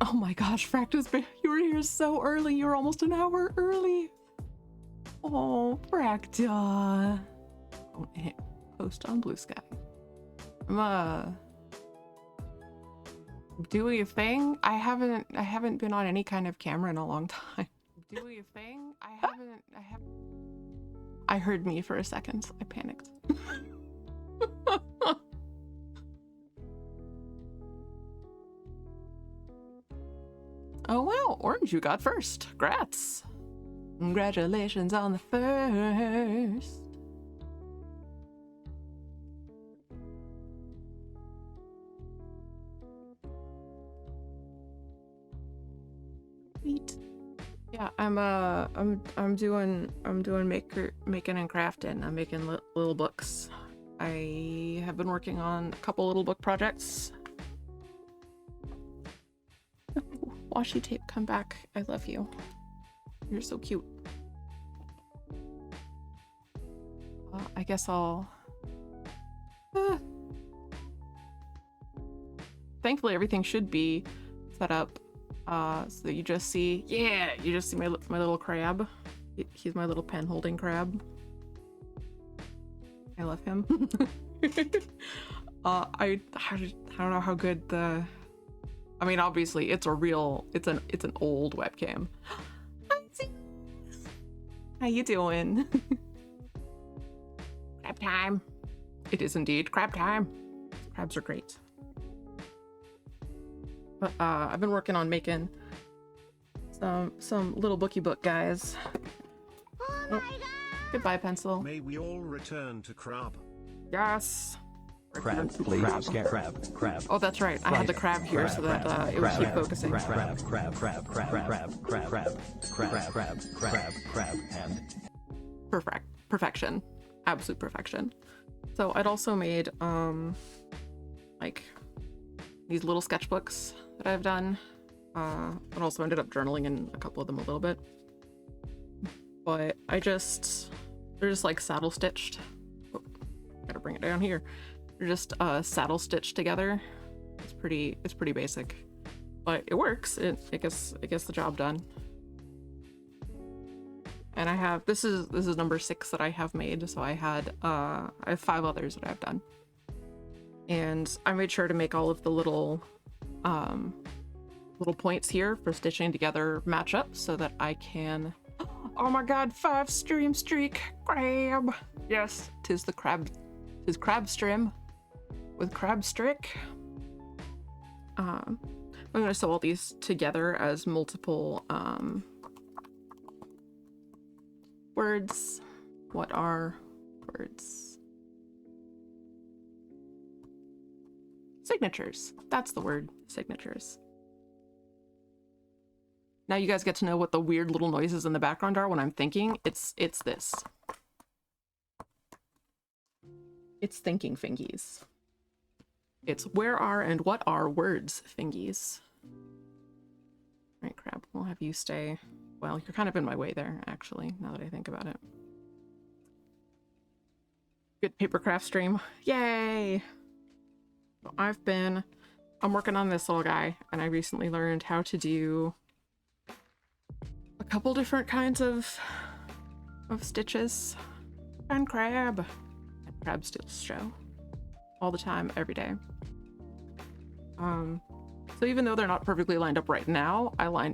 Oh my gosh, Fractus, you were here so early. You were almost an hour early. Oh, Fracta. Oh, post on Blue Sky. I'm doing a thing. I haven't been on any kind of camera in a long time. Doing a thing. I heard me for a second. I panicked. Oh wow, Orange, you got first. Congrats. Congratulations on the first. Sweet. Yeah, I'm doing making and crafting. I'm making little books. I have been working on a couple little book projects. Washi tape, come back. I love you. You're so cute. I guess I'll... Thankfully, everything should be set up so that you just see... Yeah! You just see my little crab. He's my little pen-holding crab. I love him. I don't know how good the... I mean, obviously, it's an old webcam. How you doing? Crab time. It is indeed crab time. Crabs are great. But I've been working on making some little bookie book guys. Oh my god! Goodbye, pencil. May we all return to crab. Yes. Crab, please. Crab. Oh, that's right. I had the crab here so that it would keep focusing. Crab, and Perfection. Absolute perfection. So I'd also made like these little sketchbooks that I've done. But also ended up journaling in a couple of them a little bit. But they're just like saddle stitched. Oh, gotta bring it down here. They're just saddle stitched together. It's pretty basic, but it works. It gets the job done. And I have this is number 6 that I have made. So I have 5 others that I've done, and I made sure to make all of the little points here for stitching together match up so that I can. Oh my god, 5 stream streak crab. Yes, tis crab stream. With crab strick. I'm gonna sew all these together as multiple words. What are words? Signatures. That's the word. Signatures. Now you guys get to know what the weird little noises in the background are when I'm thinking. It's this. It's thinking fingies. It's where are and what are words fingies. Right, crab, we'll have you stay. Well, you're kind of in my way there, actually, now that I think about it. Good papercraft stream. Yay! So I'm working on this little guy, and I recently learned how to do a couple different kinds of stitches. And crab. And crab steals show. All the time, every day. So even though they're not perfectly lined up right now, I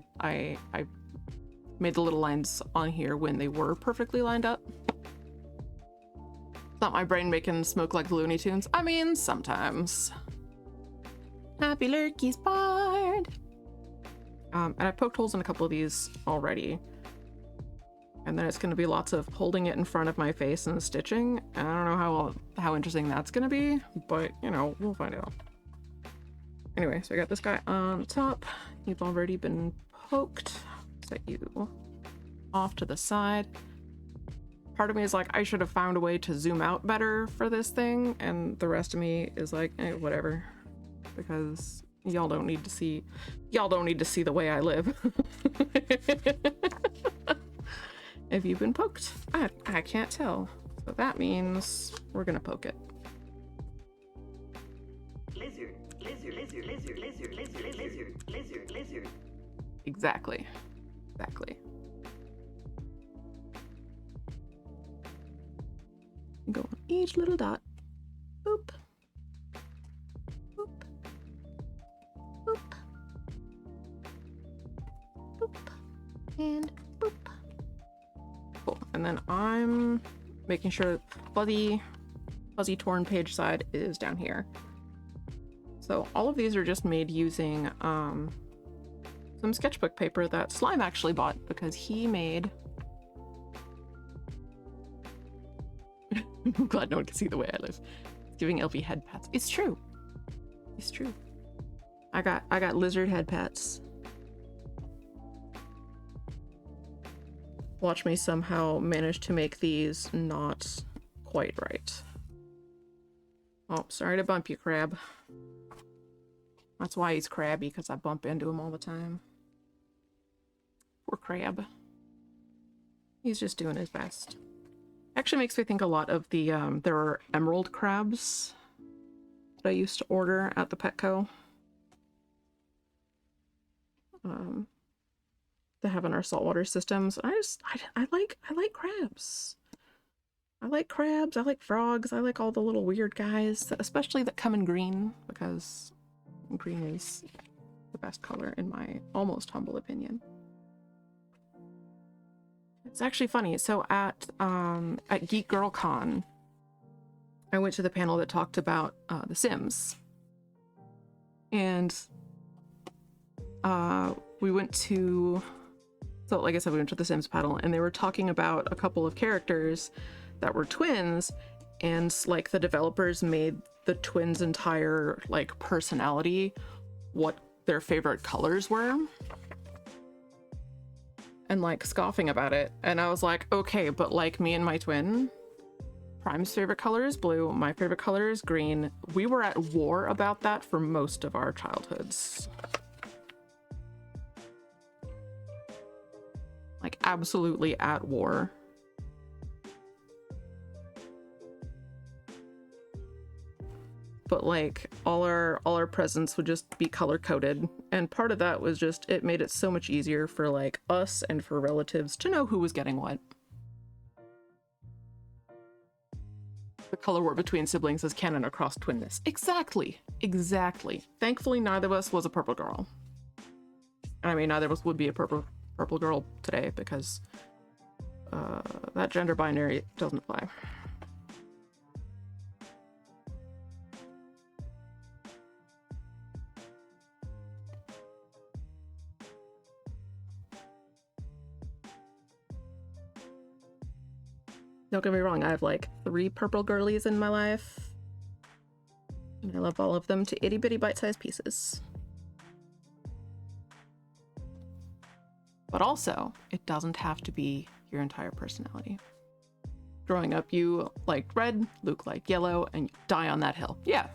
made the little lines on here when they were perfectly lined up. It's not my brain making smoke like the Looney Tunes. I mean, sometimes. Happy Lurky's Bard. And I poked holes in a couple of these already. And then it's going to be lots of holding it in front of my face and stitching. And I don't know how interesting that's going to be, but, you know, we'll find out. Anyway, so I got this guy on top. You've already been poked. Set you off to the side. Part of me is like, I should have found a way to zoom out better for this thing. And the rest of me is like, whatever. Because y'all don't need to see the way I live. Have you been poked? I can't tell. So that means we're gonna poke it. Lizard. Exactly. Exactly. Go on each little dot. Boop. Boop. Boop. Boop. And boop. Cool. And then I'm making sure fuzzy torn page side is down here. So all of these are just made using some sketchbook paper that Slime actually bought because he made... I'm glad no one can see the way I live. It's giving LP head pats. It's true. It's true. I got lizard head pats. Watch me somehow manage to make these not quite right. Oh, sorry to bump you, Crab. That's why he's crabby, because I bump into him all the time. Poor Crab. He's just doing his best. Actually makes me think a lot of the, there are emerald crabs that I used to order at the Petco. To have in our saltwater systems. I like crabs. I like crabs, I like frogs, I like all the little weird guys, especially that come in green, because green is the best color in my almost humble opinion. It's actually funny. So at Geek Girl Con, I went to the panel that talked about The Sims. And we went to... So like I said, we went to the Sims panel, and they were talking about a couple of characters that were twins, and like the developers made the twins' entire like personality what their favorite colors were, and like scoffing about it. And I was like, okay, but like me and my twin, Prime's favorite color is blue, my favorite color is green. We were at war about that for most of our childhoods. Like absolutely at war. But like all our presents would just be color coded, and part of that was just it made it so much easier for like us and for relatives to know who was getting what. The color war between siblings is canon across twinness. Exactly. Thankfully neither of us was a purple girl. I mean, neither of us would be a purple girl today, because that gender binary doesn't apply. Don't get me wrong, I have like 3 purple girlies in my life, and I love all of them to itty bitty bite-sized pieces. But also, it doesn't have to be your entire personality. Growing up, you liked red, Luke liked yellow, and you die on that hill. Yeah.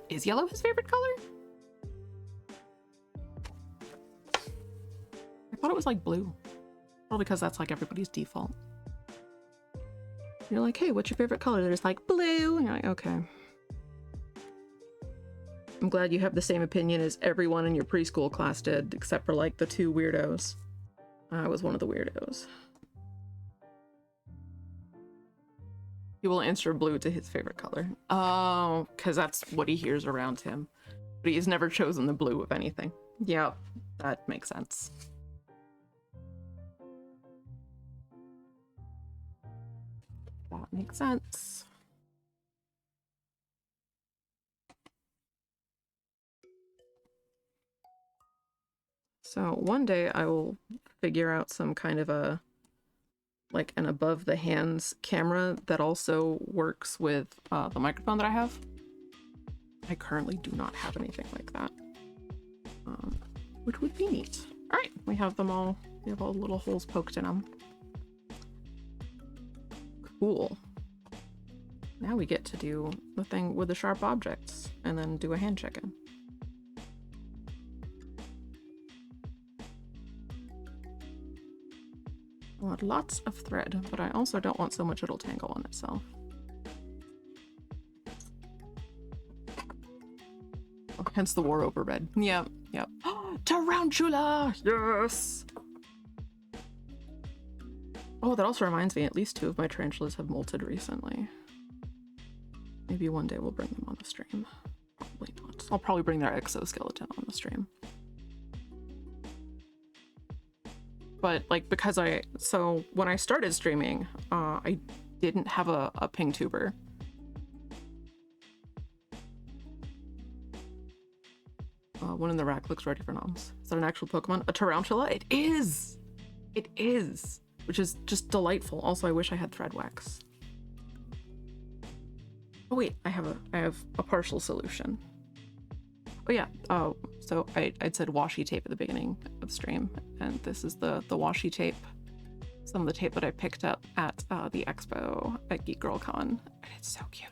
Is yellow his favorite color? I thought it was like blue. Probably because that's like everybody's default. You're like, hey, what's your favorite color? They're just like, blue. And you're like, okay. I'm glad you have the same opinion as everyone in your preschool class did, except for like the 2 weirdos. I was one of the weirdos. He will answer blue to his favorite color. Oh, because that's what he hears around him. But he's never chosen the blue of anything. Yeah, that makes sense. That makes sense. So one day I will figure out some kind of a, like an above the hands camera that also works with the microphone that I have. I currently do not have anything like that, which would be neat. All right, we have them all. We have all the little holes poked in them. Cool. Now we get to do the thing with the sharp objects and then do a hand check-in. I want lots of thread, but I also don't want so much it'll tangle on itself. hence the war over red. Yep, yep. Tarantula! Yes! Oh, that also reminds me, at least 2 of my tarantulas have molted recently. Maybe one day we'll bring them on the stream. Probably not. I'll probably bring their exoskeleton on the stream. But, like, because so when I started streaming, I didn't have a ping tuber. One in the rack looks ready for noms. Is that an actual Pokemon? A tarantula? It is! It is! Which is just delightful. Also, I wish I had Threadwax. Oh wait, I have a partial solution. Oh yeah, so I'd said washi tape at the beginning of the stream, and this is the washi tape. Some of the tape that I picked up at the expo at Geek Girl Con. And it's so cute.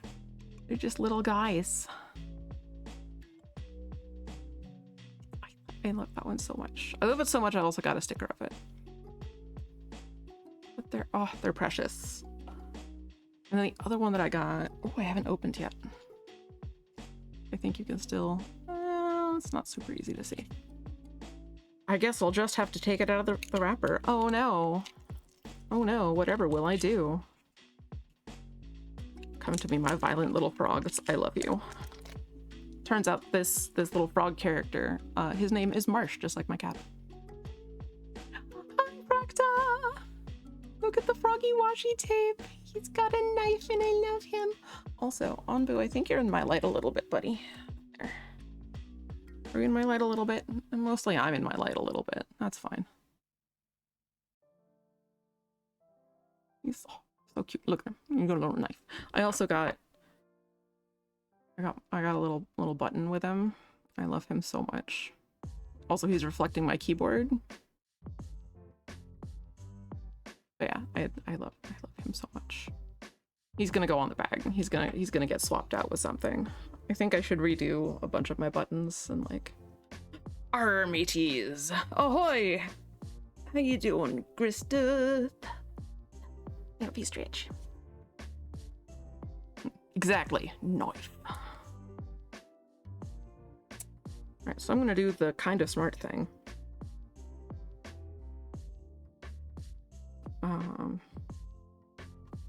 They're just little guys. I love that one so much. I love it so much I also got a sticker of it. But they're precious. And then the other one that I got, oh, I haven't opened yet. I think you can still, it's not super easy to see. I guess I'll just have to take it out of the wrapper. Oh no. Oh no, whatever will I do? Come to me, my violent little frogs. I love you. Turns out this little frog character, his name is Marsh, just like my cat. Hi, Fracta! Look at the froggy washi tape. He's got a knife and I love him. Also, Onbu, I think you're in my light a little bit, buddy. There. Are you in my light a little bit? And mostly I'm in my light a little bit. That's fine. He's so cute. Look at him. You got a little knife. I also got I got a little button with him. I love him so much. Also, he's reflecting my keyboard. But yeah, I love him so much. He's gonna go on the bag. He's gonna get swapped out with something. I think I should redo a bunch of my buttons and like, "Arr, mateys, ahoy! How you doing, Grista?" That'll be stretch. Exactly, knife. Alright, so I'm gonna do the kind of smart thing.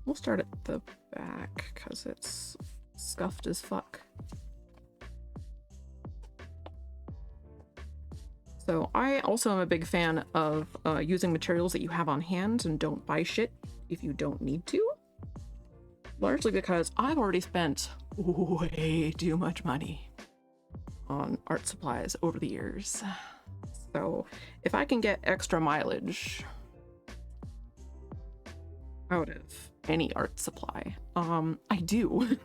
We'll start at the back because it's scuffed as fuck. So I also am a big fan of using materials that you have on hand and don't buy shit if you don't need to. Largely because I've already spent way too much money on art supplies over the years. So if I can get extra mileage out of any art supply, I do.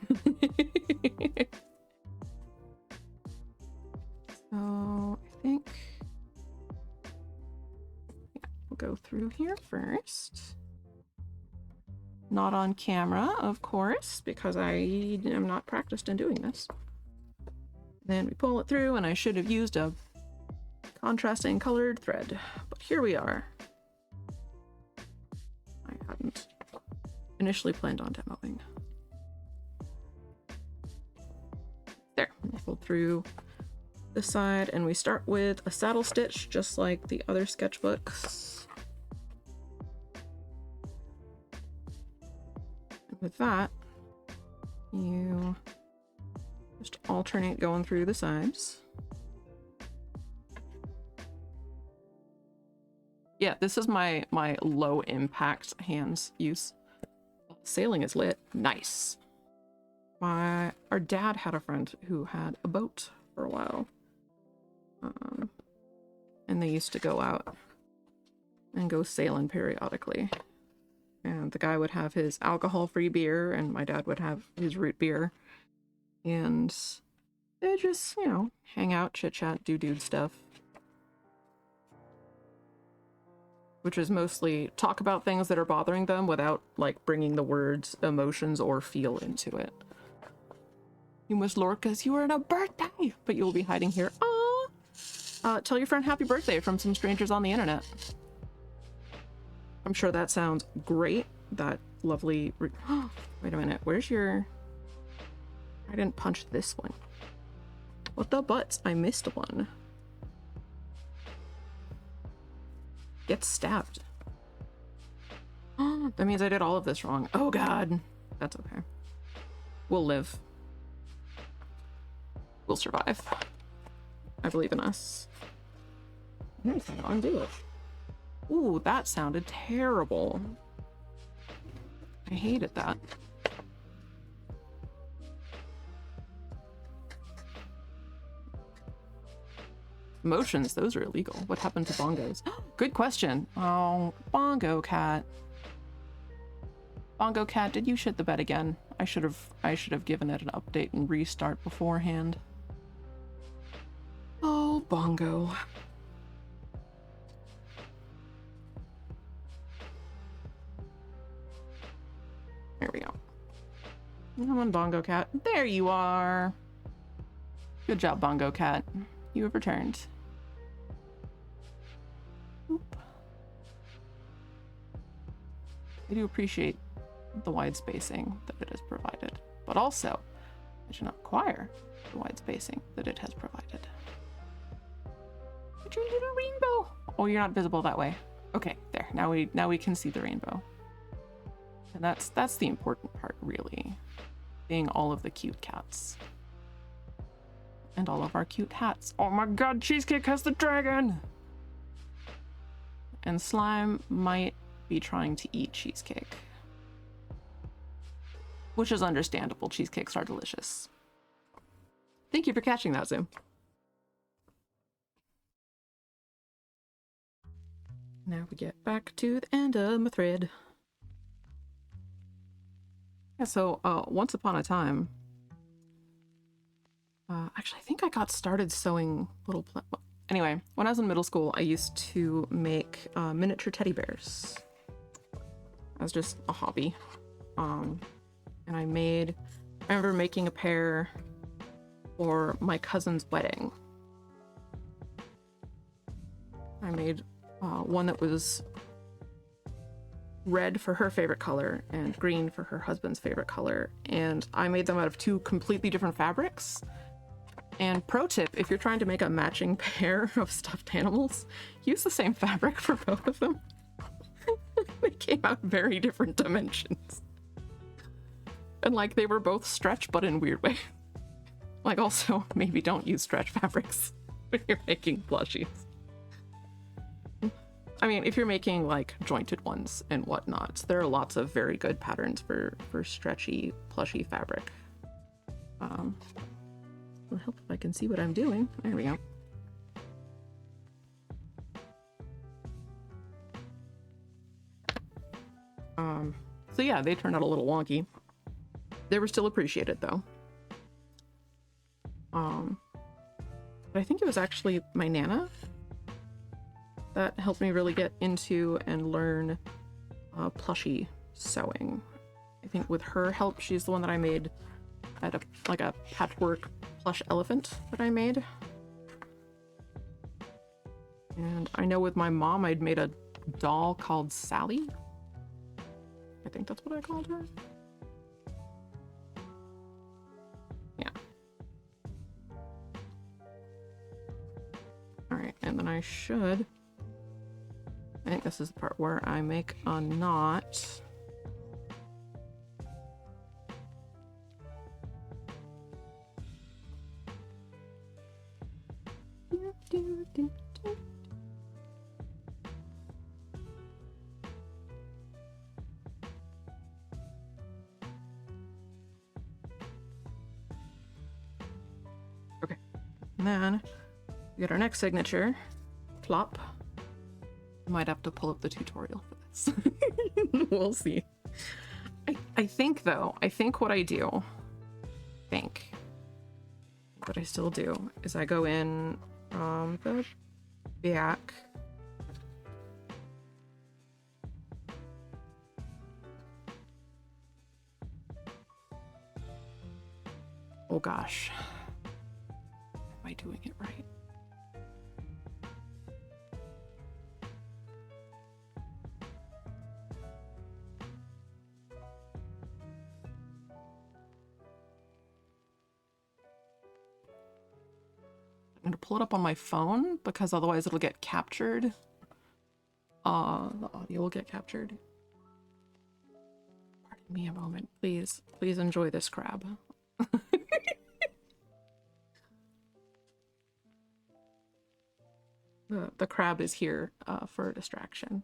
So I think, yeah, we'll go through here first. Not on camera, of course, because I am not practiced in doing this. Then we pull it through, and I should have used a contrasting colored thread, but here we are. I hadn't initially planned on demoing. There, we pull through this side, and we start with a saddle stitch, just like the other sketchbooks. And with that, you just alternate going through the sides. Yeah, this is my low impact hands use. Sailing is lit. Nice. Our dad had a friend who had a boat for a while. And they used to go out and go sailing periodically. And the guy would have his alcohol-free beer, and my dad would have his root beer. And they just, you know, hang out, chit-chat, do dude stuff. Which is mostly talk about things that are bothering them without, like, bringing the words, emotions, or feel into it. You must lurk because you are on a birthday, but you'll be hiding here. Aww! Tell your friend happy birthday from some strangers on the internet. I'm sure that sounds great. That lovely... Wait a minute, where's your... I didn't punch this one. What the butts? I missed one. Get stabbed. That means I did all of this wrong. Oh god. That's okay. We'll live. We'll survive. I believe in us. Undo it. Ooh, that sounded terrible. I hated that. Motions, those are illegal. What happened to bongos? Good question. Oh, bongo cat. Bongo cat, did you shit the bed again? I should have given it an update and restart beforehand. Oh, bongo. There we go. Come on, bongo cat. There you are. Good job, bongo cat. You have returned. Oop. I do appreciate the wide spacing that it has provided, but also I do not require the wide spacing that it has provided. It's your little rainbow. Oh, you're not visible that way. Okay, there. Now we can see the rainbow. And that's the important part, really. Being all of the cute cats. And all of our cute hats. Oh my god, Cheesecake has the dragon! And Slime might be trying to eat Cheesecake. Which is understandable. Cheesecakes are delicious. Thank you for catching that, Zoom. Now we get back to the end of my thread. Yeah, so once upon a time, actually, I think I got started sewing little anyway, when I was in middle school, I used to make miniature teddy bears. That was just a hobby. And I remember making a pair for my cousin's wedding. I made one that was red for her favorite color and green for her husband's favorite color. And I made them out of two completely different fabrics. And pro tip, if you're trying to make a matching pair of stuffed animals, use the same fabric for both of them. They came out very different dimensions. And like they were both stretch, but in weird way. Like also, maybe don't use stretch fabrics when you're making plushies. I mean, if you're making like jointed ones and whatnot, there are lots of very good patterns for stretchy, plushy fabric. It'll help if I can see what I'm doing. There we go. So yeah, they turned out a little wonky. They were still appreciated though. But I think it was actually my Nana that helped me really get into and learn plushie sewing. I think with her help, she's the one that I made at a patchwork plush elephant that I made. And I know with my mom, I'd made a doll called Sally. I think that's what I called her. Yeah. All right, and then I think this is the part where I make a knot. Okay, and then we get our next signature. Plop. Might have to pull up the tutorial for this. We'll see. I think though, what I do, what I still do, is I go in from the back. Oh gosh. Am I doing it right? I'm gonna pull it up on my phone because otherwise it'll get captured. The audio will get captured. Pardon me a moment, please. Please enjoy this crab. The crab is here for a distraction.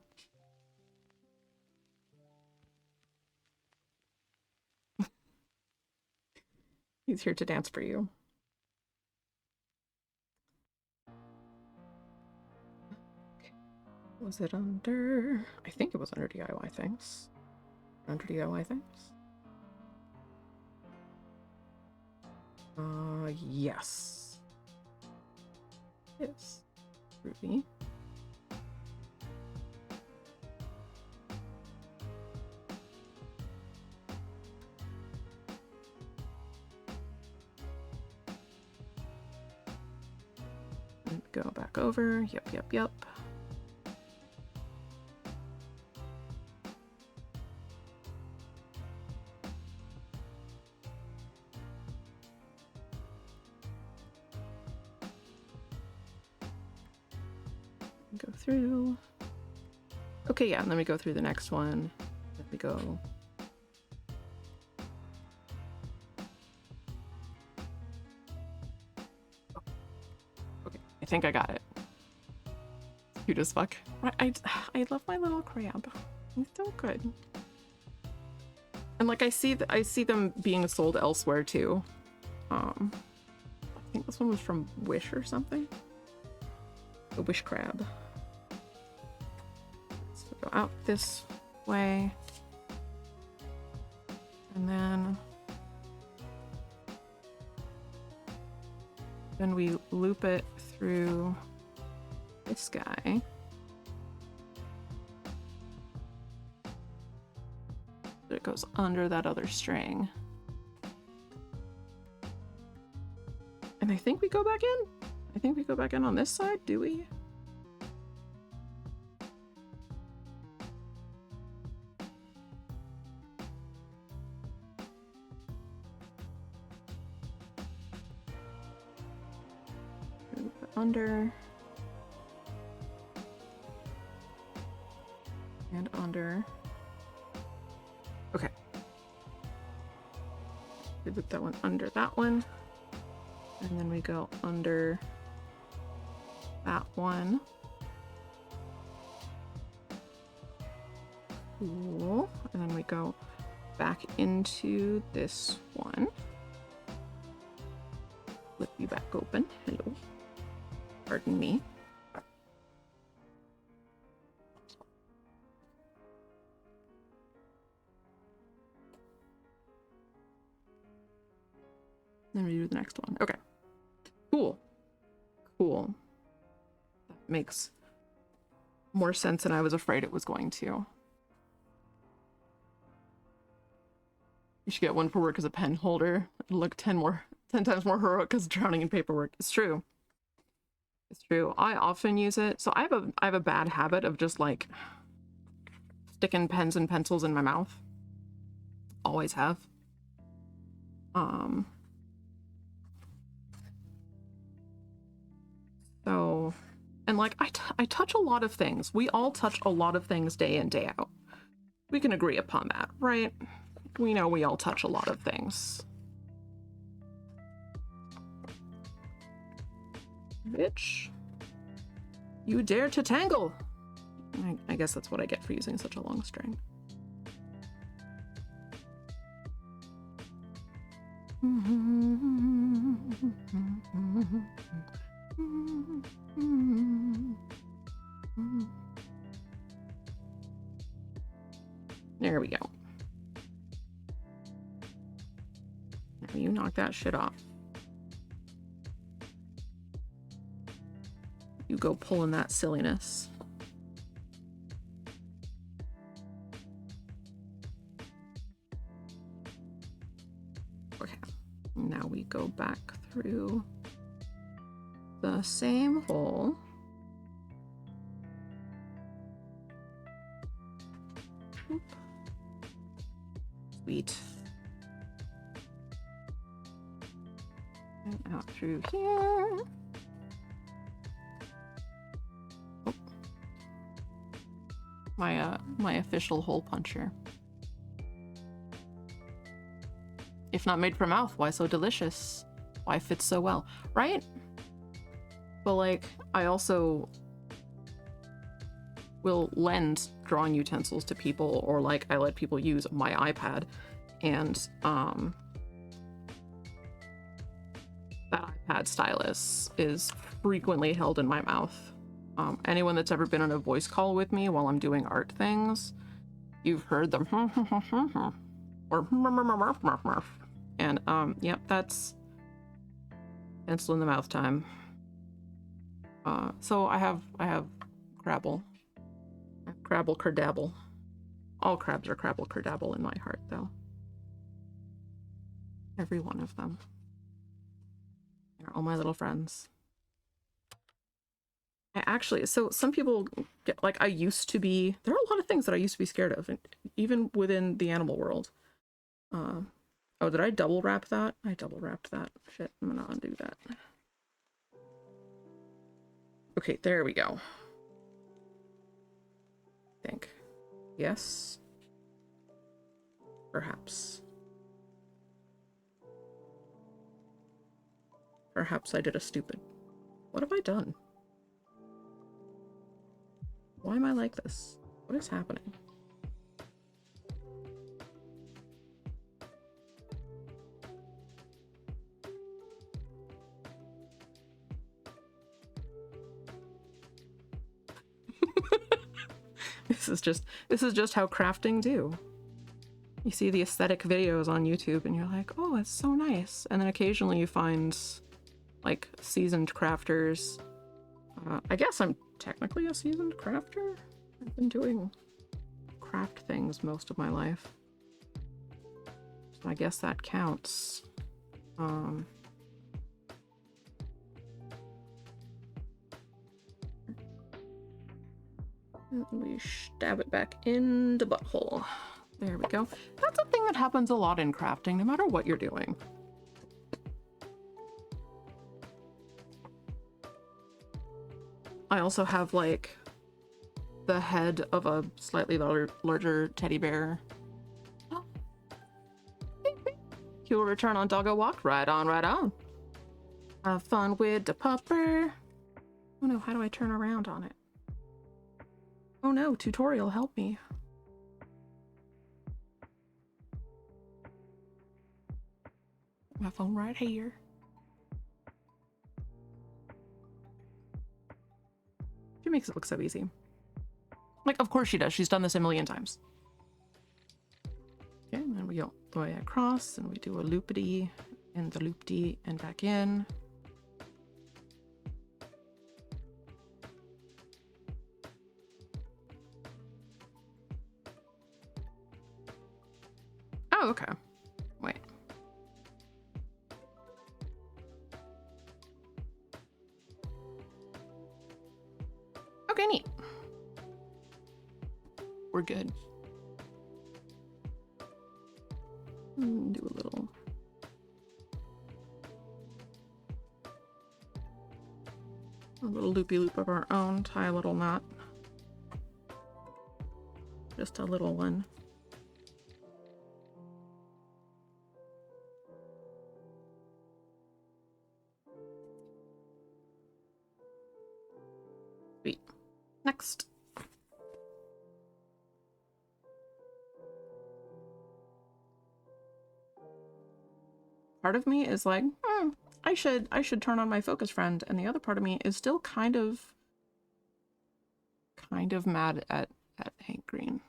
He's here to dance for you. Was it under... I think it was under DIY things. Under DIY things? Yes. Yes. Ruby. And go back over. Yep. Go through. Okay, yeah, and then we go through the next one. Then we go. Okay, I think I got it. Cute as fuck. I love my little crab. He's so good. And like I see them being sold elsewhere too. I think this one was from Wish or something. The Wish crab. So go out this way. And then we loop it through this guy. So it goes under that other string. And I think we go back in. I think we go back in on this side, do we? Under. And under. Okay. We put that one under that one. And then we go under that one. Cool. And then we go back into this one. Flip you back open. Hello. Pardon me. Then we do the next one. Okay. Cool. Cool. That makes more sense than I was afraid it was going to. You should get one for work as a pen holder. It'll look 10 times more heroic because drowning in paperwork. It's true. It's true. I often use it. So I have a bad habit of just like sticking pens and pencils in my mouth. Always have. So, and like I touch a lot of things. We all touch a lot of things day in, day out. We can agree upon that, right? We know we all touch a lot of things. Bitch. You dare to tangle. I guess that's what I get for using such a long string. There we go. Now you knock that shit off. You go pulling that silliness. Okay. Now we go back through the same hole. Oop. Sweet. And out through here. my official hole puncher. If not made for mouth, why so delicious? Why fits so well, right? But like, I also will lend drawing utensils to people, or like I let people use my iPad, and that iPad stylus is frequently held in my mouth. Anyone that's ever been on a voice call with me while I'm doing art things, you've heard them or and yep, that's pencil in the mouth time. So I have Crabble. Crabble Cardabble. All crabs are Crabble Cardabble in my heart, though. Every one of them. They're all my little friends. I actually, so some people get, like, I used to be, there are a lot of things that I used to be scared of, even within the animal world. Oh, did I double wrap that? I double wrapped that. Shit, I'm gonna undo that. Okay, there we go. I think. Yes. Perhaps. Perhaps I did a stupid. What have I done? Why am I like this? What is happening? This is just how crafting do. You see the aesthetic videos on YouTube and you're like, oh, it's so nice. And then occasionally you find like seasoned crafters. I guess I'm technically a seasoned crafter. I've been doing craft things most of my life. So I guess that counts. And we stab it back in the butthole. There we go. That's a thing that happens a lot in crafting, no matter what you're doing. I also have like the head of a slightly larger teddy bear. Oh. He will return on Doggo Walk. Right on, right on. Have fun with the pupper. Oh no, how do I turn around on it? Oh no, tutorial, help me. My phone right here. She makes it look so easy. Like, of course she does. She's done this a million times. Okay, and then we go the way across, and we do a loopity, and the loopty, and back in. Oh, okay. Wait. Okay, neat. We're good. Do a little loopy loop of our own, tie a little knot. Just a little one. Sweet. Next. Part of me is like, I should turn on my focus friend, and the other part of me is still kind of mad at Hank Green.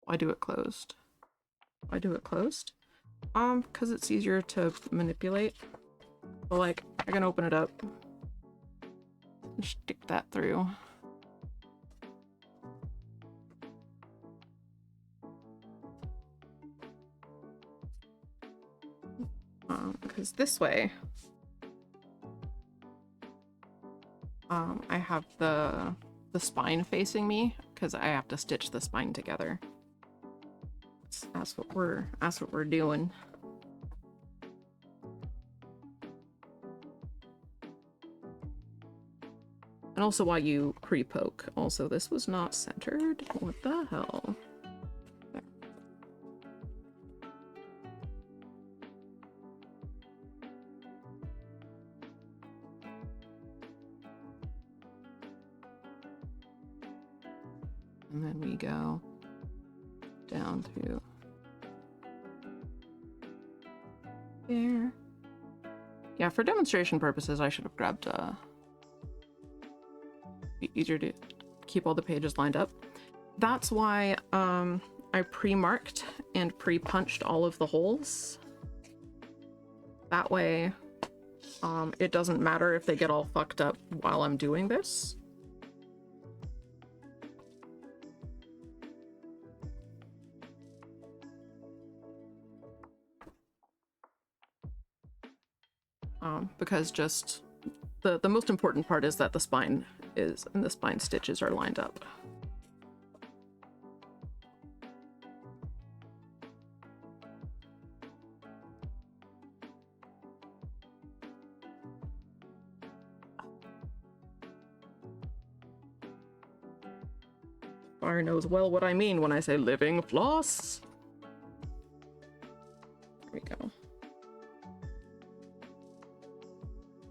Why do it closed? Why do it closed? Because it's easier to manipulate. But like, I can open it up and stick that through. Because this way, I have the spine facing me, because I have to stitch the spine together. That's what we're doing. And also why you pre-poke. Also, this was not centered. What the hell? There. And then we go down to there. Yeah, for demonstration purposes, I should have grabbed be easier to keep all the pages lined up. That's why I pre-marked and pre-punched all of the holes. That way, it doesn't matter if they get all fucked up while I'm doing this. Because just the most important part is that the spine is and the spine stitches are lined up. Fire knows well what I mean when I say living floss. There we go.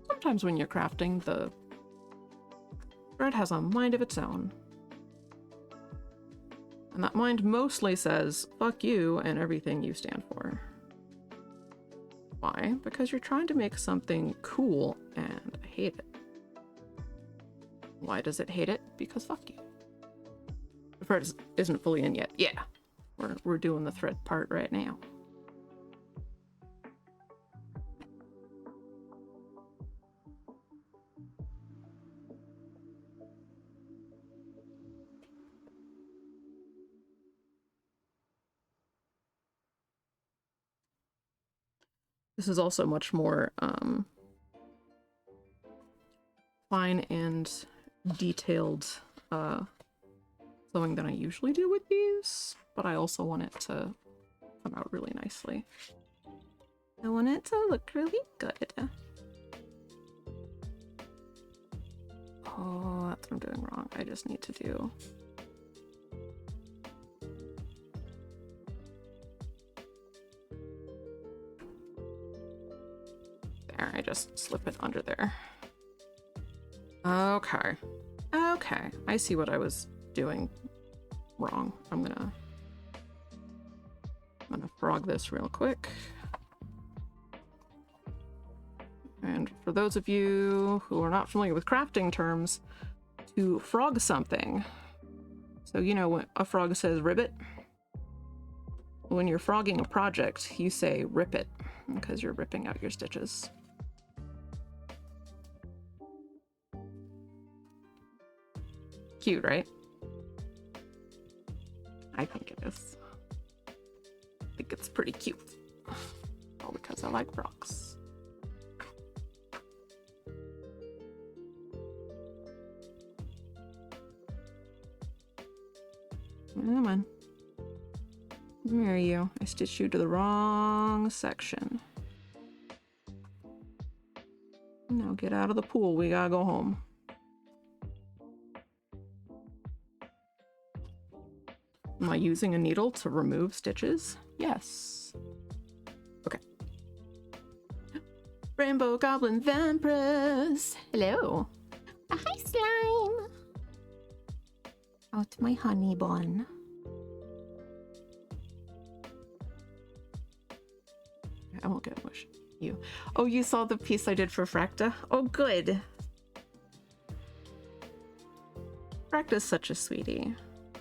Sometimes when you're crafting, the thread has a mind of its own. And that mind mostly says, fuck you and everything you stand for. Why? Because you're trying to make something cool and I hate it. Why does it hate it? Because fuck you. The thread isn't fully in yet. Yeah, we're doing the thread part right now. This is also much more fine and detailed sewing than I usually do with these, but I also want it to come out really nicely. I want it to look really good. Oh, that's what I'm doing wrong. I just need to do... There, I just slip it under there. Okay. Okay, I see what I was doing wrong. I'm gonna frog this real quick. And for those of you who are not familiar with crafting terms, to frog something. So you know when a frog says ribbit? When you're frogging a project, you say rip it, because you're ripping out your stitches. Cute, right? I think it is. I think it's pretty cute. All because I like frogs. Come on. Where are you? I stitched you to the wrong section. Now get out of the pool. We gotta go home. Am I using a needle to remove stitches? Yes. Okay. Rainbow Goblin Vampiress. Hello. Hi, slime. Out my honey bun. I won't get much. You. Oh, you saw the piece I did for Fracta? Oh, good. Fracta's such a sweetie.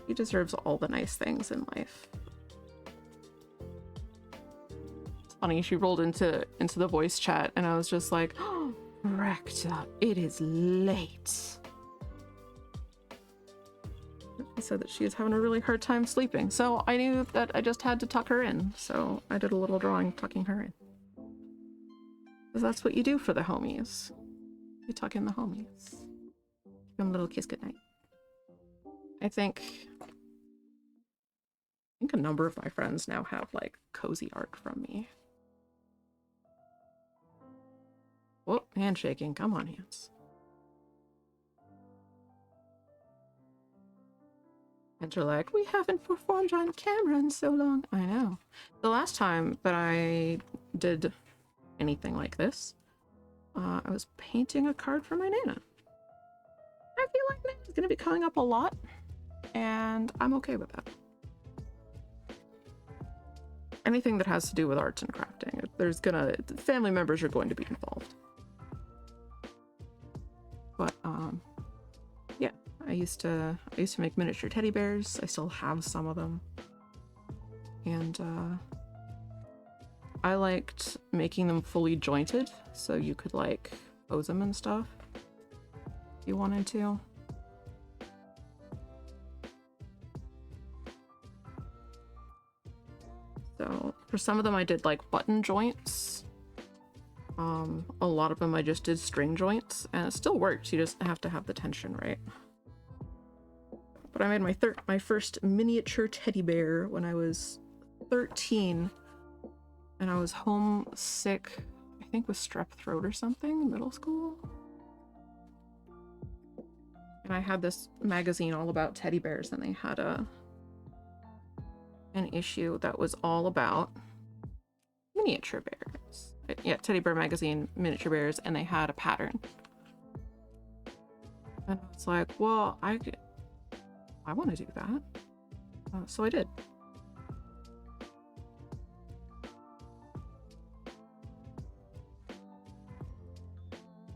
He deserves all the nice things in life. It's funny, she rolled into the voice chat and I was just like, oh, Fracta, it is late. She said that she is having a really hard time sleeping, so I knew that I just had to tuck her in, so I did a little drawing tucking her in. Because that's what you do for the homies. You tuck in the homies. Give them a little kiss goodnight. I think a number of my friends now have like cozy art from me. Whoa, handshaking. Come on, hands. And they're like, we haven't performed on camera in so long. I know. The last time that I did anything like this, I was painting a card for my Nana. I feel like Nana's gonna be coming up a lot, and I'm okay with that. Anything that has to do with arts and crafting, family members are going to be involved. But yeah, I used to make miniature teddy bears. I still have some of them, and I liked making them fully jointed, so you could like pose them and stuff if you wanted to. So for some of them I did like button joints. A lot of them I just did string joints, and it still works. You just have to have the tension right. But I made my first miniature teddy bear when I was 13, and I was homesick, I think with strep throat or something in middle school. And I had this magazine all about teddy bears, and they had an issue that was all about miniature bears. Yeah, Teddy Bear Magazine, miniature bears, and they had a pattern. And I was like, well, I want to do that. So I did.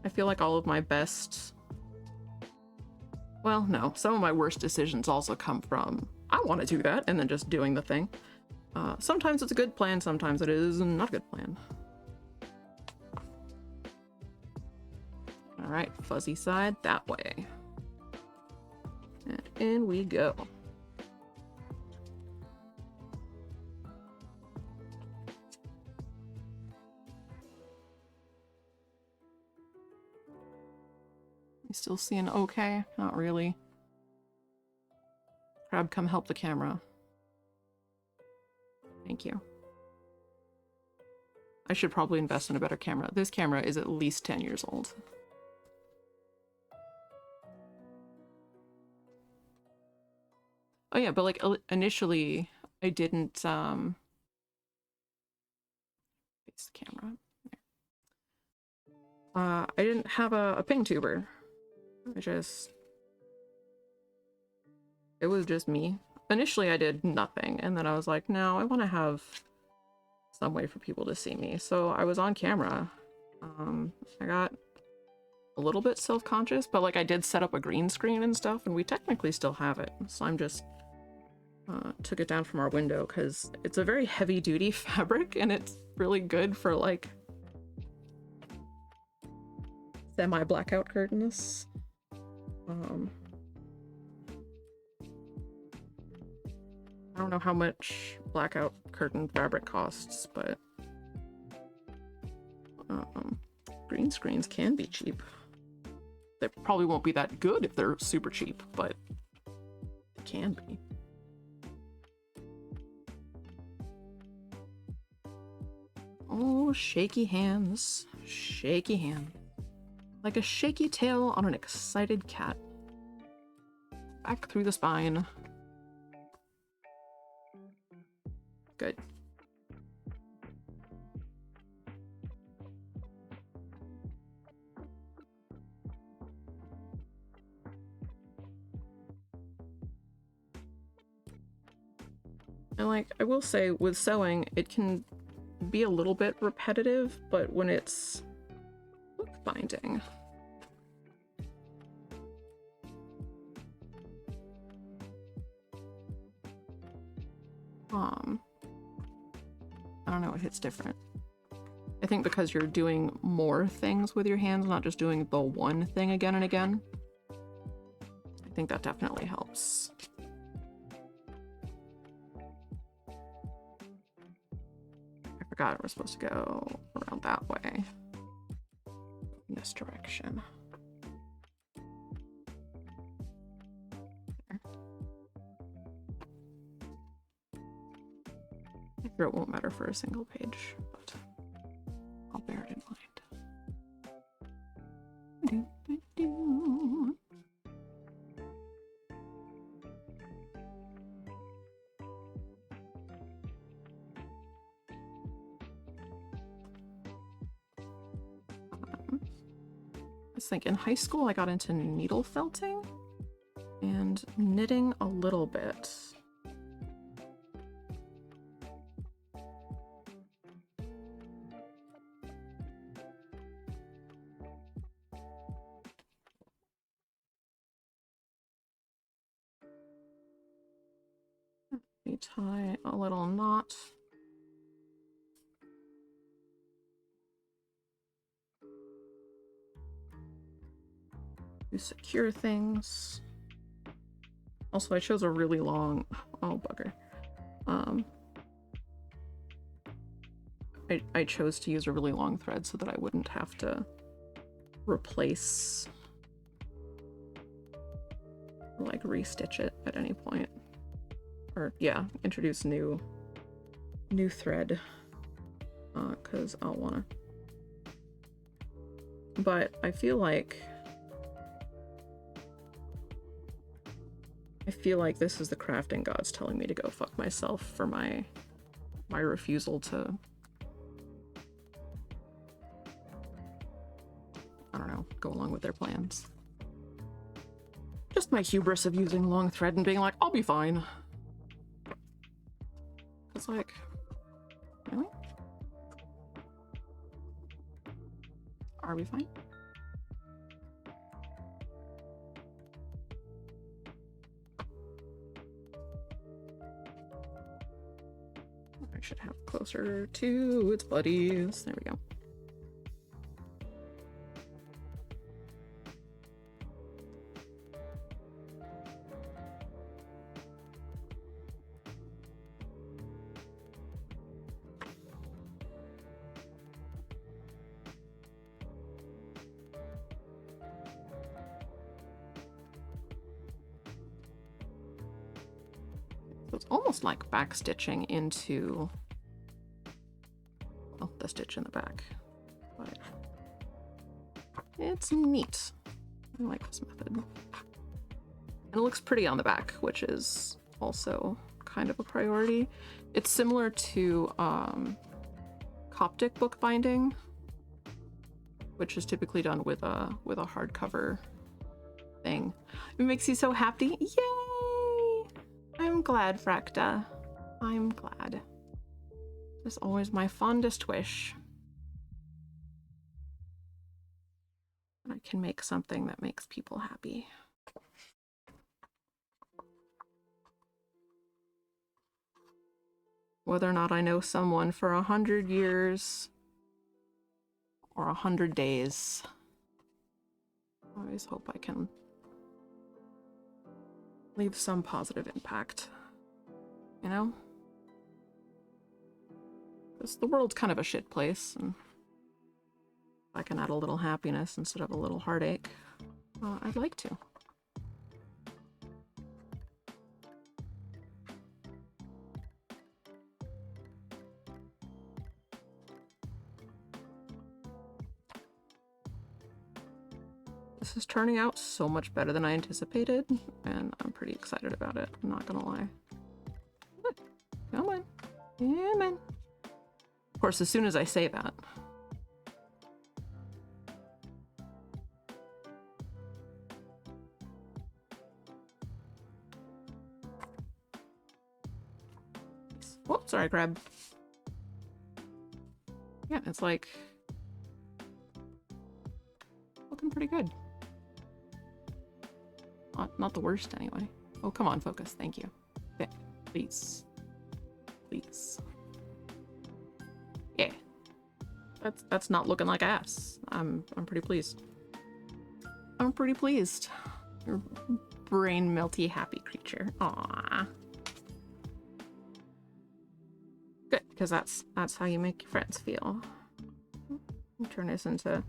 I feel like all of my best... Well, no, some of my worst decisions also come from, I want to do that, and then just doing the thing. Sometimes it's a good plan, sometimes it is not a good plan. Alright, fuzzy side that way. And in we go. You still seeing okay? Not really. Crab, come help the camera. Thank you. I should probably invest in a better camera. This camera is at least 10 years old. Oh yeah, but like initially I didn't face the camera. I didn't have a ping tuber. It was just me. Initially I did nothing, and then I was like, no, I want to have some way for people to see me. So I was on camera. I got a little bit self-conscious, but like I did set up a green screen and stuff, and we technically still have it. So I'm just took it down from our window because it's a very heavy-duty fabric, and it's really good for like semi-blackout curtains. I don't know how much blackout curtain fabric costs, but green screens can be cheap. They probably won't be that good if they're super cheap, but they can be. Oh, shaky hands. Shaky hand. Like a shaky tail on an excited cat. Back through the spine. Good. And like, I will say, with sewing, it can be a little bit repetitive, but when it's bookbinding, I don't know, it hits different. I think because you're doing more things with your hands, not just doing the one thing again and again. I think that definitely helps. I forgot we're supposed to go around that way. In this direction. I'm sure it won't matter for a single page, but I'll bear it in mind. Let's think, in high school I got into needle felting and knitting a little bit. We tie a little knot. To secure things. Also, I chose a really long, oh bugger. I chose to use a really long thread so that I wouldn't have to replace, like restitch it at any point. Or yeah, introduce new thread, because I'll wanna. But I feel like this is the crafting gods telling me to go fuck myself for my refusal to, I don't know, go along with their plans. Just my hubris of using long thread and being like, I'll be fine. It's like, really? Are we fine? I should have closer to its buddies. There we go. So it's almost like backstitching into, well, the stitch in the back, but it's neat. I like this method. And it looks pretty on the back, which is also kind of a priority. It's similar to Coptic bookbinding, which is typically done with a hardcover thing. It makes you so happy. Yay! I'm glad, Fracta. I'm glad. It's always my fondest wish. I can make something that makes people happy. Whether or not I know someone for 100 years or 100 days, I always hope I can leave some positive impact, you know? Because the world's kind of a shit place, and if I can add a little happiness instead of a little heartache, I'd like to. This is turning out so much better than I anticipated, and I'm pretty excited about it, I'm not gonna lie. Come on. Come on. Of course, as soon as I say that, whoops, sorry, crab. Yeah, it's like looking pretty good. Not the worst, anyway. Oh, come on, focus. Thank you. Okay, please. Please. Yeah. That's not looking like ass. I'm pretty pleased. I'm pretty pleased. You're brain melty happy creature. Aww. Good, because that's how you make your friends feel. You turn us into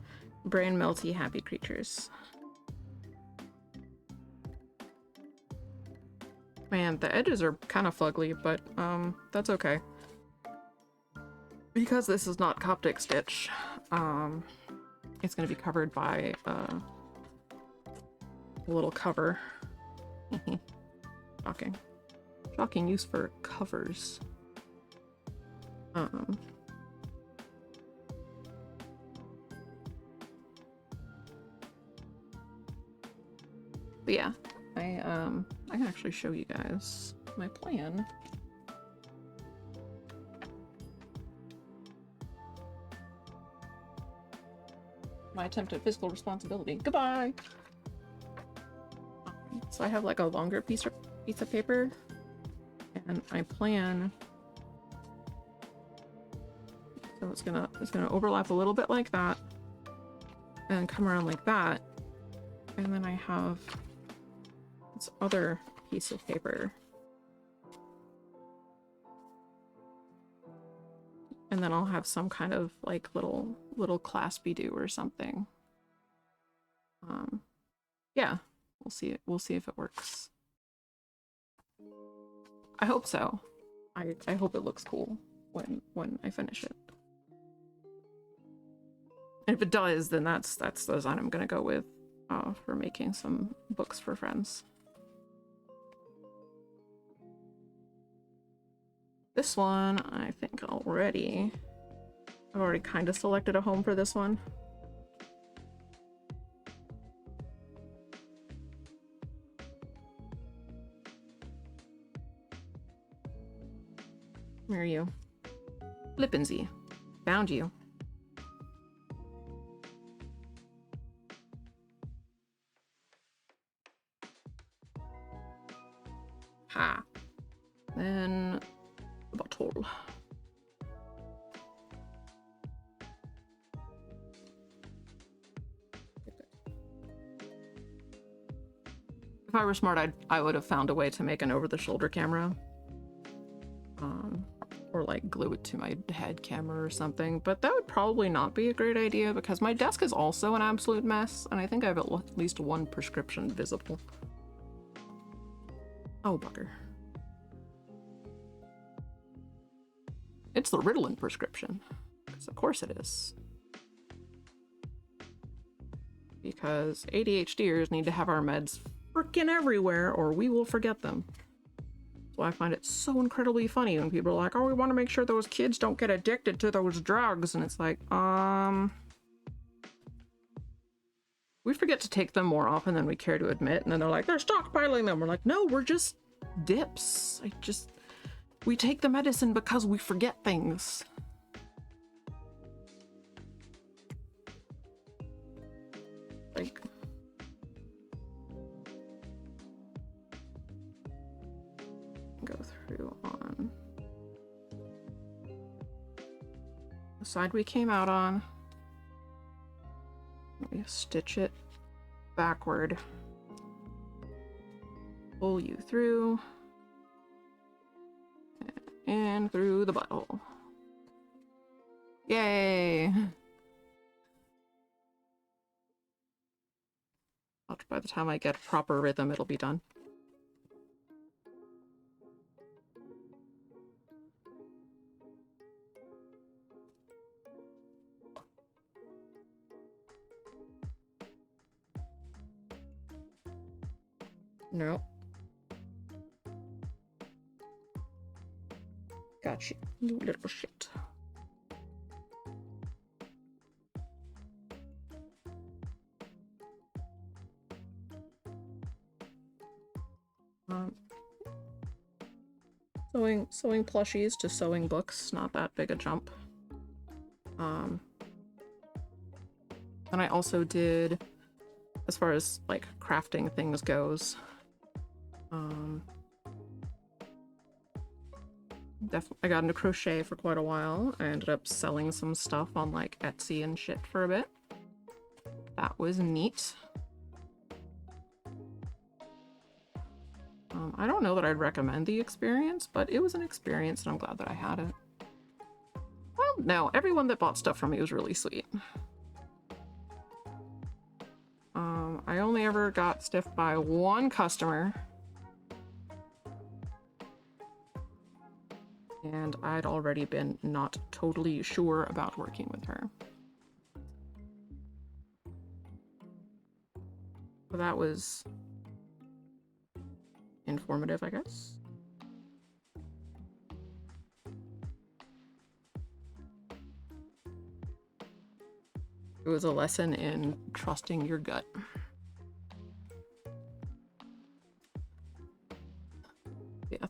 brain melty happy creatures. Man, the edges are kind of fugly, but that's okay. Because this is not Coptic stitch, it's going to be covered by a little cover. Shocking. Shocking use for covers. But yeah, I can actually show you guys my plan. My attempt at fiscal responsibility. Goodbye! So I have like a longer piece of paper, and I plan. So it's gonna overlap a little bit like that, and come around like that, and then I have this other piece of paper, and then I'll have some kind of like little claspy do or something. Yeah, we'll see if it works. I hope so. I hope it looks cool when I finish it. And if it does, then that's the design I'm gonna go with for making some books for friends. This one, I think I've already kind of selected a home for this one. Where are you? Flippinsy. Found you. Ha. Then the bottle. If I were smart, I would have found a way to make an over-the-shoulder camera. Or like glue it to my head camera or something, but that would probably not be a great idea because my desk is also an absolute mess, and I think I have at least one prescription visible. Oh, bugger. It's the Ritalin prescription. Because of course it is. Because ADHDers need to have our meds frickin' everywhere or we will forget them. So I find it so incredibly funny when people are like, oh, we want to make sure those kids don't get addicted to those drugs. And it's like, we forget to take them more often than we care to admit. And then they're like, they're stockpiling them. We're like, no, we're just dips. We take the medicine because we forget things. Like, go through on the side we came out on. We stitch it backward. Pull you through and through the butthole. Yay! By the time I get proper rhythm, it'll be done. Nope. Got you, you little shit. Sewing plushies to sewing books, not that big a jump. And I also did, as far as like crafting things goes, I got into crochet for quite a while. I ended up selling some stuff on like Etsy and shit for a bit. That was neat. I don't know that I'd recommend the experience, but it was an experience and I'm glad that I had it. Well, no, everyone that bought stuff from me was really sweet. I only ever got stiffed by one customer. And I'd already been not totally sure about working with her. So that was informative, I guess. It was a lesson in trusting your gut.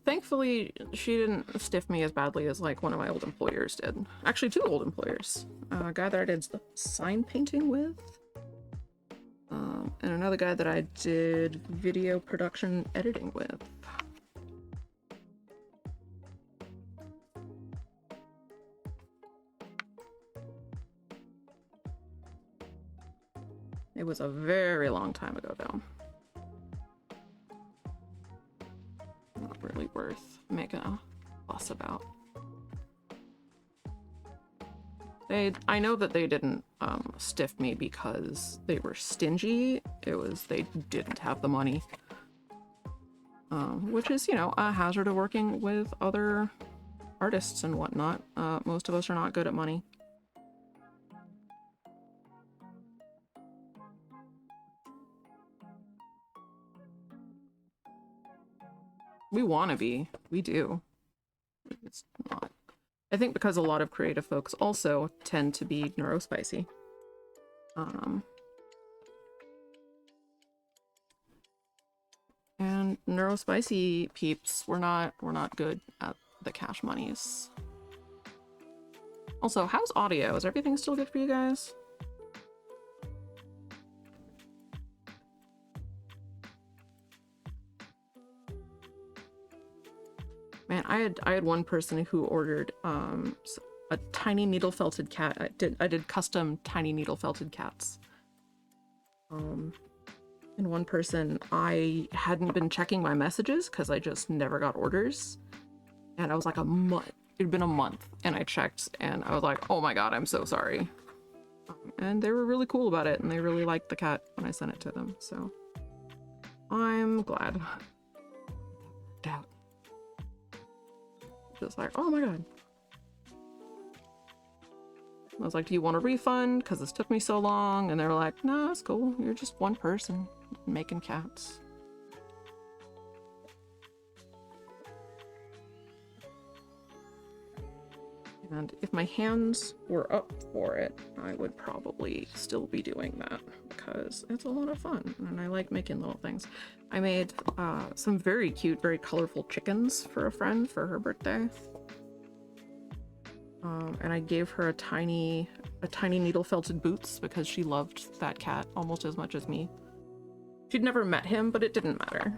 thankfully, she didn't stiff me as badly as like one of my old employers did. Actually, two old employers. A guy that I did sign painting with, and another guy that I did video production editing with. It was a very long time ago, though. Not really worth making a fuss about. I know that they didn't stiff me because they were stingy. It was they didn't have the money. Which is, you know, a hazard of working with other artists and whatnot. Most of us are not good at money. We want to be. We do. It's not. I think because a lot of creative folks also tend to be neurospicy. And neurospicy peeps, we're not good at the cash monies. Also, how's audio? Is everything still good for you guys? Man, I had one person who ordered a tiny needle felted cat. I did custom tiny needle felted cats. And one person, I hadn't been checking my messages because I just never got orders. And I was like a month. It'd been a month, and I checked, and I was like, "Oh my god, I'm so sorry." And they were really cool about it, and they really liked the cat when I sent it to them. So I'm glad. Doubt. Just like, oh my god. I was like, do you want a refund? Because this took me so long. And they were like, no, it's cool. You're just one person making cats. And if my hands were up for it, I would probably still be doing that because it's a lot of fun and I like making little things. I made some very cute, very colorful chickens for a friend for her birthday. And I gave her a tiny needle felted boots because she loved that cat almost as much as me. She'd never met him, but it didn't matter.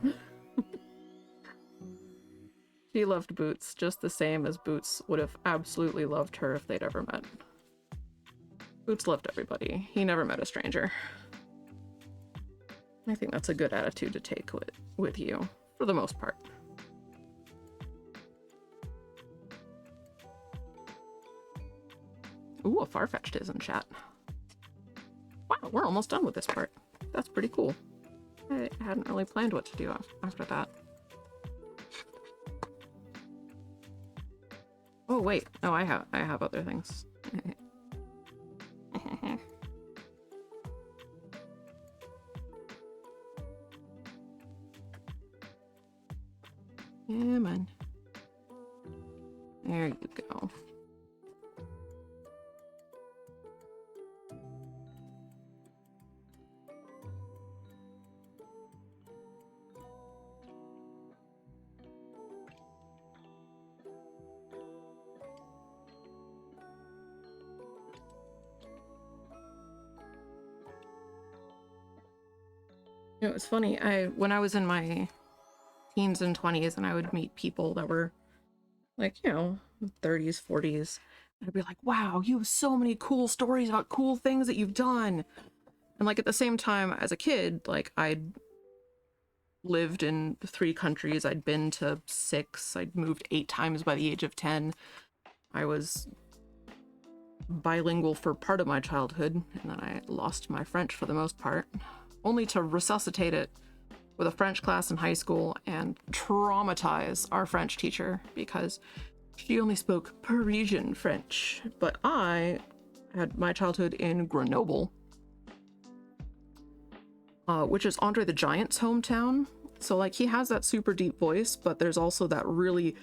She loved Boots just the same as Boots would have absolutely loved her if they'd ever met. Boots loved everybody. He never met a stranger. I think that's a good attitude to take with you, for the most part. Ooh, a Farfetch'd is in chat. Wow, we're almost done with this part. That's pretty cool. I hadn't really planned what to do after that. Oh wait, no, I have other things. Yeah, man. There you go. You know, it's funny, when I was in my teens and 20s and I would meet people that were like, you know, 30s, 40s, and I'd be like, wow, you have so many cool stories about cool things that you've done. And like at the same time as a kid, like I'd lived in 3 countries, I'd been to 6, I'd moved 8 times by the age of 10. I was bilingual for part of my childhood, and then I lost my French for the most part, only to resuscitate it with a French class in high school and traumatize our French teacher because she only spoke Parisian French. But I had my childhood in Grenoble, which is Andre the Giant's hometown. So like he has that super deep voice, but there's also that really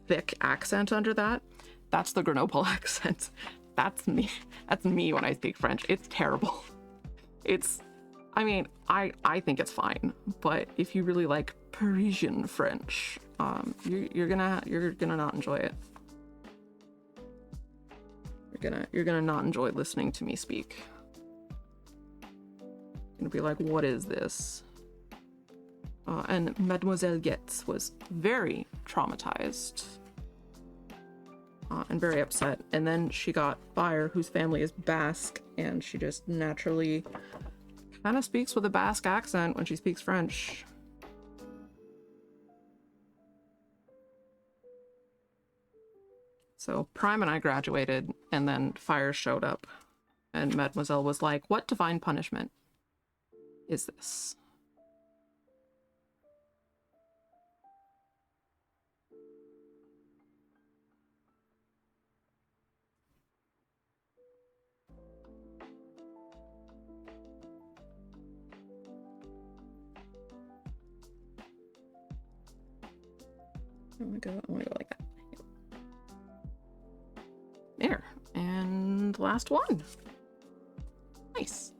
thick accent under that. That's the Grenoble accent. That's me. That's me when I speak French. It's terrible. I mean, I think it's fine, but if you really like Parisian French, you're gonna not enjoy it. You're gonna not enjoy listening to me speak. You're gonna be like, what is this? And Mademoiselle Getz was very traumatized and very upset. And then she got Fire, whose family is Basque, and she just naturally kind of speaks with a Basque accent when she speaks French. So Prime and I graduated, and then Fire showed up, and Mademoiselle was like, what divine punishment is this? I want to go like that. There. And last one. Nice.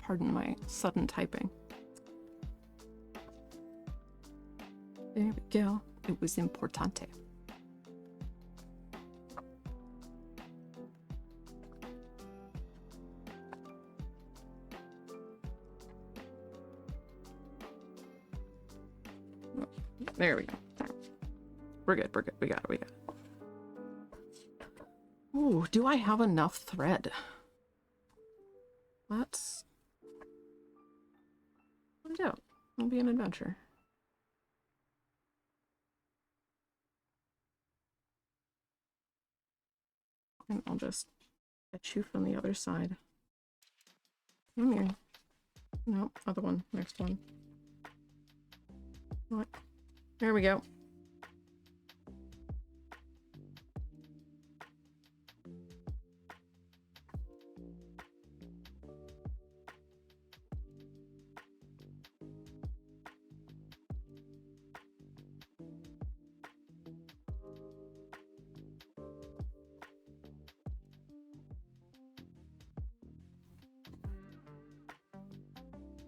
Pardon my sudden typing. There we go. It was importante. There we go. We're good, we're good. We got it, we got it. Ooh, do I have enough thread? Let's find out. It'll be an adventure. And I'll just get you from the other side. Come here. No, other one. Next one. What? There we go.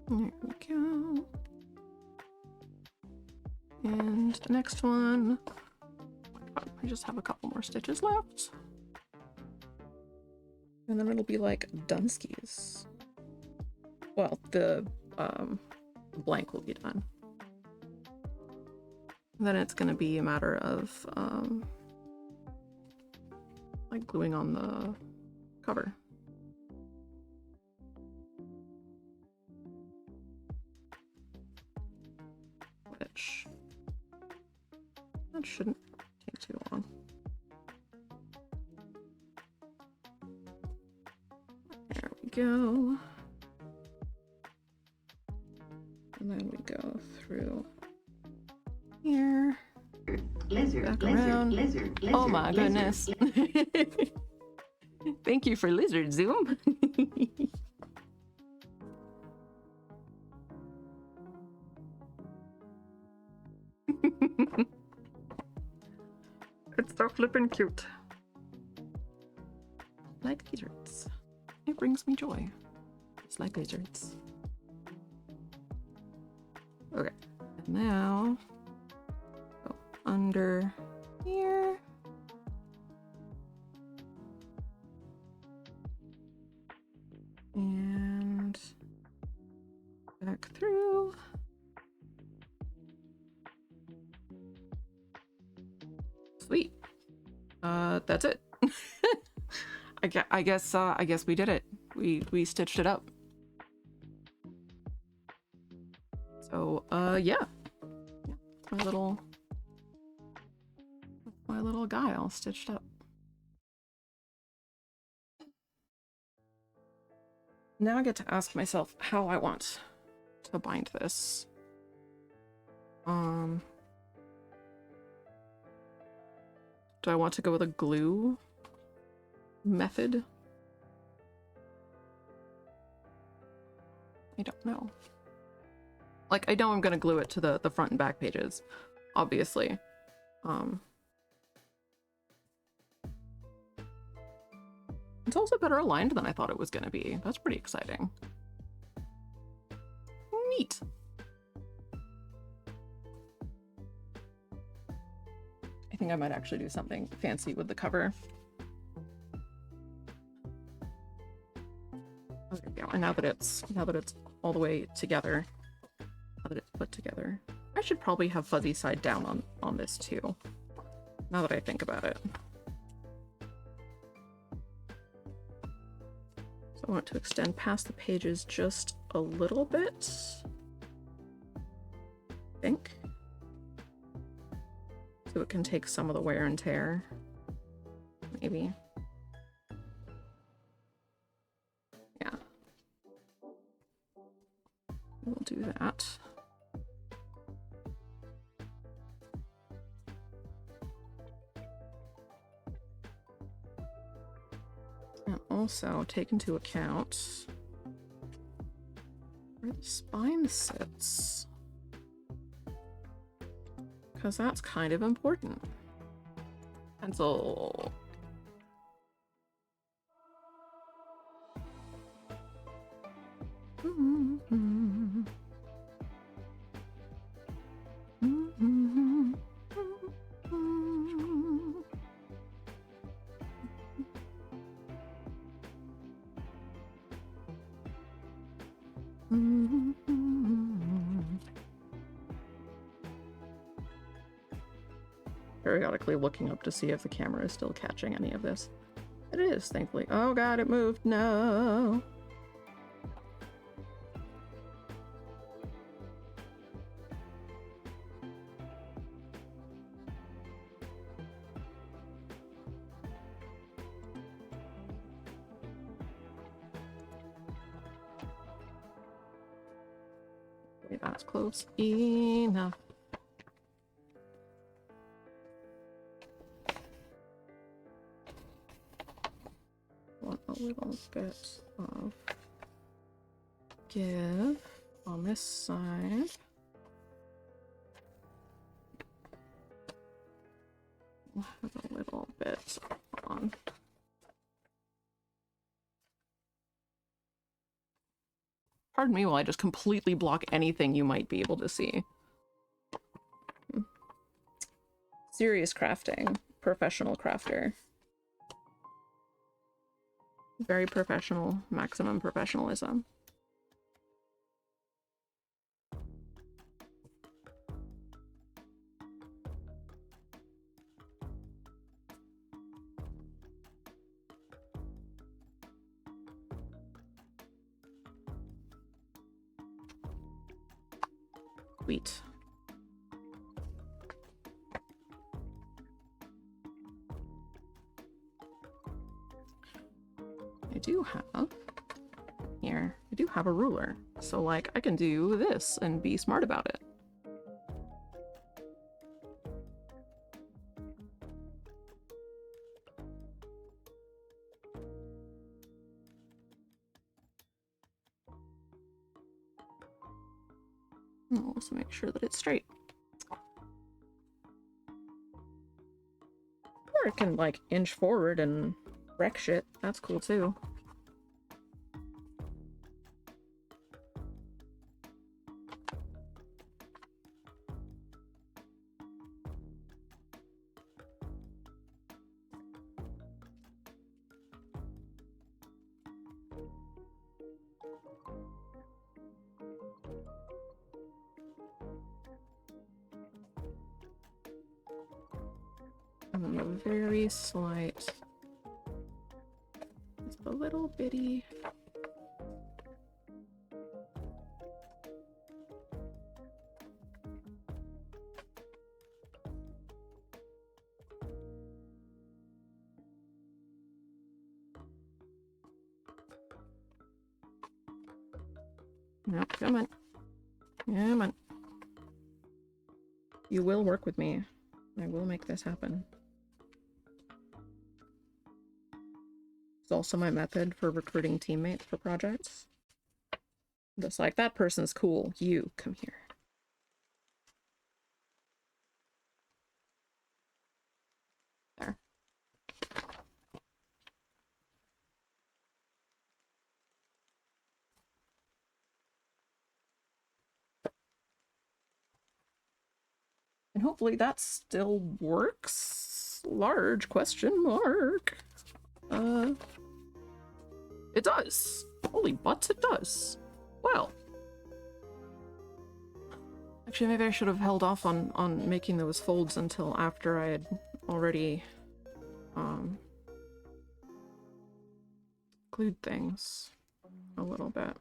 There we go. And the next one. I just have a couple more stitches left. And then it'll be like Dunskies. Well, the blank will be done. Then it's gonna be a matter of like gluing on the cover. Which that shouldn't take too long. There we go. And then we go through here. Back around. Oh my goodness. Thank you for Lizard Zoom. It's so flippin' cute. Like lizards. It brings me joy. It's like lizards. Okay. And now go under here. And back through. Sweet. That's it. I guess we did it. We stitched it up. So, yeah. My little guy all stitched up. Now I get to ask myself how I want to bind this. Do I want to go with a glue method? I don't know. Like, I know I'm gonna glue it to the front and back pages, obviously. It's also better aligned than I thought it was gonna be. That's pretty exciting. Neat. I think I might actually do something fancy with the cover. There we go. And now that it's all the way together, now that it's put together, I should probably have fuzzy side down on this too. Now that I think about it. So I want to extend past the pages just a little bit. I think. So it can take some of the wear and tear. Maybe. Yeah. We'll do that. And also take into account where the spine sits, because that's kind of important. Pencil. Periodically looking up to see if the camera is still catching any of this. It is, thankfully. Oh god, it moved. No. Okay, that's close enough. Want a little bit of give on this side. We'll have a little bit on. Pardon me while I just completely block anything you might be able to see. Serious crafting. Professional crafter. Very professional. Maximum professionalism. Sweet. I do have a ruler, so like I can do this and be smart about it. And I'll also make sure that it's straight. Or it can like inch forward and wreck shit. That's cool too. And a very slight, just a little bitty. No, come on. Come on. You will work with me. I will make this happen. It's also my method for recruiting teammates for projects. Just like, that person's cool. You, come here. There. And hopefully that still works. Large question mark. It does. Holy butts, it does. Well. Actually, maybe I should have held off on making those folds until after I had already, glued things a little bit.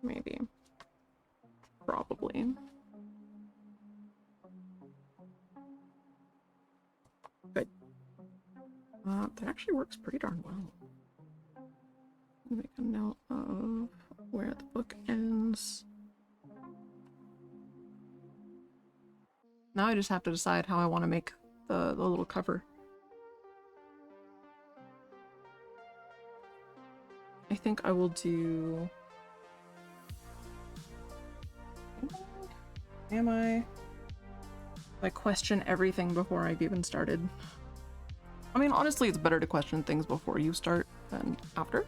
Maybe. Probably. Good. That actually works pretty darn well. Make a note of where the book ends. Now I just have to decide how I want to make the little cover. I think I will do... Am I? I question everything before I've even started. I mean, honestly, it's better to question things before you start than after.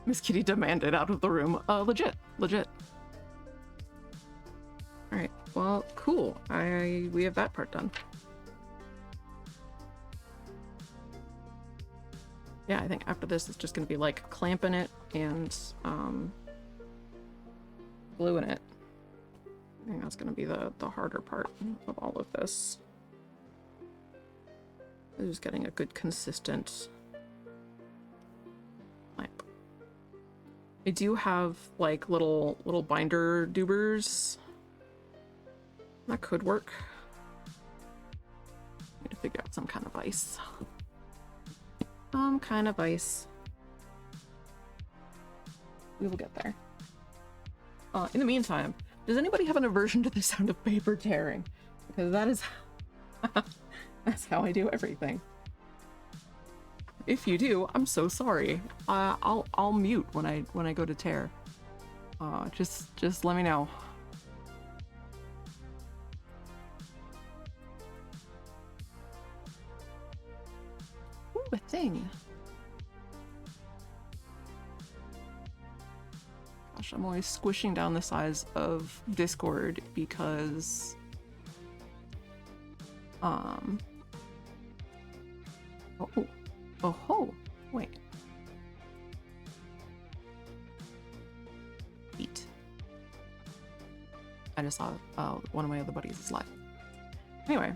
Miss Kitty demanded out of the room. Legit. Alright, well, cool. We have that part done. Yeah, I think after this it's just gonna be like clamping it and gluing it. I think that's gonna be the harder part of all of this. Just getting a good consistent clamp. I do have like little binder doobers. That could work. I need to figure out some kind of ice. Some kind of ice. We will get there. In the meantime, does anybody have an aversion to the sound of paper tearing? Because that is that's how I do everything. If you do, I'm so sorry. I'll mute when I go to tear. Just let me know. Ooh, a thing. Gosh, I'm always squishing down the size of Discord because oh, wait. Eat. I just saw one of my other buddies is live. Anyway.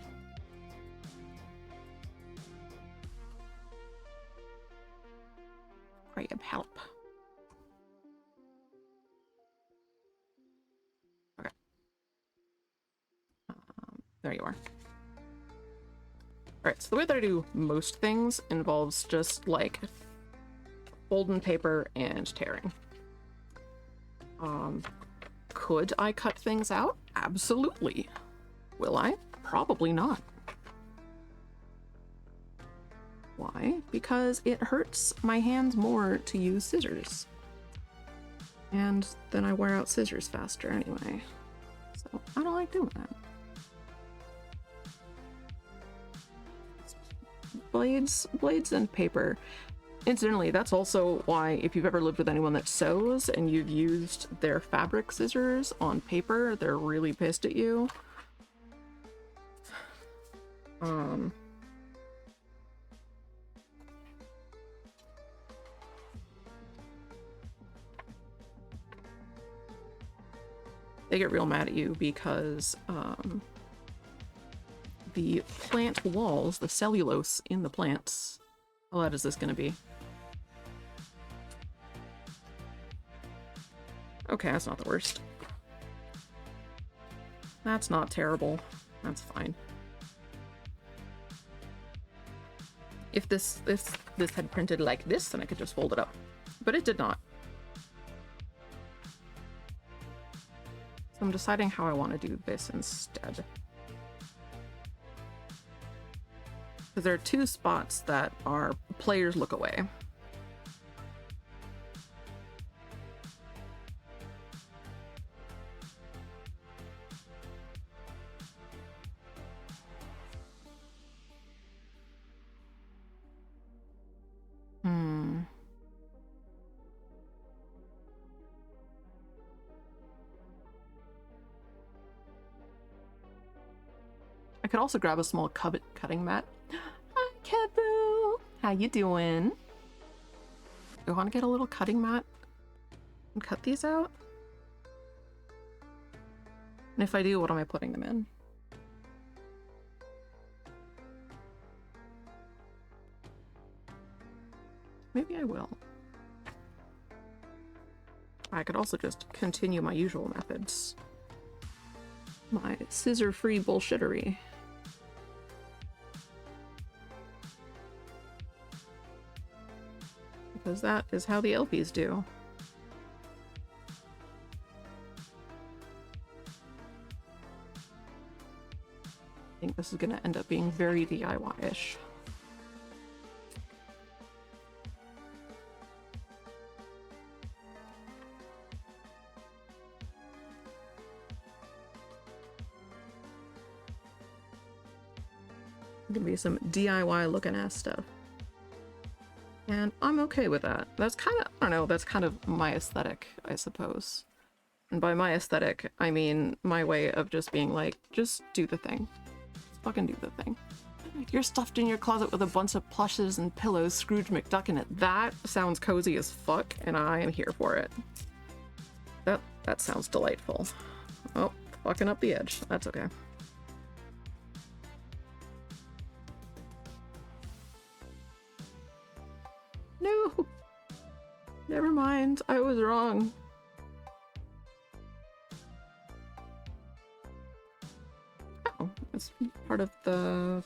Grab help. Okay. There you are. Alright, so the way that I do most things involves just like folding paper and tearing. Could I cut things out? Absolutely. Will I? Probably not. Why? Because it hurts my hands more to use scissors. And then I wear out scissors faster anyway. So I don't like doing that. Blades and paper. Incidentally, that's also why if you've ever lived with anyone that sews and you've used their fabric scissors on paper, they're really pissed at you. They get real mad at you because the plant walls, the cellulose in the plants, how loud is this gonna be? Okay, that's not the worst. That's not terrible. That's fine. If this had printed like this, then I could just fold it up. But it did not. So I'm deciding how I want to do this instead. Because there are two spots that are players look away. I could also grab a small cutting mat. Hi, Kebu! How you doing? Do I want to get a little cutting mat and cut these out? And if I do, what am I putting them in? Maybe I will. I could also just continue my usual methods. My scissor-free bullshittery. Because that is how the LPs do. I think this is gonna end up being very DIY-ish. Gonna be some DIY looking ass stuff. And I'm okay with that. That's kind of, I don't know, that's kind of my aesthetic, I suppose. And by my aesthetic, I mean my way of just being like, just do the thing. Just fucking do the thing. You're stuffed in your closet with a bunch of plushes and pillows, Scrooge McDuck in it. That sounds cozy as fuck, and I am here for it. That sounds delightful. Oh, fucking up the edge. That's okay. No! Never mind, I was wrong. Oh, it's part of the...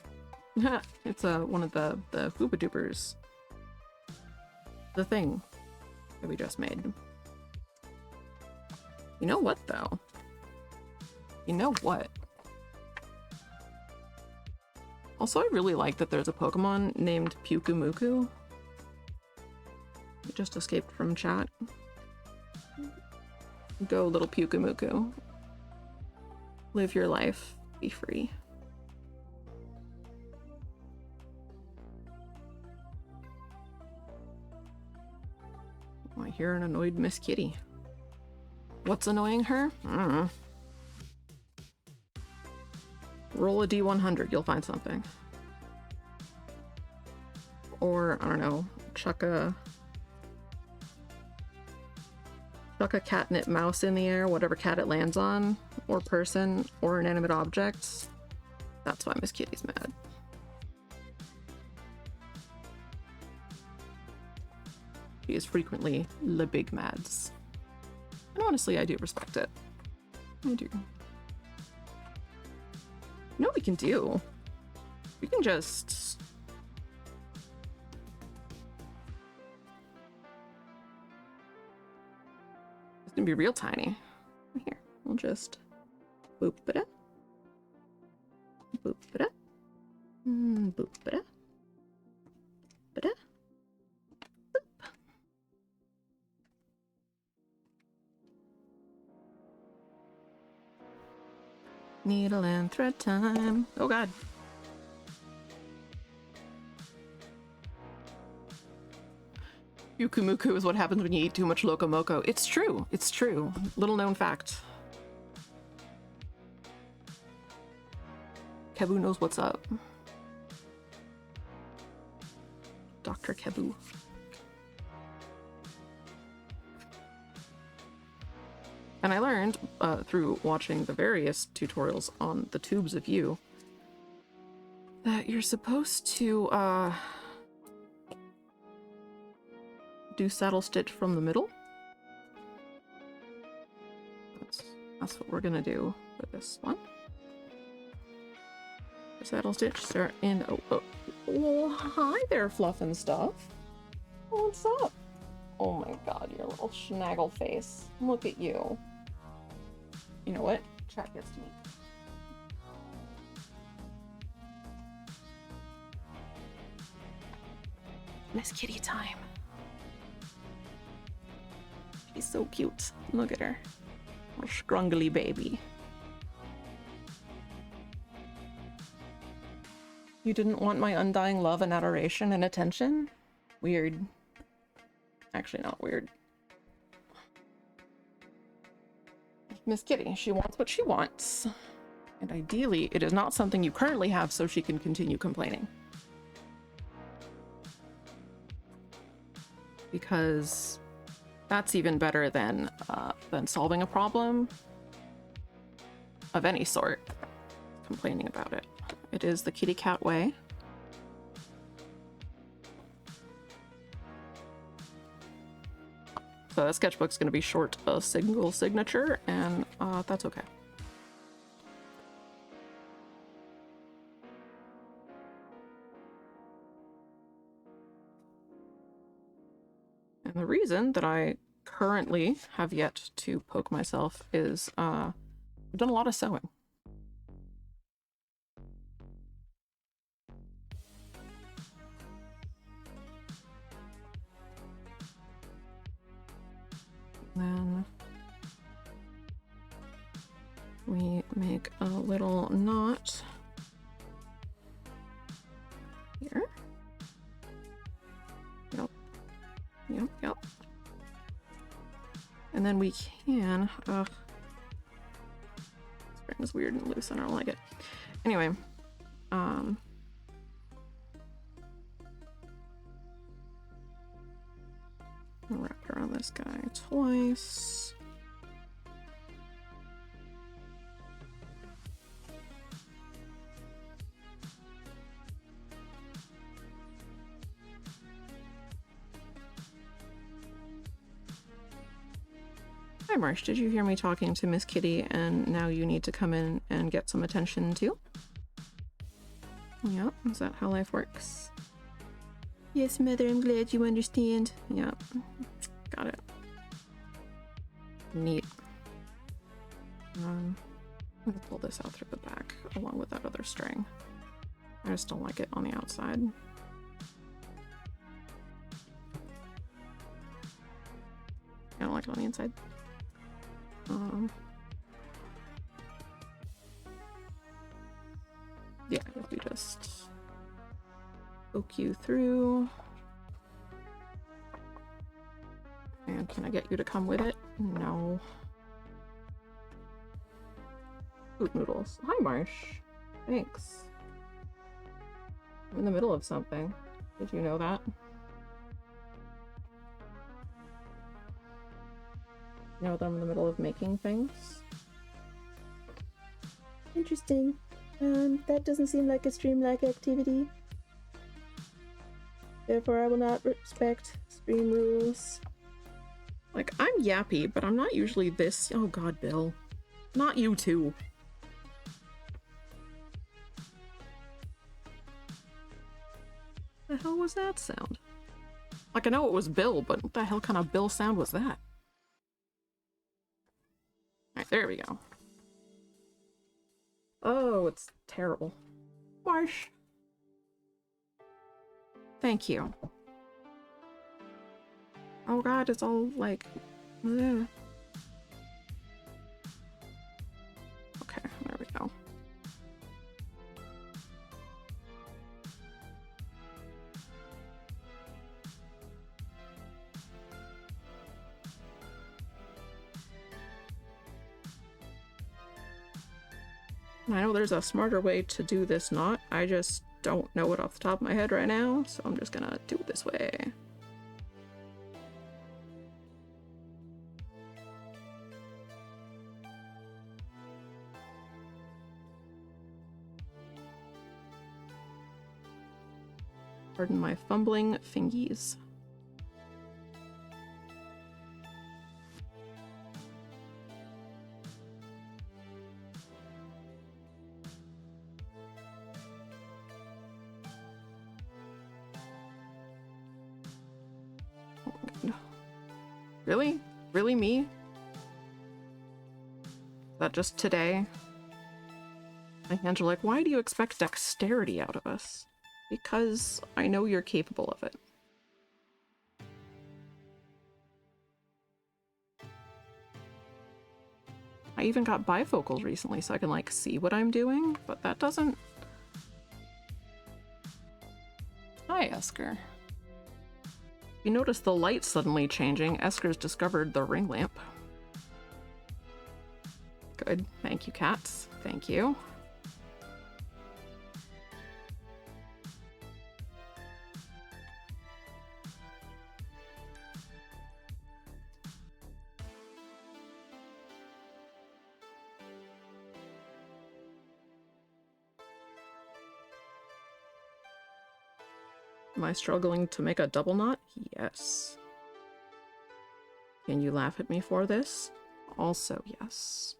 it's one of the Hooba Doopers. The thing that we just made. You know what, though? You know what? Also, I really like that there's a Pokemon named Pyukumuku. It just escaped from chat. Go, little Pyukumuku. Live your life. Be free. Oh, I hear an annoyed Miss Kitty. What's annoying her? I don't know. Roll a D100, you'll find something. Or, I don't know, chuck a catnip mouse in the air, whatever cat it lands on, or person, or inanimate objects. That's why Miss Kitty's mad. She is frequently le big mads. And honestly, I do respect it. I do. You know what we can do? We can just... It's gonna be real tiny. Here, we'll just boop it up. Boop it up. Boop it up. Boop it up. Needle and thread time. Oh god. Yukumuku is what happens when you eat too much Lokomoko. It's true. It's true. Little known fact. Kebu knows what's up. Dr. Kebu. And I learned through watching the various tutorials on the Tubes of You that you're supposed to do saddle stitch from the middle. That's what we're gonna do with this one. Saddle stitch start in Well, hi there, Fluff and Stuff. What's up? Oh my god, your little snaggle face. Look at you. You know what? Chat gets to me. Miss Kitty time. She's so cute. Look at her. Little scrungly baby. You didn't want my undying love and adoration and attention? Weird. Actually, not weird. Miss Kitty, she wants what she wants. And ideally, it is not something you currently have so she can continue complaining. Because that's even better than solving a problem of any sort. Complaining about it. It is the kitty cat way. So that sketchbook's going to be short, a single signature, and that's okay. And the reason that I currently have yet to poke myself is I've done a lot of sewing. Then we make a little knot here. Yep. And then we can, spring is weird and loose, I don't like it. Anyway, wrap it around this guy twice. Hi Marsh, did you hear me talking to Miss Kitty and now you need to come in and get some attention too? Yep, is that how life works? Yes, Mother, I'm glad you understand. Yep, got it. Neat. I'm gonna pull this out through the back along with that other string. I just don't like it on the outside. I don't like it on the inside. Yeah, if we just poke you through. And can I get you to come with it? No. Food noodles. Hi, Marsh. Thanks. I'm in the middle of something. Did you know that? You know that I'm in the middle of making things? Interesting. That doesn't seem like a stream-like activity. Therefore, I will not respect stream rules. Like, I'm yappy, but I'm not usually this. Oh god, Bill. Not you too. The hell was that sound? Like, I know it was Bill, but what the hell kind of Bill sound was that? Alright, there we go. Oh, it's terrible. Marsh. Thank you. Oh god, it's all like... ugh. Okay, there we go. I know there's a smarter way to do this knot, I just don't know it off the top of my head right now, so I'm just gonna do it this way. Pardon my fumbling fingies. Really? Really me? Is that just today? My hands are like, why do you expect dexterity out of us? Because I know you're capable of it. I even got bifocals recently so I can like see what I'm doing, but that doesn't... Hi, Esker. You notice the light suddenly changing. Esker's discovered the ring lamp. Good. Thank you, cats. Thank you. Am I struggling to make a double knot? Yes. Can you laugh at me for this? Also, yes.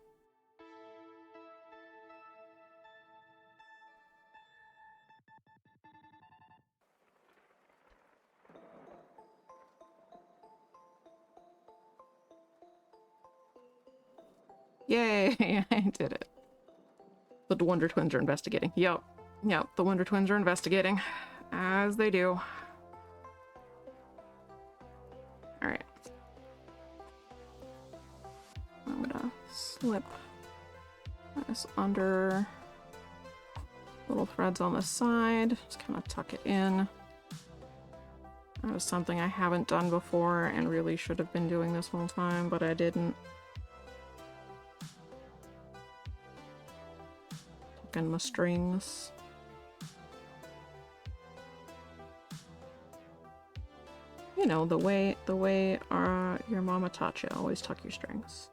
Yay! I did it. The Wonder Twins are investigating. Yep. Yep, the Wonder Twins are investigating. As they do. Alright. I'm gonna slip this under little threads on the side. Just kind of tuck it in. That was something I haven't done before and really should have been doing this whole time, but I didn't. Tuck in my strings. You know, the way your mama taught you, always tuck your strings.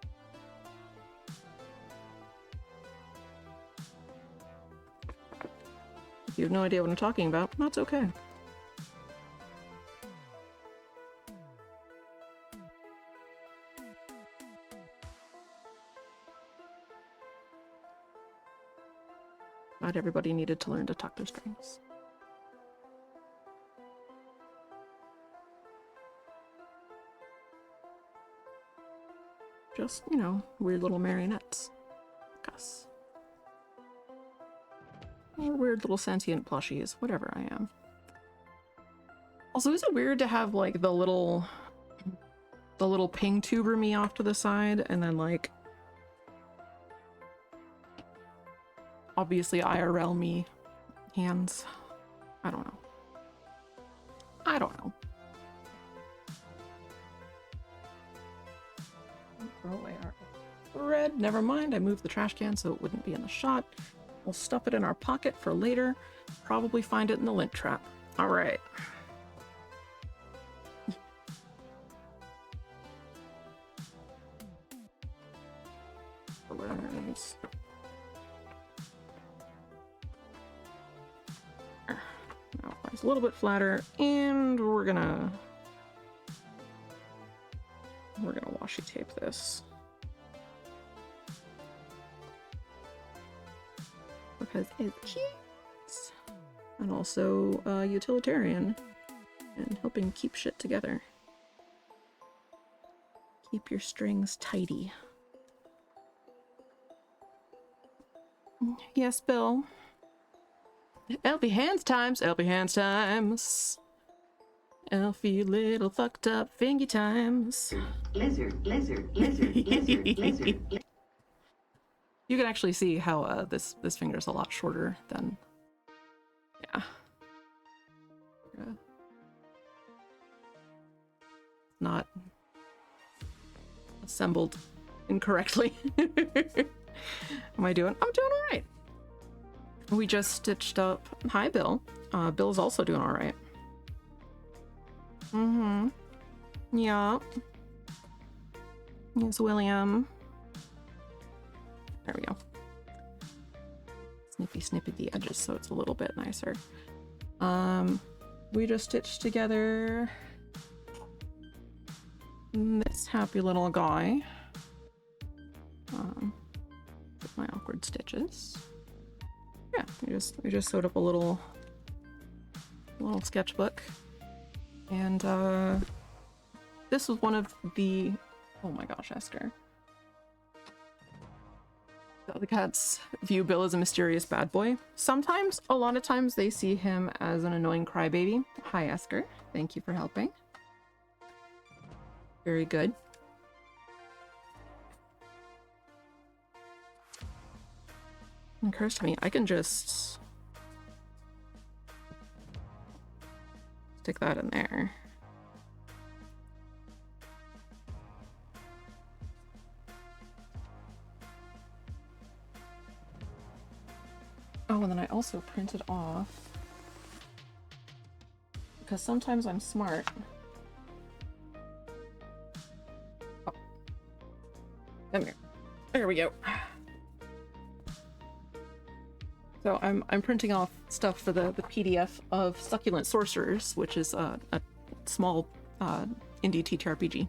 If you have no idea what I'm talking about, that's okay. Not everybody needed to learn to tuck their strings. Just, you know, weird little marionettes. Like us. Or weird little sentient plushies, whatever I am. Also, is it weird to have, like, the little ping tuber me off to the side, and then, like, obviously IRL me hands? I don't know. I don't know. Throw away our red. Never mind, I moved the trash can so it wouldn't be in the shot. We'll stuff it in our pocket for later. Probably find it in the lint trap. All right. Now it's a little bit flatter, and we're gonna washi tape this. Because it's cute. And also utilitarian and helping keep shit together. Keep your strings tidy. Yes, Bill. Elfie hands times, Elfie hands times. Elfie little fucked up fingy times. Lizard, lizard, lizard, lizard, lizard. You can actually see how this finger is a lot shorter than, yeah. Not assembled incorrectly. Am I doing? I'm doing all right. We just stitched up. Hi, Bill. Bill's also doing all right. Mm-hmm. Yeah. Yes, William. There we go. Snippy the edges so it's a little bit nicer. We just stitched together this happy little guy. With my awkward stitches. Yeah, we just sewed up a little sketchbook, and this was one of the... Oh my gosh, Esther. The other cats view Bill as a mysterious bad boy. Sometimes, a lot of times, they see him as an annoying crybaby. Hi, Esker. Thank you for helping. Very good. It occurs to me, I can just stick that in there. Oh, and then I also printed off, because sometimes I'm smart. Oh. Come here. There we go. So I'm printing off stuff for the PDF of Succulent Sorcerers, which is a small indie TTRPG.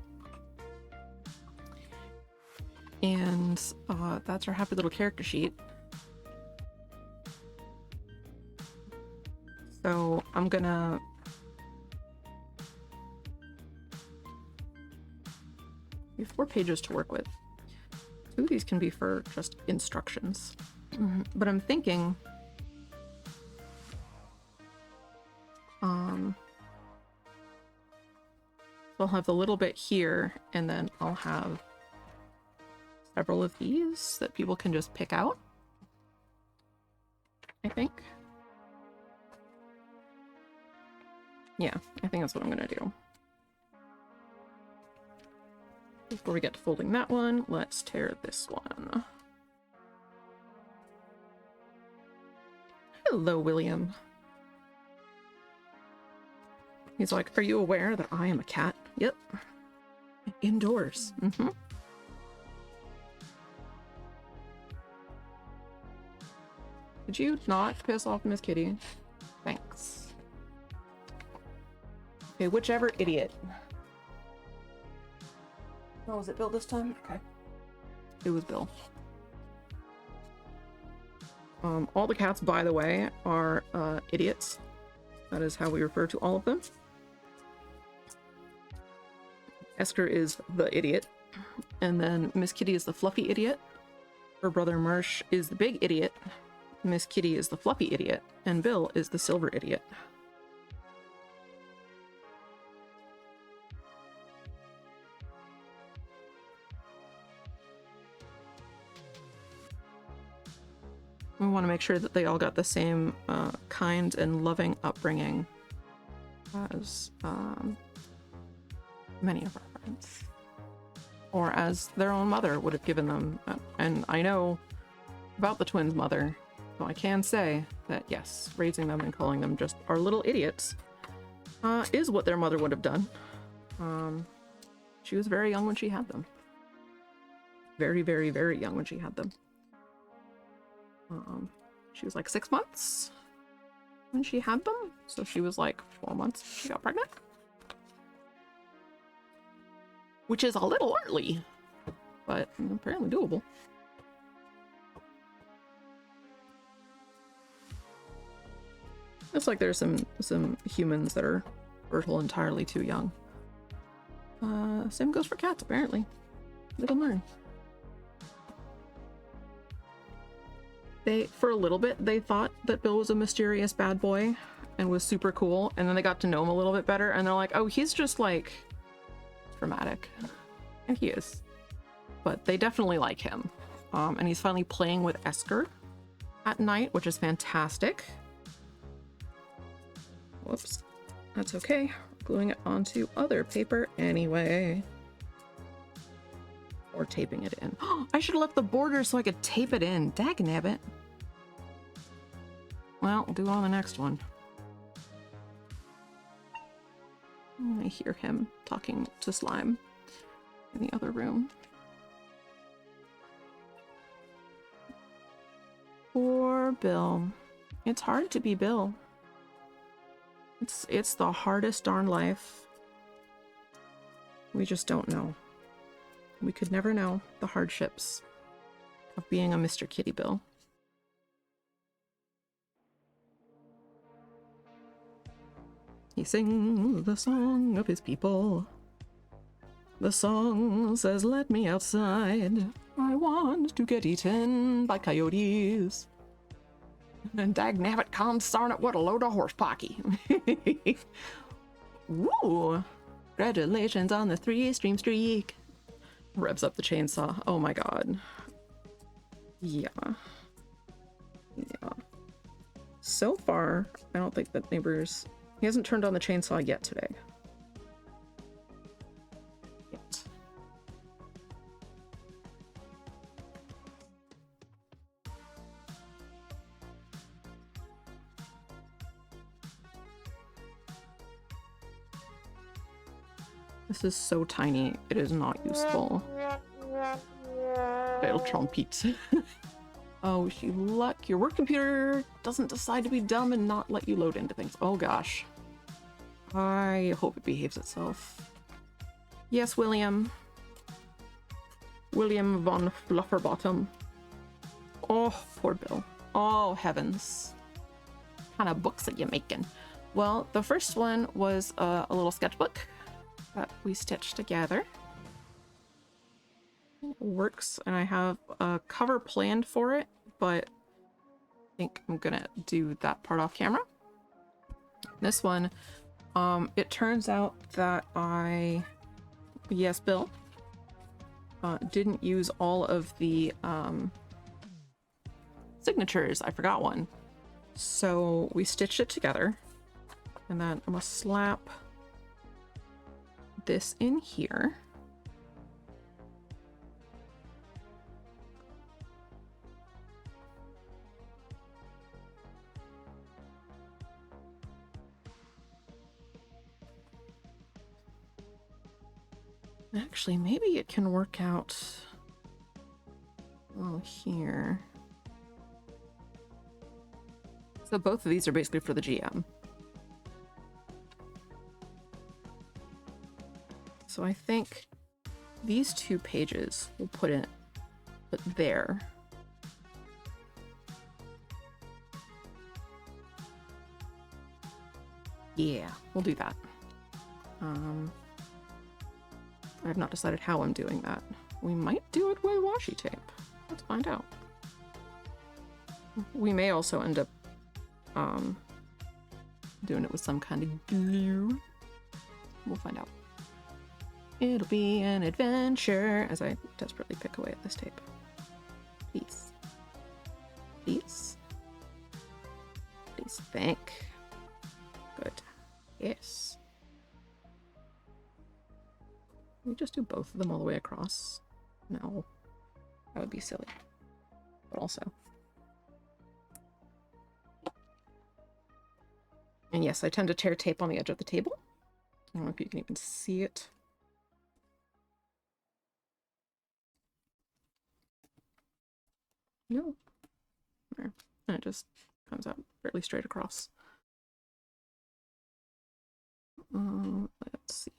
And that's our happy little character sheet. So I'm gonna we have 4 pages to work with. 2 of these can be for just instructions. But I'm thinking I'll have a little bit here, and then I'll have several of these that people can just pick out, I think. Yeah, I think that's what I'm gonna do. Before we get to folding that one, let's tear this one. Hello, William. He's like, are you aware that I am a cat? Yep. Indoors. Mm-hmm. Did you not piss off Miss Kitty? Thanks. Okay, whichever idiot. Oh, was it Bill this time? Okay. It was Bill. All the cats, by the way, are idiots. That is how we refer to all of them. Esker is the idiot. And then Miss Kitty is the fluffy idiot. Her brother Marsh is the big idiot. Miss Kitty is the fluffy idiot. And Bill is the silver idiot. We want to make sure that they all got the same kind and loving upbringing as many of our friends. Or as their own mother would have given them. And I know about the twins' mother, so I can say that yes, raising them and calling them just our little idiots is what their mother would have done. She was very young when she had them. Very, very, very young when she had them. She was like 6 months when she had them, so she was like 4 months when she got pregnant. Which is a little early, but apparently doable. It's like there's some humans that are fertile entirely too young. Same goes for cats, apparently. Live and learn. For a little bit, they thought that Bill was a mysterious bad boy and was super cool, and then they got to know him a little bit better, and they're like, oh, he's just like dramatic. And he is. But they definitely like him. And he's finally playing with Esker at night, which is fantastic. Whoops. That's okay. Gluing it onto other paper anyway. Or taping it in. I should have left the border so I could tape it in. Dagnabbit. Well, we'll do it on the next one. I hear him talking to Slime in the other room. Poor Bill. It's hard to be Bill. It's the hardest darn life. We just don't know. We could never know the hardships of being a Mr. Kitty Bill. He sings the song of his people. The song says, let me outside. I want to get eaten by coyotes. And dagnabbit, consarn what a load of horse pocky. Woo! Congratulations on the 3-stream streak. Revs up the chainsaw. Oh my god. Yeah. Yeah. So far, I don't think that neighbors... He hasn't turned on the chainsaw yet today. Yet. This is so tiny, it is not useful. Little trumpet. Oh, wish you luck. Your work computer doesn't decide to be dumb and not let you load into things. Oh gosh. I hope it behaves itself. Yes, William. William von Flufferbottom. Oh, poor Bill. Oh, heavens. What kind of books are you making? Well, the first one was a little sketchbook that we stitched together. It works, and I have a cover planned for it, but I think I'm gonna do that part off camera. This one, it turns out that yes, Bill, didn't use all of the signatures. I forgot one. So we stitched it together, and then I'm gonna slap this in here. Actually, maybe it can work out. Oh, here. So both of these are basically for the GM. So I think these 2 pages we'll put there. Yeah, we'll do that. I have not decided how I'm doing that. We might do it with washi tape. Let's find out. We may also end up doing it with some kind of glue. We'll find out. It'll be an adventure as I desperately pick away at this tape. Please. Please. Please, thank. Good. Yes. Can we just do both of them all the way across? No. That would be silly. But also. And yes, I tend to tear tape on the edge of the table. I don't know if you can even see it. No. There. And it just comes out fairly straight across. Let's see.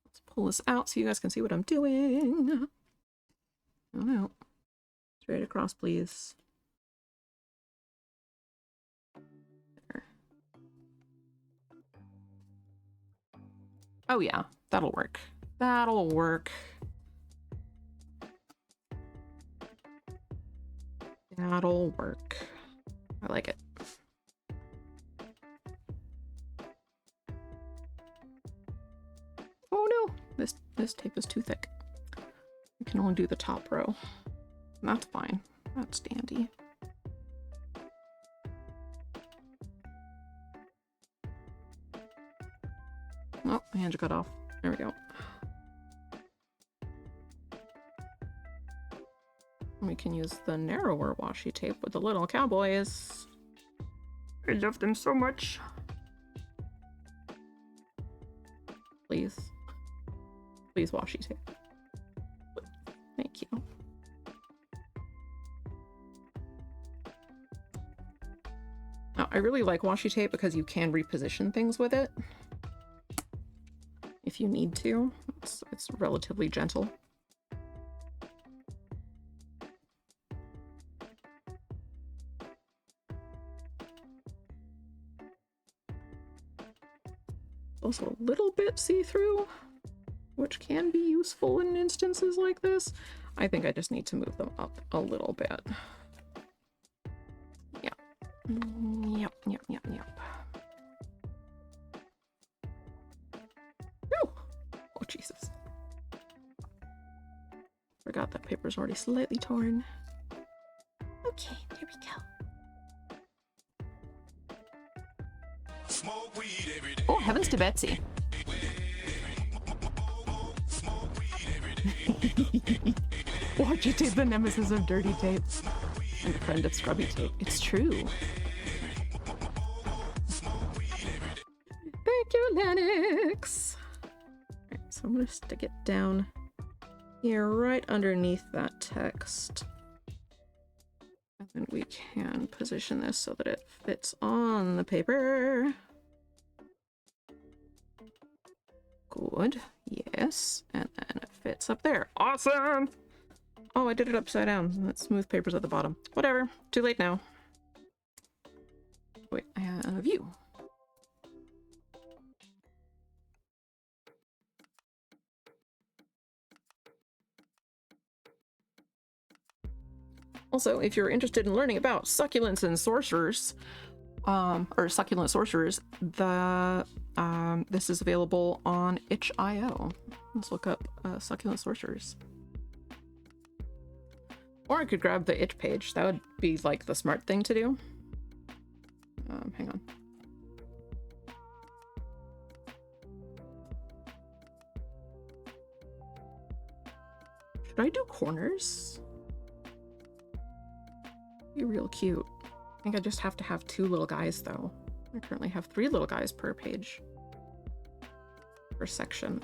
Let's pull this out so you guys can see what I'm doing. Oh no. Straight across, please. There. Oh yeah, that'll work. That'll work. That'll work. I like it. Oh no, this tape is too thick. I can only do the top row. That's fine. That's dandy. Oh, my hand just got off. There we go. We can use the narrower washi tape with the little cowboys. I love them so much. Please. Please, washi tape. Thank you. Now, I really like washi tape because you can reposition things with it. If you need to. It's relatively gentle. Also a little bit see-through. which can be useful in instances like this. I think I just need to move them up a little bit. Yep. Yep. Oh, oh Jesus. Forgot that paper's already slightly torn. Okay, there we go. Oh, heavens to Betsy. Washi tape, the nemesis of dirty tape. And friend of scrubby tape. It's true. Thank you, Lennox. Alright, so I'm gonna stick it down here right underneath that text. And then we can position this so that it fits on the paper. Good. Yes. And then it fits up there. Awesome! Oh, I did it upside down. That smooth paper's at the bottom. Whatever. Too late now. Wait, I have you. Also, if you're interested in learning about succulents and sorcerers, or succulent sorcerers, this is available on itch.io. Let's look up succulent sorcerers. Or I could grab the itch page. That would be like the smart thing to do. Hang on. Should I do corners? Be real cute. I think I just have to have 2 little guys though. I currently have 3 little guys per page. Per section.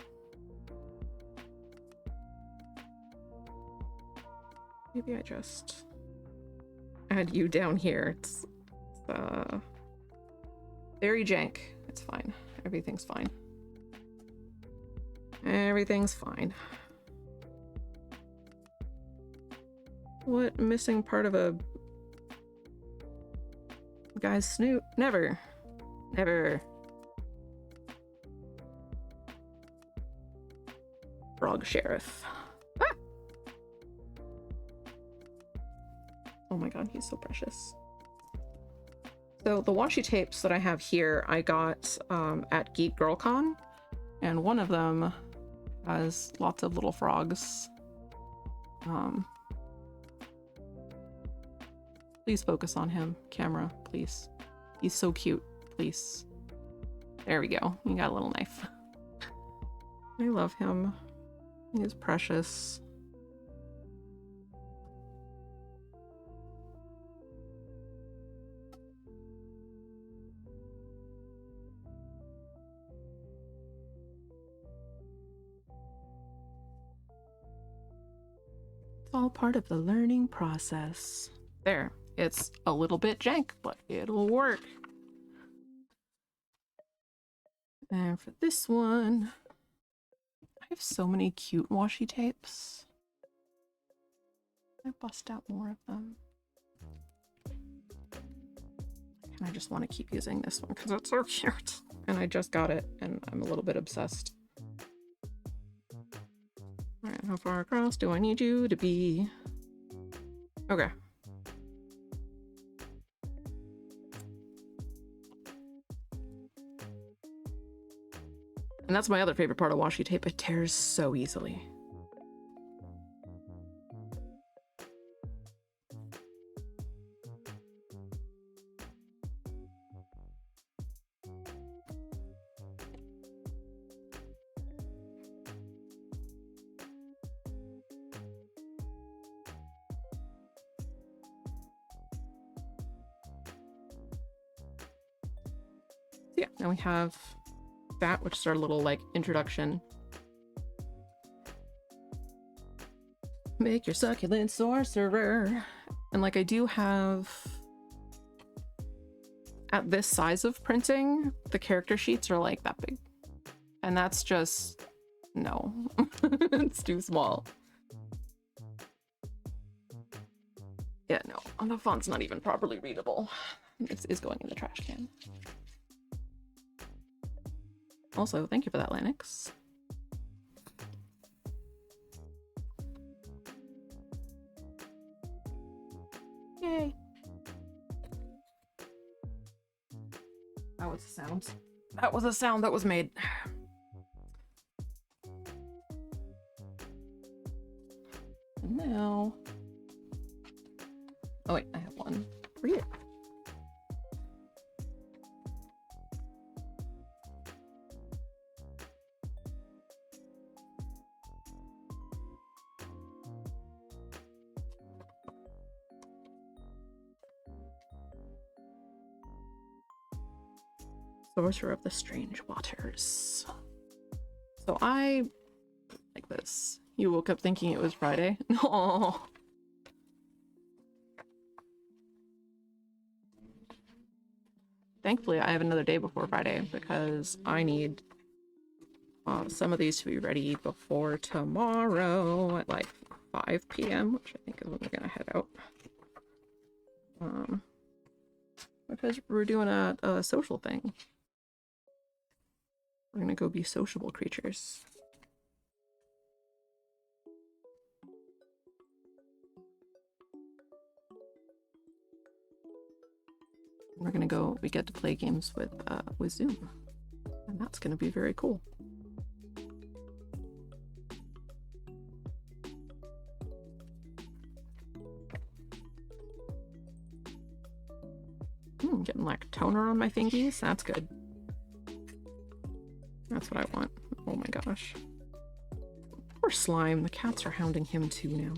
Maybe I just add you down here. It's very jank. It's fine. Everything's fine. Everything's fine. What missing part of a guy's snoot? Never. Never. Frog sheriff. Ah! Oh my god, he's so precious. So the washi tapes that I have here, I got at Geek Girl Con, and one of them has lots of little frogs. Please focus on him, camera, please. He's so cute, please. There we go. You got a little knife. I love him. He is precious. It's all part of the learning process. There. It's a little bit jank, but it'll work. And for this one, I have so many cute washi tapes. I bust out more of them. And I just want to keep using this one because it's so cute. And I just got it and I'm a little bit obsessed. All right, how far across do I need you to be? Okay. And that's my other favorite part of washi tape. It tears so easily. Yeah, now we have that, which is our little like introduction. Make your succulent sorcerer. And like I do have, at this size of printing, the character sheets are like that big. And that's just, no, it's too small. Yeah, no, the font's not even properly readable. This is going in the trash can. Also, thank you for that, Lennox. Yay. That was a sound. That was a sound that was made. And now... Oh wait, I have one. Read it. Sorcerer of the Strange Waters. So I like this. You woke up thinking it was Friday? No. Thankfully, I have another day before Friday because I need some of these to be ready before tomorrow at like 5 p.m., which I think is when we're gonna head out. Because we're doing a social thing. We're gonna go be sociable creatures. We're gonna go, we get to play games with Zoom. And that's gonna be very cool. Getting like toner on my fingies, that's good. That's what I want. Oh my gosh. Poor Slime, the cats are hounding him too now.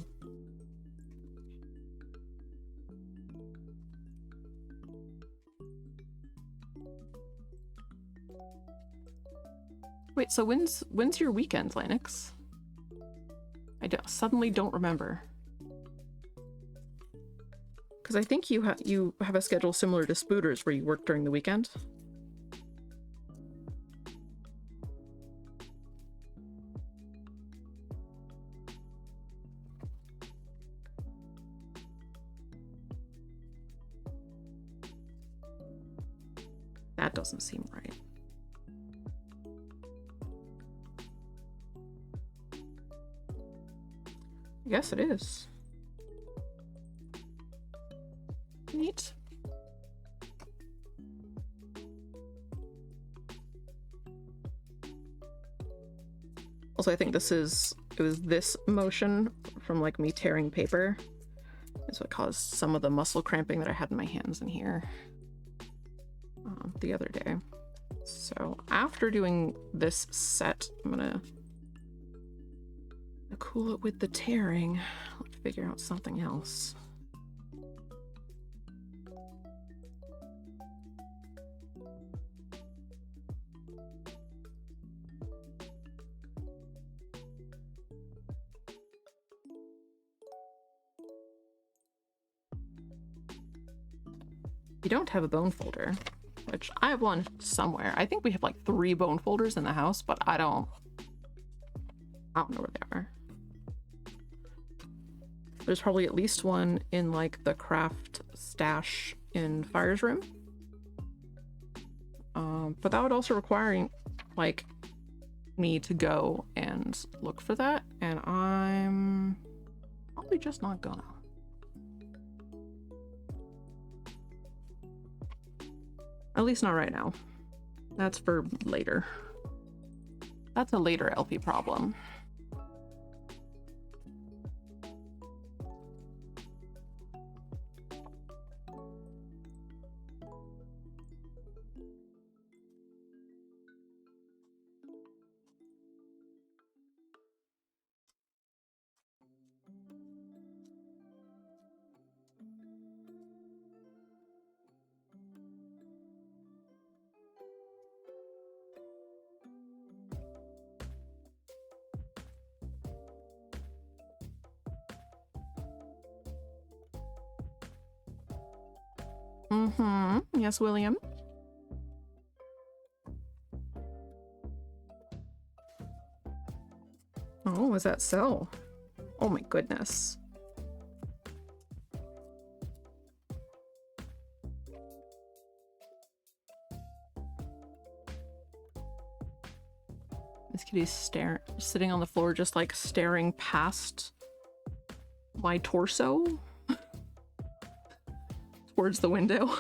Wait, so when's your weekend, Linux? I suddenly don't remember. Because I think you have a schedule similar to Spooter's where you work during the weekend. That doesn't seem right. I guess it is. Neat. Also, I think it was this motion from like me tearing paper is what caused some of the muscle cramping that I had in my hands in here the other day. So after doing this set, I'm gonna cool it with the tearing. Let's figure out something else. You don't have a bone folder, which I have one somewhere. I think we have like 3 bone folders in the house, but I don't know where they are. There's probably at least one in like the craft stash in Fire's room. But that would also require like me to go and look for that, and I'm probably just not gonna. At least not right now. That's for later. That's a later LP problem. Yes, William. Oh, was that so? Oh my goodness. This kitty's sitting on the floor, just like staring past my torso. towards the window.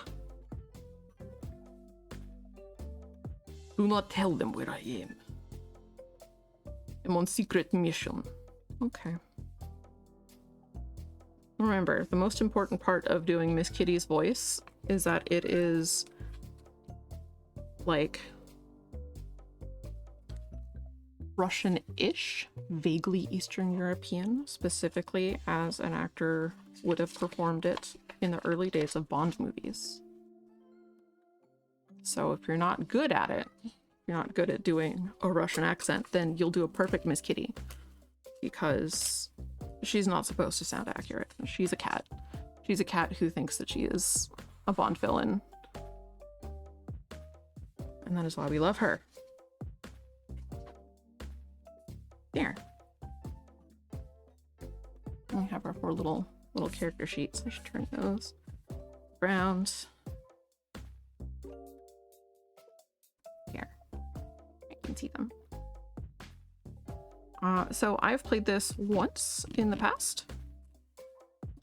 Do not tell them where I am. I'm on secret mission. Okay. Remember, the most important part of doing Miss Kitty's voice is that it is like Russian-ish, vaguely Eastern European, specifically as an actor would have performed it in the early days of Bond movies. So if you're not good at it, if you're not good at doing a Russian accent, then you'll do a perfect Miss Kitty, because she's not supposed to sound accurate. She's a cat. She's a cat who thinks that she is a Bond villain. And that is why we love her. There. We have our four little character sheets. I should turn those around. Here. I can see them. So I've played this once in the past.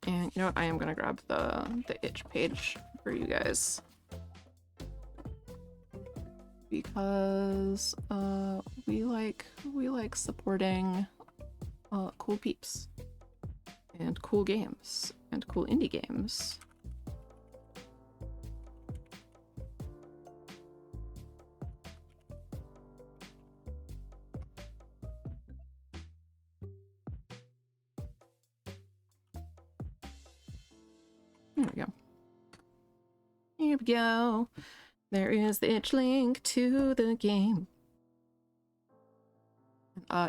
And you know what? I am gonna grab the itch page for you guys. Because we like supporting cool peeps and cool games and cool indie games. There we go. Here we go. There is the itch link to the game.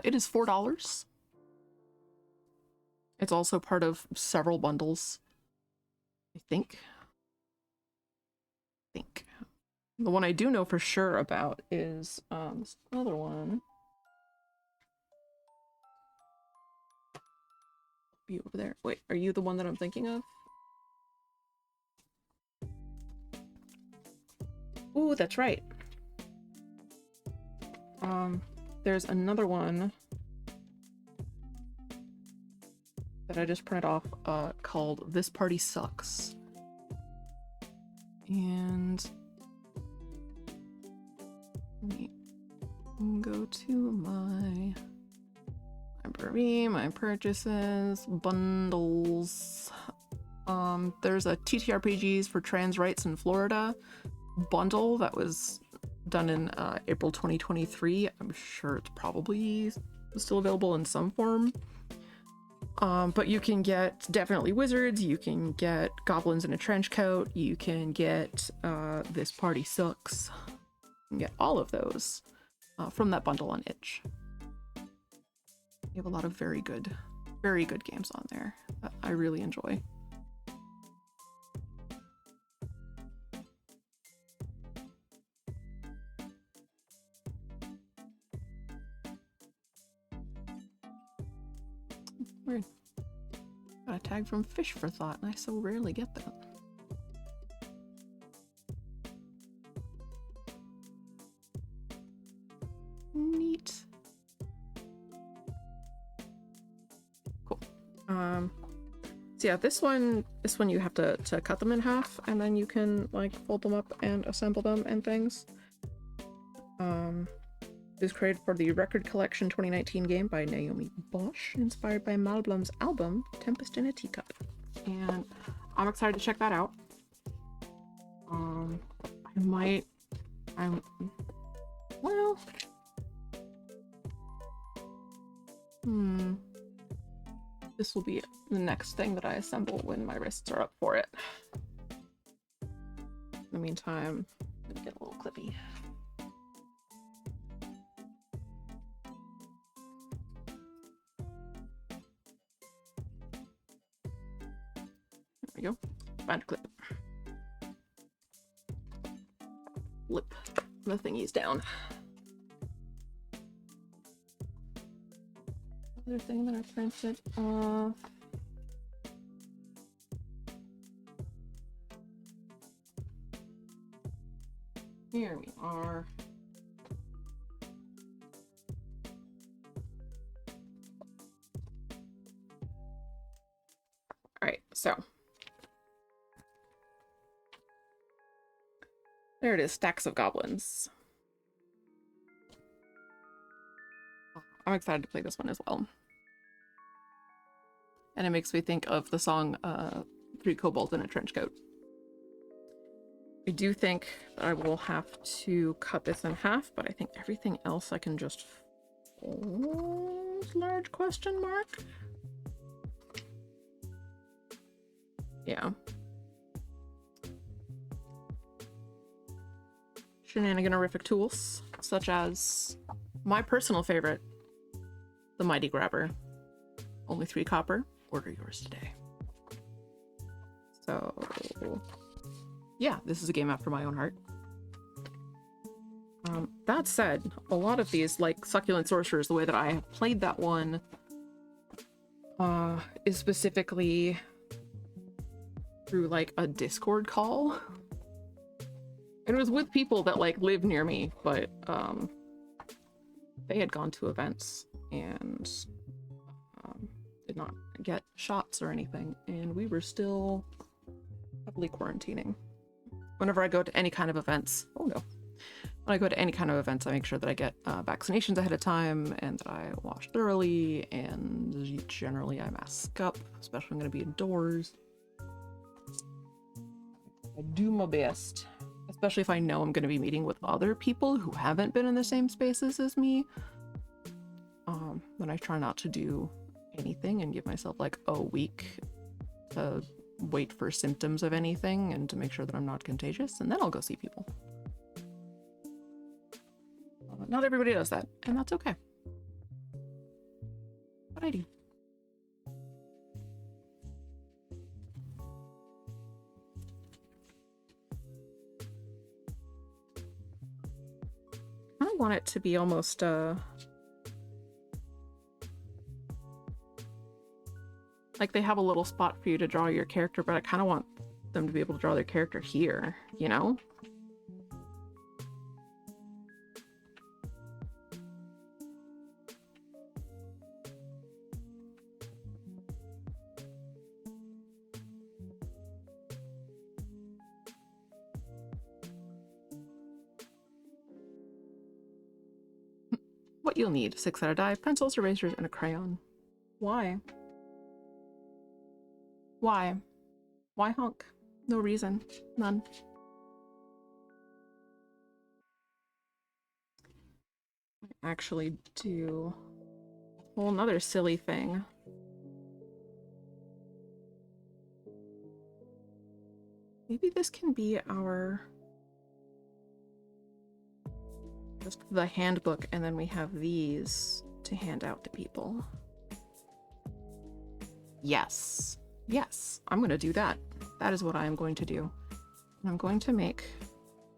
It is $4. It's also part of several bundles, I think. The one I do know for sure about is this other one. Be over there. Wait, are you the one that I'm thinking of? Ooh, that's right. There's another one that I just printed off called This Party Sucks. And let me go to my library, my purchases, bundles. There's a TTRPGs for trans rights in Florida bundle that was done in April 2023. I'm sure it's probably still available in some form. But you can get definitely wizards, you can get goblins in a trench coat, you can get This Party Sucks. You can get all of those from that bundle on itch. You have a lot of very good games on there that I really enjoy. Weird. Got a tag from Fish for Thought, and I so rarely get that. Neat. Cool. So yeah, this one you have to cut them in half, and then you can like fold them up and assemble them and things. It was created for the Record Collection 2019 game by Naomi Bosch, inspired by Malblom's album Tempest in a Teacup. And I'm excited to check that out. This will be the next thing that I assemble when my wrists are up for it. In the meantime, I'm gonna get a little clippy. There we go. Find a clip. Flip the thingies down. Other thing that I printed off. Here we are. All right, so There it is, stacks of goblins. I'm excited to play this one as well. And it makes me think of the song Three Kobolds in a Trench Coat. I do think that I will have to cut this in half, but I think everything else I can just fold, large question mark? Yeah. Shenaniganorific tools, such as my personal favorite, the Mighty Grabber. Only 3 copper. Order yours today. So, yeah, this is a game after my own heart. That said, a lot of these, like Succulent Sorcerers, the way that I have played that one is specifically through like a Discord call. And it was with people that like live near me, but they had gone to events and did not get shots or anything, and we were still heavily quarantining. Whenever I go to any kind of events, when I go to any kind of events, I make sure that I get vaccinations ahead of time and that I wash thoroughly, and generally I mask up, especially if I'm going to be indoors. I do my best, especially if I know I'm going to be meeting with other people who haven't been in the same spaces as me. Then I try not to do anything and give myself like a week to wait for symptoms of anything and to make sure that I'm not contagious, and then I'll go see people. Not everybody does that, and that's okay. But I do. I want it to be almost like they have a little spot for you to draw your character, but I kind of want them to be able to draw their character here, you know? What you'll need: 6-sided die, pencils, erasers, and a crayon. Why? Why? Why honk? No reason. None. I actually do a whole nother silly thing. Maybe this can be our... just the handbook, and then we have these to hand out to people. Yes. Yes, I'm going to do that. That is what I am going to do. And I'm going to make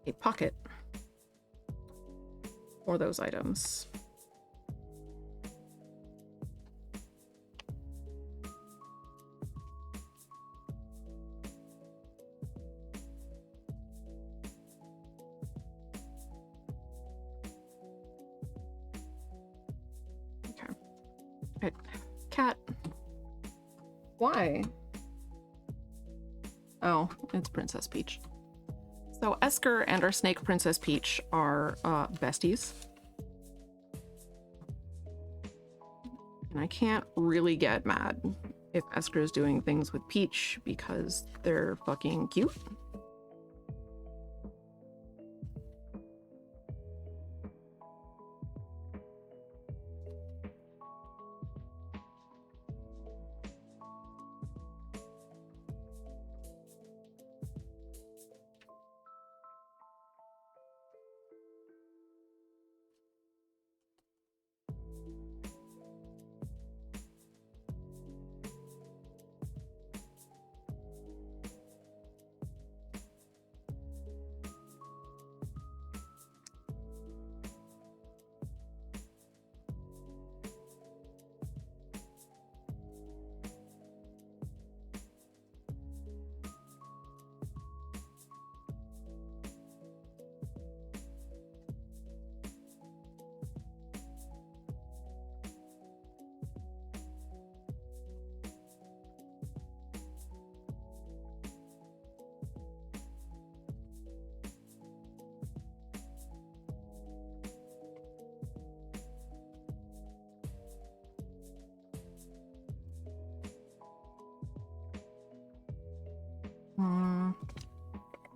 a pocket for those items. Okay. Right. Cat. Why? Oh, it's Princess Peach. So Esker and our snake Princess Peach are besties. And I can't really get mad if Esker is doing things with Peach because they're fucking cute.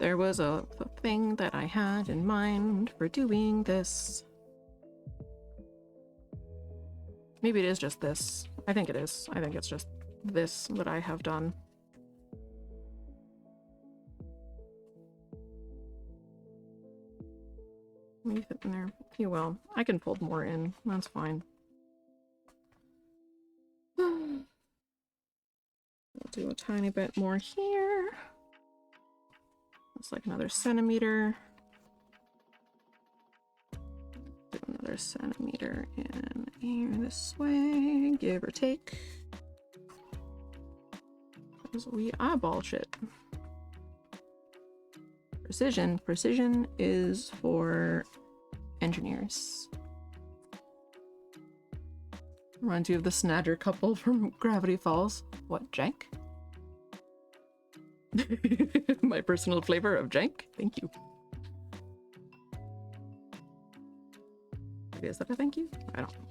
there was a thing that I had in mind for doing this. Maybe it is just this. I think it is. I think it's just this that I have done. Maybe fit in there. You will. I can fold more in. That's fine. We'll do a tiny bit more here. That's like another centimeter. Do another centimeter in here this way, give or take. Because we eyeball shit. Precision. Precision is for engineers. Reminds you of the Snatcher couple from Gravity Falls. What, jank? My personal flavor of jank. Thank you. Is that a thank you? I don't know.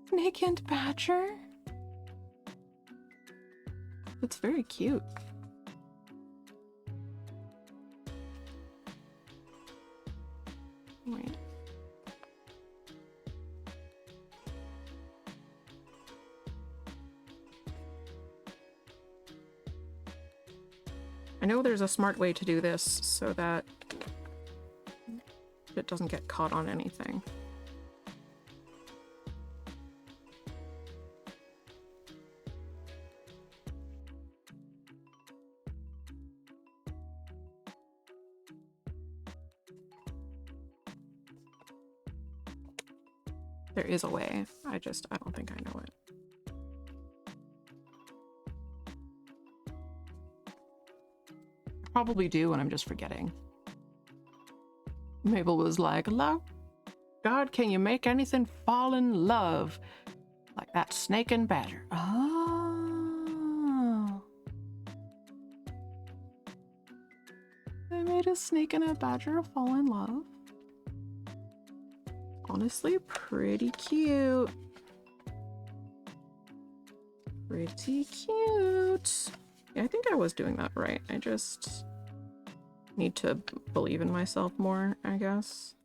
Snake and Badger? It's very cute. Wait. I know there's a smart way to do this so that it doesn't get caught on anything. There is a way. I don't think I know it. I probably do, and I'm just forgetting. Mabel was like, "Love, God, can you make anything fall in love? Like that snake and badger." Oh. They made a snake and a badger fall in love. Honestly, pretty cute. Pretty cute. Yeah, I think I was doing that right. I just need to believe in myself more, I guess.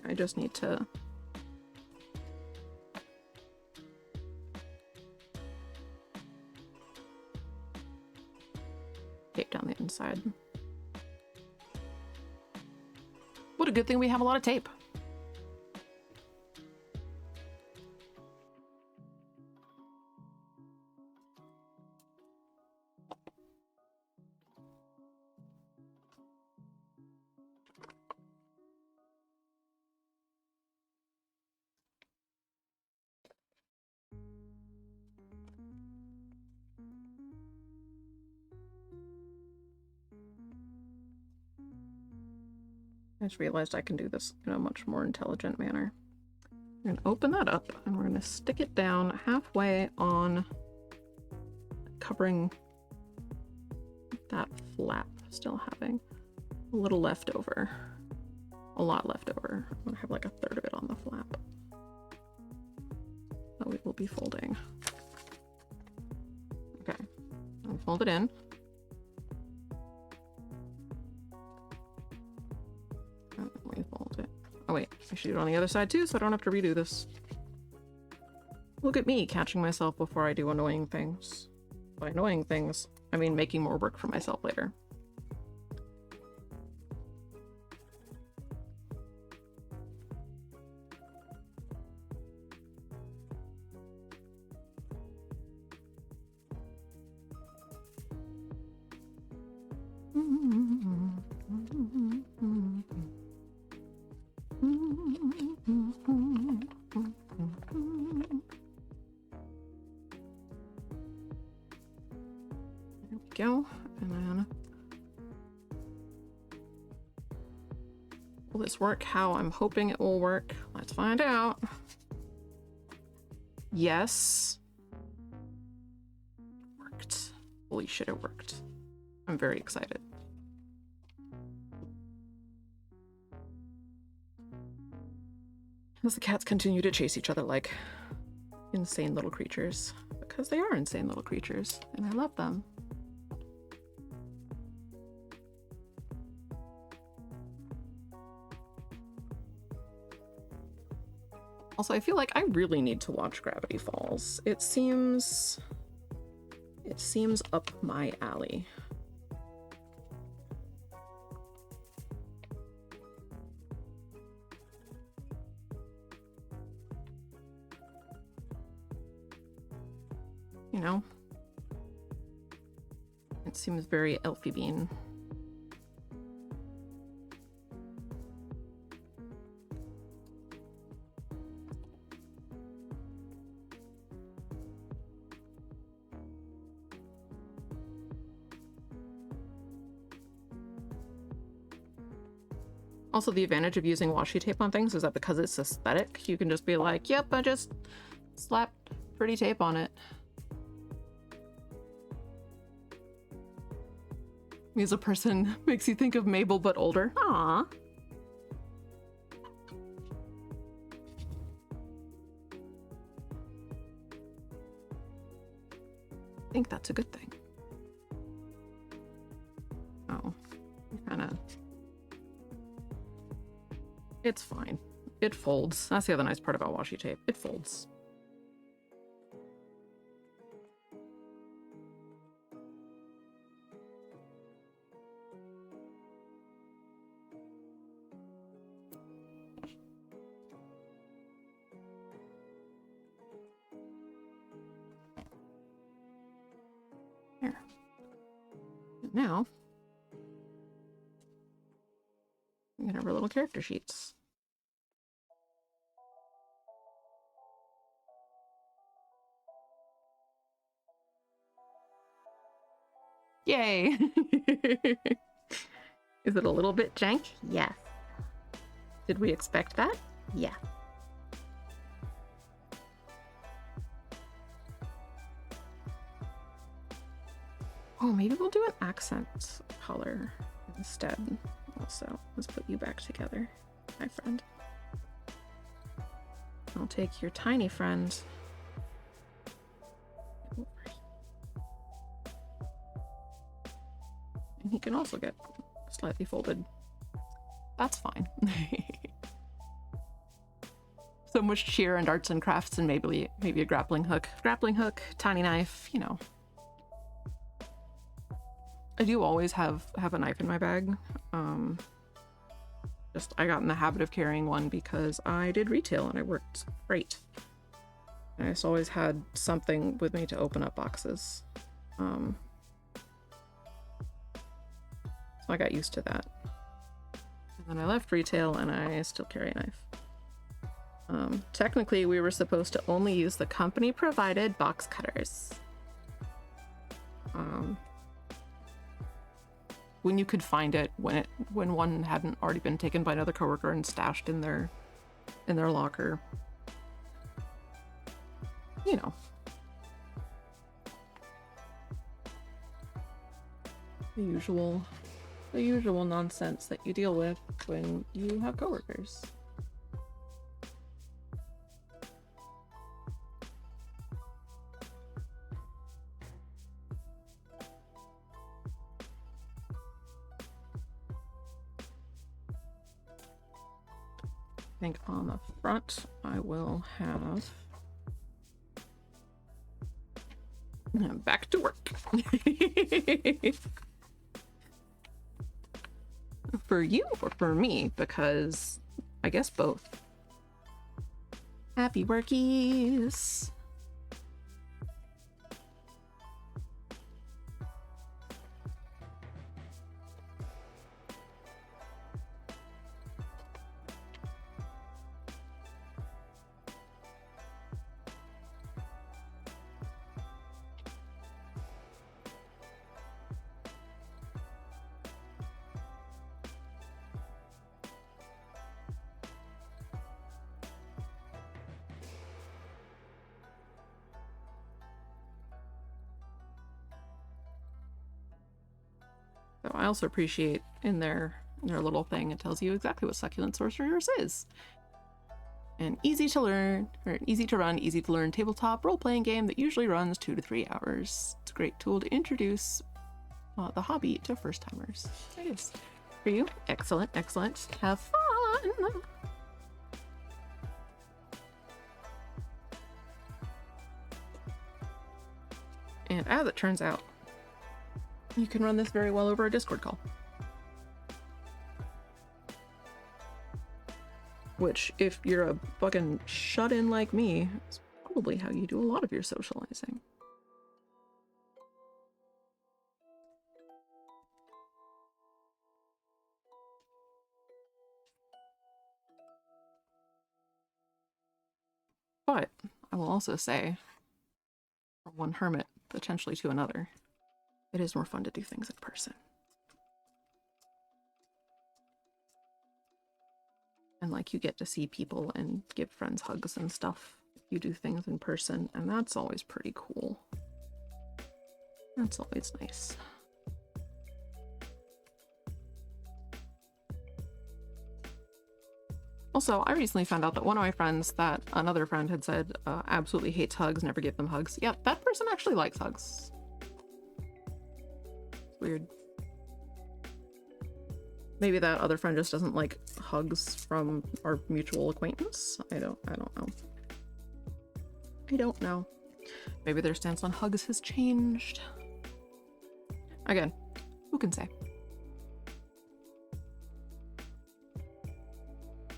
I just need to tape down the inside. What a good thing we have a lot of tape. I just realized I can do this in a much more intelligent manner. We're gonna open that up and we're gonna stick it down halfway on, covering that flap, still having a little left over. A lot left over. I'm gonna have like a third of it on the flap that we will be folding. Okay, I'll fold it in. Fold it. Oh wait, I should do it on the other side too, so I don't have to redo this. Look at me catching myself before I do annoying things. By annoying things, I mean making more work for myself later. Go, and then will this work how I'm hoping it will work? Let's find out. Yes. Worked. Holy shit, it worked. I'm very excited. As the cats continue to chase each other like insane little creatures. Because they are insane little creatures, and I love them. Also, I feel like I really need to watch Gravity Falls. It seems up my alley. You know? It seems very Elfie Bean. Also, the advantage of using washi tape on things is that because it's aesthetic, you can just be like, yep, I just slapped pretty tape on it. Me as a person makes you think of Mabel, but older. Aww. I think that's a good thing. Oh, kinda. It's fine. It folds. That's the other nice part about washi tape. It folds. There. And now, we get our little character sheets. Yay! Is it a little bit jank? Yes. Did we expect that? Yeah. Oh, maybe we'll do an accent color instead. Also, let's put you back together, my friend. I'll take your tiny friend. And he can also get slightly folded. That's fine. So much cheer and arts and crafts and maybe a grappling hook. Grappling hook, tiny knife, you know. I do always have a knife in my bag. Just I got in the habit of carrying one because I did retail and it worked great. I just always had something with me to open up boxes. So I got used to that. And then I left retail and I still carry a knife. Technically, we were supposed to only use the company provided box cutters. When you could find it, when one hadn't already been taken by another coworker and stashed in their locker. You know. The usual nonsense that you deal with when you have coworkers. I think on the front I will have back to work. For you or for me? Because I guess both. Happy workies. So I also appreciate in their little thing, it tells you exactly what Succulent Sorcerers is. An easy to learn, or easy to run, easy to learn tabletop role-playing game that usually runs 2 to 3 hours. It's a great tool to introduce the hobby to first-timers. There it is. For you? Excellent, excellent. Have fun! And as it turns out, you can run this very well over a Discord call. Which, if you're a fucking shut-in like me, is probably how you do a lot of your socializing. But I will also say, from one hermit potentially to another, it is more fun to do things in person. And like, you get to see people and give friends hugs and stuff. You do things in person, and that's always pretty cool. That's always nice. Also, I recently found out that one of my friends that another friend had said absolutely hates hugs, never give them hugs. Yeah, that person actually likes hugs. It's weird. Maybe that other friend just doesn't like hugs from our mutual acquaintance. I don't know. I don't know. Maybe their stance on hugs has changed. Again, who can say?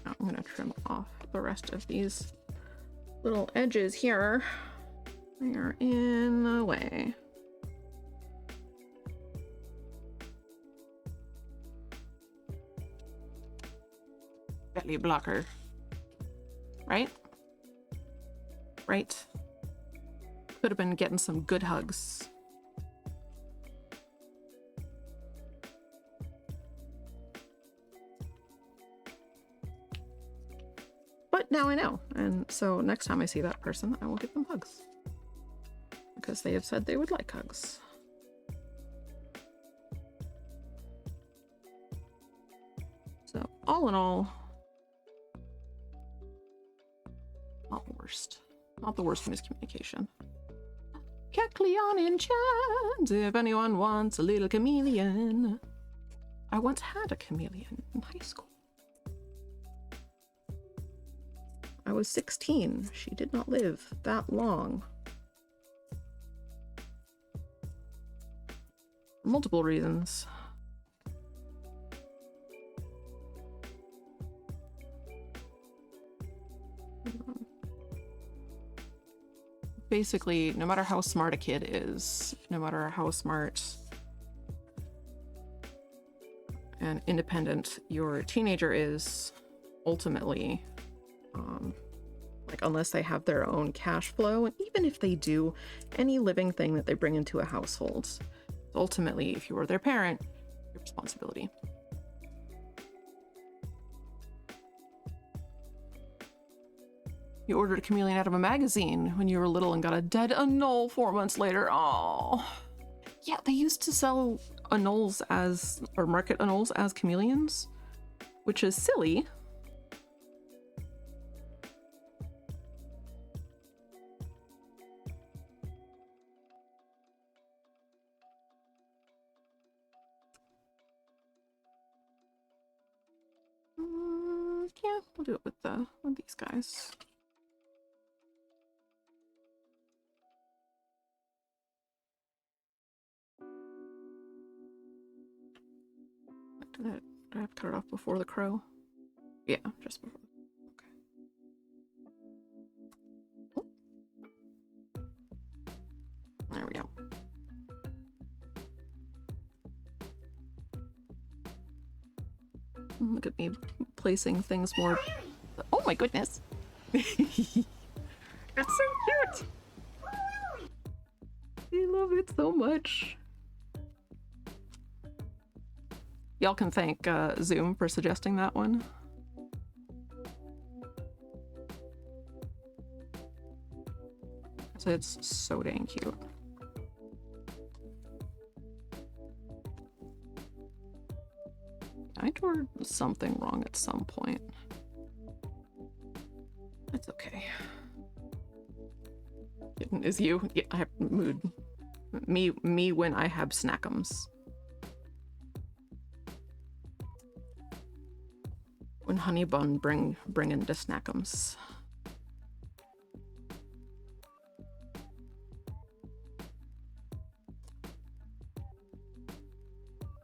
I'm gonna trim off the rest of these little edges here. They are in the way. Belly blocker. Right? Right. Could have been getting some good hugs. But now I know, and so next time I see that person, I will give them hugs. Because they have said they would like hugs. So, all in all, not the worst. Not the worst miscommunication. Kecleon in chat, if anyone wants a little chameleon. I once had a chameleon in high school. I was 16. She did not live that long. For multiple reasons. Basically, no matter how smart a kid is, no matter how smart and independent your teenager is, ultimately, like, unless they have their own cash flow, and even if they do, any living thing that they bring into a household, ultimately, if you are their parent, your responsibility. You ordered a chameleon out of a magazine when you were little and got a dead anole 4 months later. Oh, yeah, they used to sell anoles as, or market anoles as chameleons, which is silly. Yeah, we'll do it with these guys. Did I have to cut it off before the crow? Yeah, just before. Okay. Oh. There we go. Look at me placing things more. Oh my goodness! It's so cute! I love it so much. Y'all can thank Zoom for suggesting that one. So it's so dang cute. or something wrong at some point. That's okay. Is you? Yeah, I have mood. Me when I have snackums. When honey bun bring in the snackums.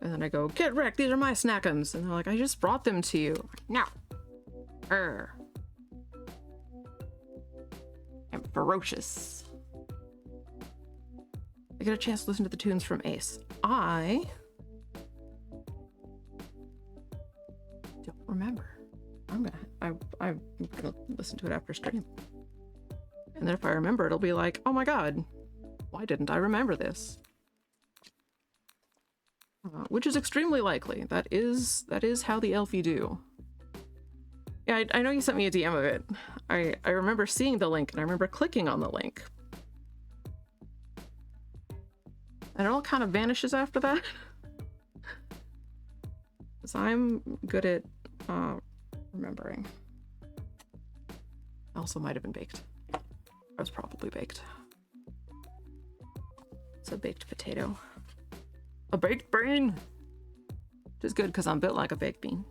And then I go, get wrecked, these are my snackums. And they're like, I just brought them to you. No. I'm ferocious. I get a chance to listen to the tunes from Ace. I don't remember. I'm gonna listen to it after stream. And then if I remember, it'll be like, oh my god, why didn't I remember this? Which is extremely likely. That is how the Elfie do. Yeah, I know you sent me a DM of it. I remember seeing the link and I remember clicking on the link. And it all kind of vanishes after that. Because I'm good at remembering. I also might have been baked. I was probably baked. It's a baked potato. A baked bean! Which is good because I'm built like a baked bean.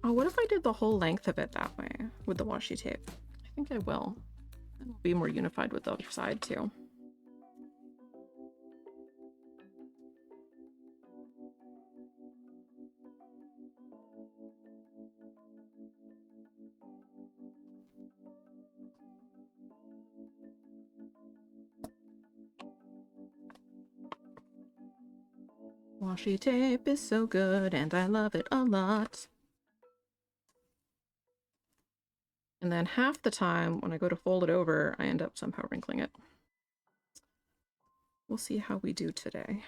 Oh, what if I did the whole length of it that way with the washi tape? I think I will. It'll be more unified with the other side too. Washi tape is so good and I love it a lot. And then half the time when I go to fold it over, I end up somehow wrinkling it. We'll see how we do today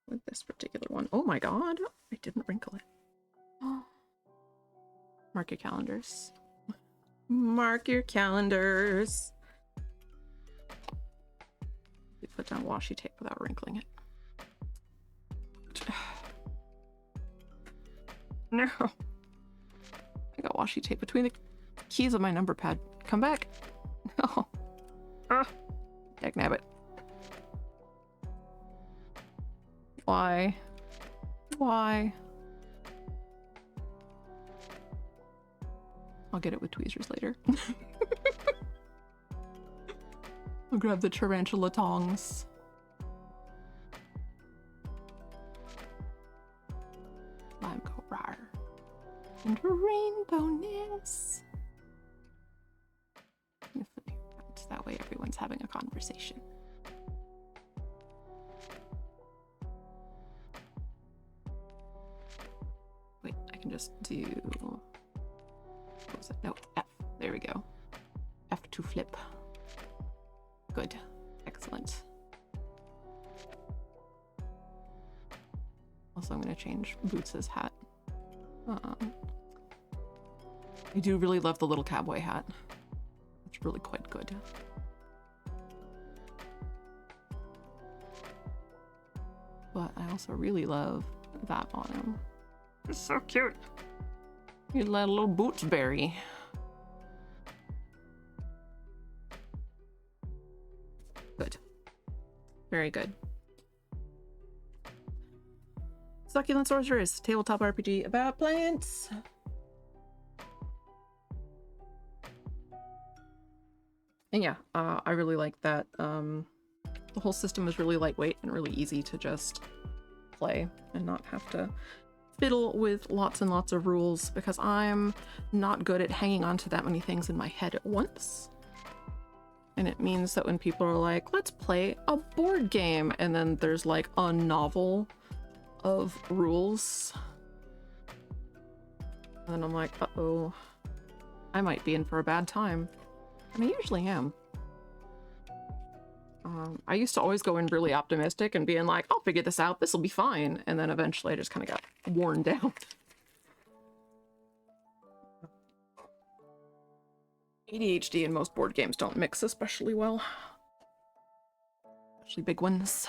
with this particular one. Oh my god, I didn't wrinkle it. Oh. Mark your calendars. Mark your calendars. We put down washi tape without wrinkling it. No. I got washi tape between the keys of my number pad. Come back. No. Dagnabbit. Why? Why? I'll get it with tweezers later. I'll grab the tarantula tongs. Lime go rar. And rainbowness. That way everyone's having a conversation. Wait, I can just do... What was it? No, F. There we go. F to flip. Good. Excellent. Also, I'm going to change Boots' hat. I do really love the little cowboy hat. It's really quite good. But I also really love that on him. It's so cute. You let a little Boots berry. Good. Very good. Succulent Sorceress, tabletop RPG about plants. And yeah, I really like that. The whole system is really lightweight and really easy to just play and not have to fiddle with lots and lots of rules, because I'm not good at hanging on to that many things in my head at once. And it means that when people are like, let's play a board game, and then there's like a novel of rules, and then I'm like, uh-oh, I might be in for a bad time. And I usually am. I used to always go in really optimistic and being like, I'll figure this out, this will be fine. And then eventually I just kind of got worn down. ADHD and most board games don't mix especially well. Especially big ones.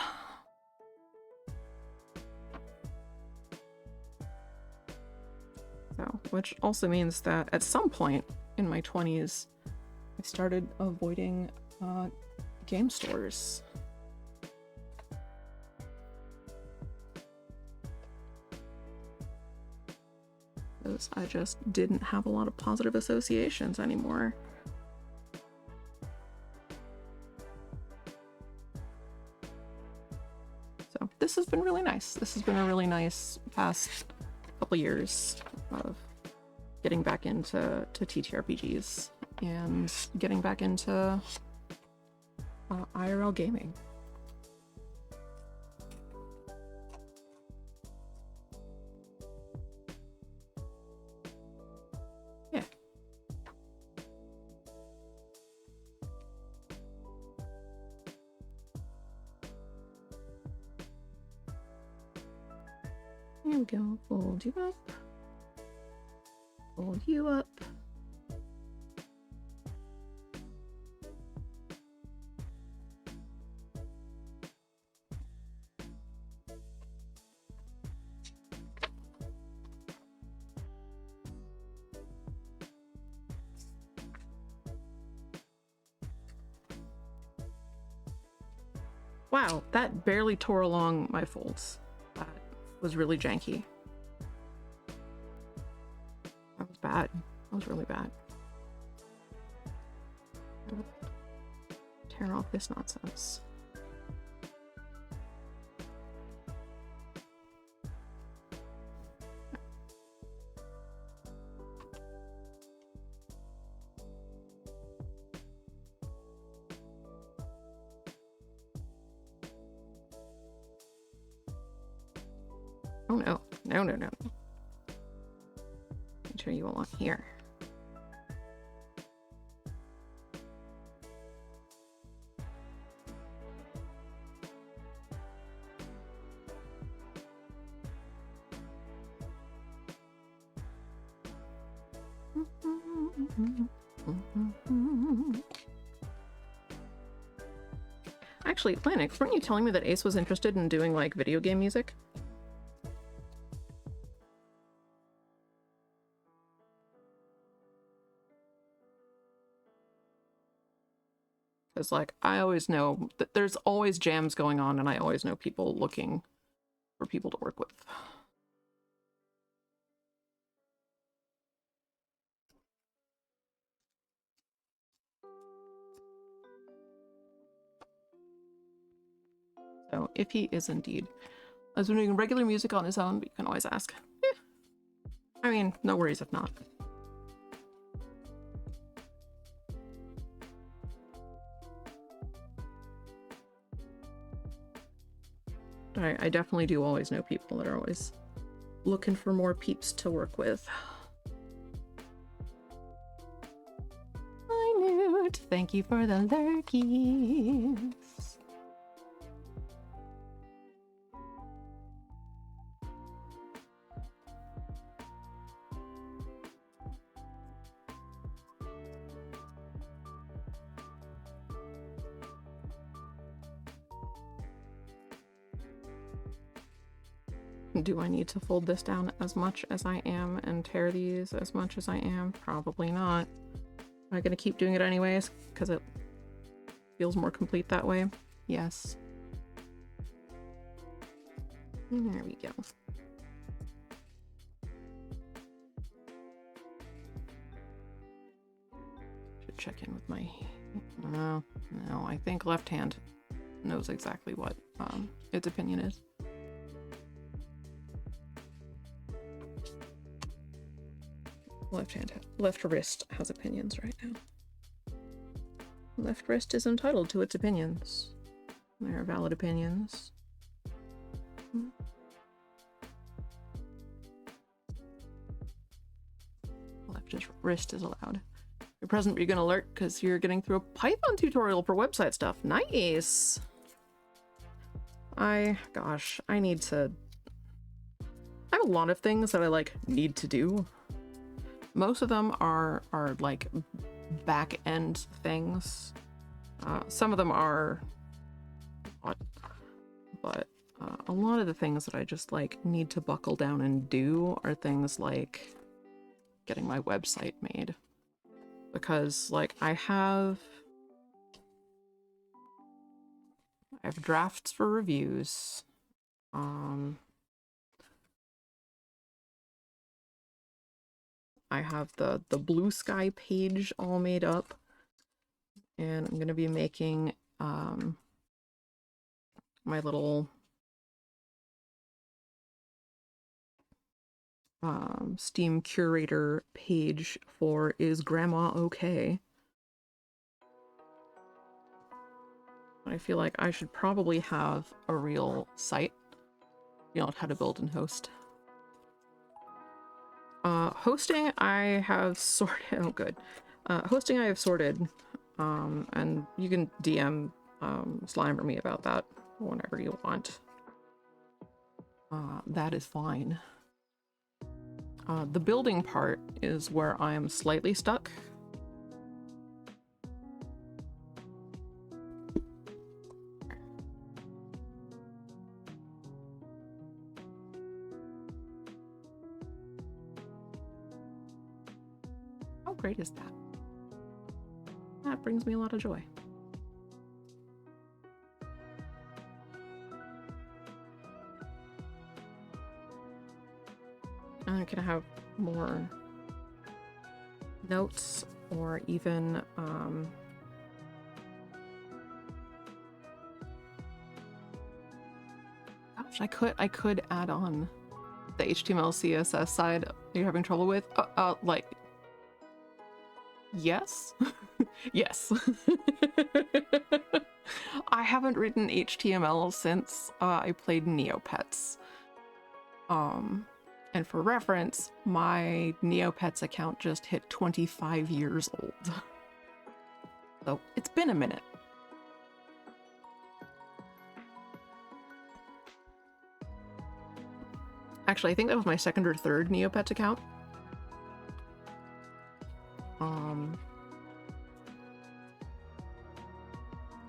So, which also means that at some point in my 20s, I started avoiding game stores. Because I just didn't have a lot of positive associations anymore. So this has been really nice. This has been a really nice past couple years of getting back into TTRPGs and getting back into IRL gaming. Yeah. Here we go. Fold you up. Fold you up. Wow, that barely tore along my folds. That was really janky. That was bad. That was really bad. Tear off this nonsense. Oh no, no, no, no. Make sure you belong here. Actually, Planix, weren't you telling me that Ace was interested in doing like video game music? Because, like, I always know that there's always jams going on, and I always know people looking for people to work with. So, if he is indeed has been doing regular music on his own, but you can always ask. Yeah. I mean, no worries if not. I definitely do always know people that are always looking for more peeps to work with. Hi, Newt. Thank you for the lurkies. Do I need to fold this down as much as I am and tear these as much as I am? Probably not. Am I going to keep doing it anyways because it feels more complete that way? Yes. And there we go. Should check in with my... No, I think left hand knows exactly what its opinion is. Left wrist has opinions right now. Left wrist is entitled to its opinions. They are valid opinions. Left wrist is allowed. You're present, but you're gonna alert because you're getting through a Python tutorial for website stuff. Nice! Gosh, I need to... I have a lot of things that I, like, need to do. Most of them are like back end things. Some of them are odd, but a lot of the things that I just like need to buckle down and do are things like getting my website made. Because like I have drafts for reviews. I have the Blue Sky page all made up, and I'm gonna be making my little Steam curator page for Is Grandma Okay? I feel like I should probably have a real site, you know, how to build and host. Hosting I have sorted. Oh, good. Hosting I have sorted, and you can DM Slimer me about that whenever you want. That is fine. The building part is where I am slightly stuck. How great is that? That brings me a lot of joy. Can I have more notes or even gosh, I could add on the HTML CSS side you're having trouble with. Like yes. Yes. I haven't written HTML since I played Neopets. And for reference, my Neopets account just hit 25 years old. So it's been a minute. Actually, I think that was my second or third Neopets account.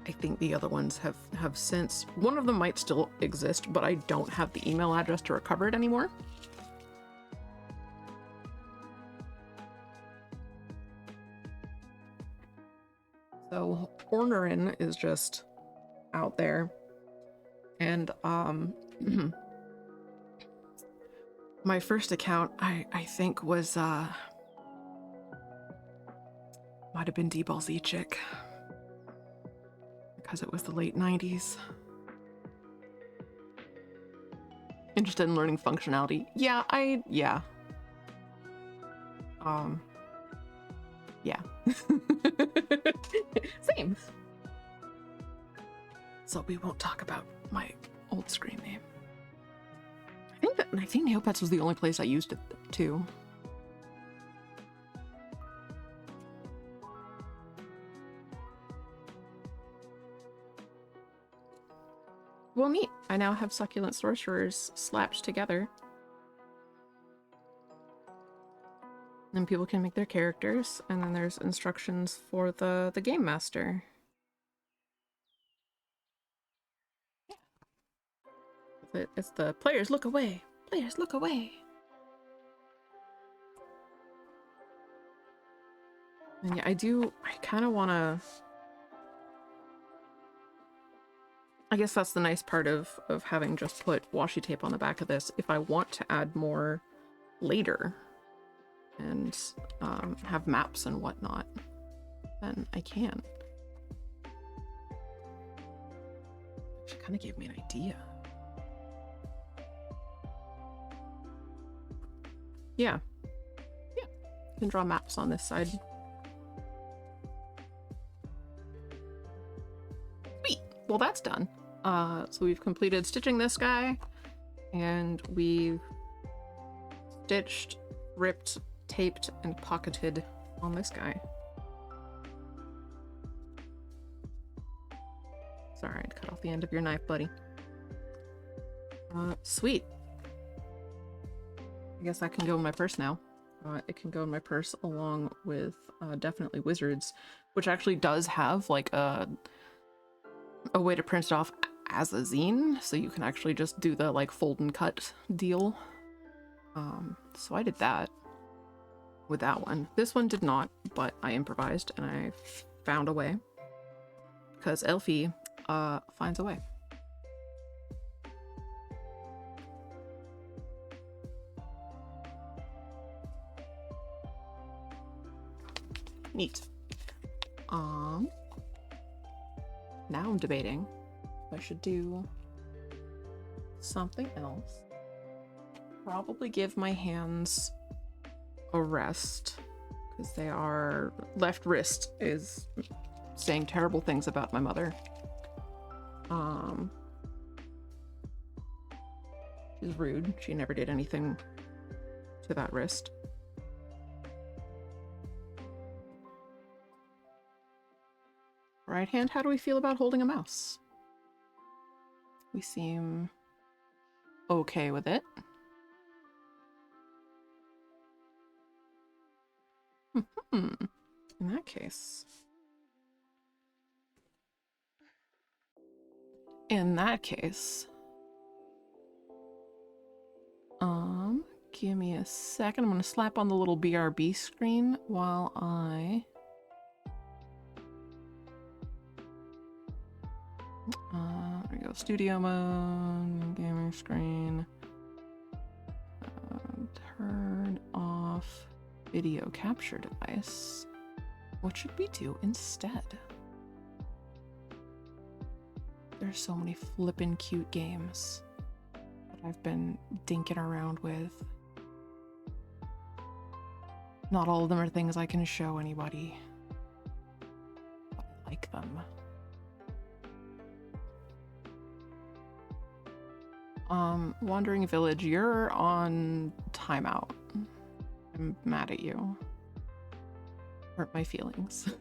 I think the other ones have since. One of them might still exist, but I don't have the email address to recover it anymore. So Ornerin is just out there, and my first account I think was might have been D-Ball-Z Chick, because it was the late 90s. Interested in learning functionality. Yeah, yeah. Yeah. Same. So we won't talk about my old screen name. I think Neopets was the only place I used it too. Well, neat. I now have succulent sorcerers slapped together. And people can make their characters, and then there's instructions for the game master. Yeah. It's the players look away. Players look away. And yeah, I kind of want to... I guess that's the nice part of having just put washi tape on the back of this. If I want to add more later and have maps and whatnot, then I can. She kind of gave me an idea. Yeah. Yeah. You can draw maps on this side. Sweet. Well, that's done. So we've completed stitching this guy, and we've stitched, ripped, taped, and pocketed on this guy. Sorry, I'd cut off the end of your knife, buddy. Sweet. I guess I can go in my purse now. It can go in my purse along with definitely Wizards, which actually does have like a way to print it off as a zine, so you can actually just do the like fold and cut deal. So I did that with that one. This one did not, but I improvised and I found a way, because Elfie finds a way. Neat. Now I'm debating if I should do something else. Probably give my hands a rest, because they are... Left wrist is saying terrible things about my mother. She's rude. She never did anything to that wrist. Right hand, how do we feel about holding a mouse? We seem okay with it. In that case. Give me a second. I'm gonna slap on the little BRB screen while I there we go. Studio mode, gaming screen. Turn off video capture device. What should we do instead? There's so many flippin' cute games that I've been dinking around with. Not all of them are things I can show anybody, but I like them. Wandering Village, you're on timeout. I'm mad at you. Hurt my feelings.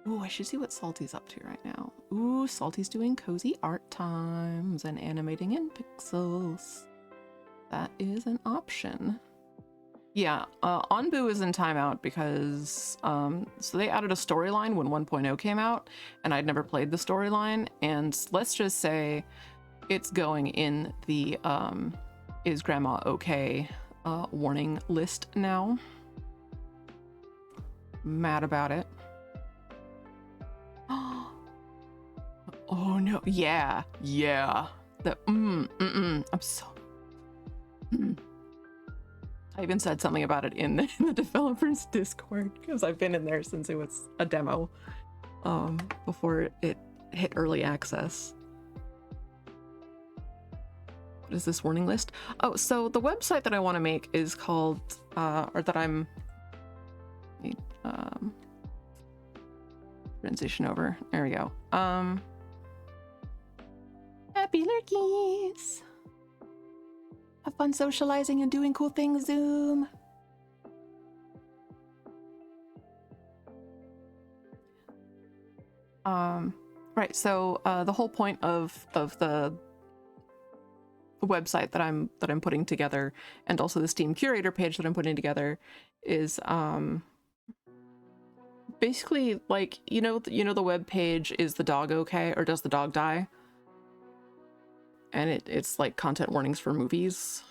Ooh, I should see what Salty's up to right now. Ooh, Salty's doing cozy art times and animating in pixels. That is an option. Yeah, Onbu is in timeout because, so they added a storyline when 1.0 came out, and I'd never played the storyline, and let's just say it's going in the, is Grandma okay, warning list now. Mad about it. Oh no, yeah. I'm so... I even said something about it in the developers Discord, because I've been in there since it was a demo, before it hit early access. What is this warning list? Oh, so the website that I want to make is called, or that I'm, transition over. There we go. Happy lurkies! Have fun socializing and doing cool things, Zoom. Right, so the whole point of the website that I'm putting together, and also the Steam curator page that I'm putting together, is basically like, you know the web page, is the dog okay, or does the dog die? And it's like content warnings for movies,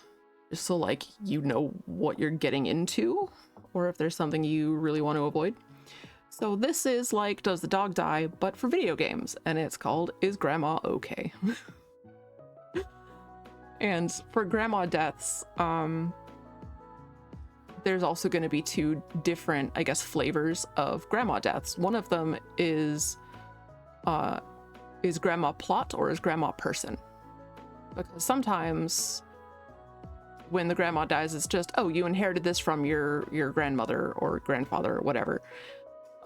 just so like you know what you're getting into, or if there's something you really want to avoid. So this is like, does the dog die, but for video games, and it's called Is Grandma Okay? And for grandma deaths, there's also going to be two different, I guess, flavors of grandma deaths. One of them is grandma plot or is grandma person? Because sometimes when the grandma dies, it's just, oh, you inherited this from your grandmother or grandfather or whatever.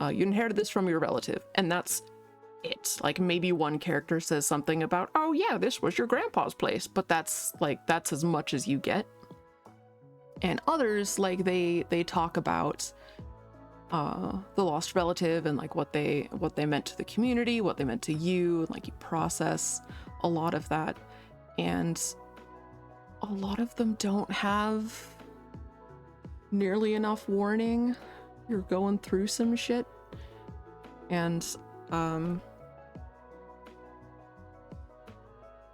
You inherited this from your relative, and that's it. Like, maybe one character says something about, oh yeah, this was your grandpa's place, but that's as much as you get. And others, like, they talk about the lost relative and like what they meant to the community, what they meant to you, and like you process a lot of that. And a lot of them don't have nearly enough warning. You're going through some shit. And,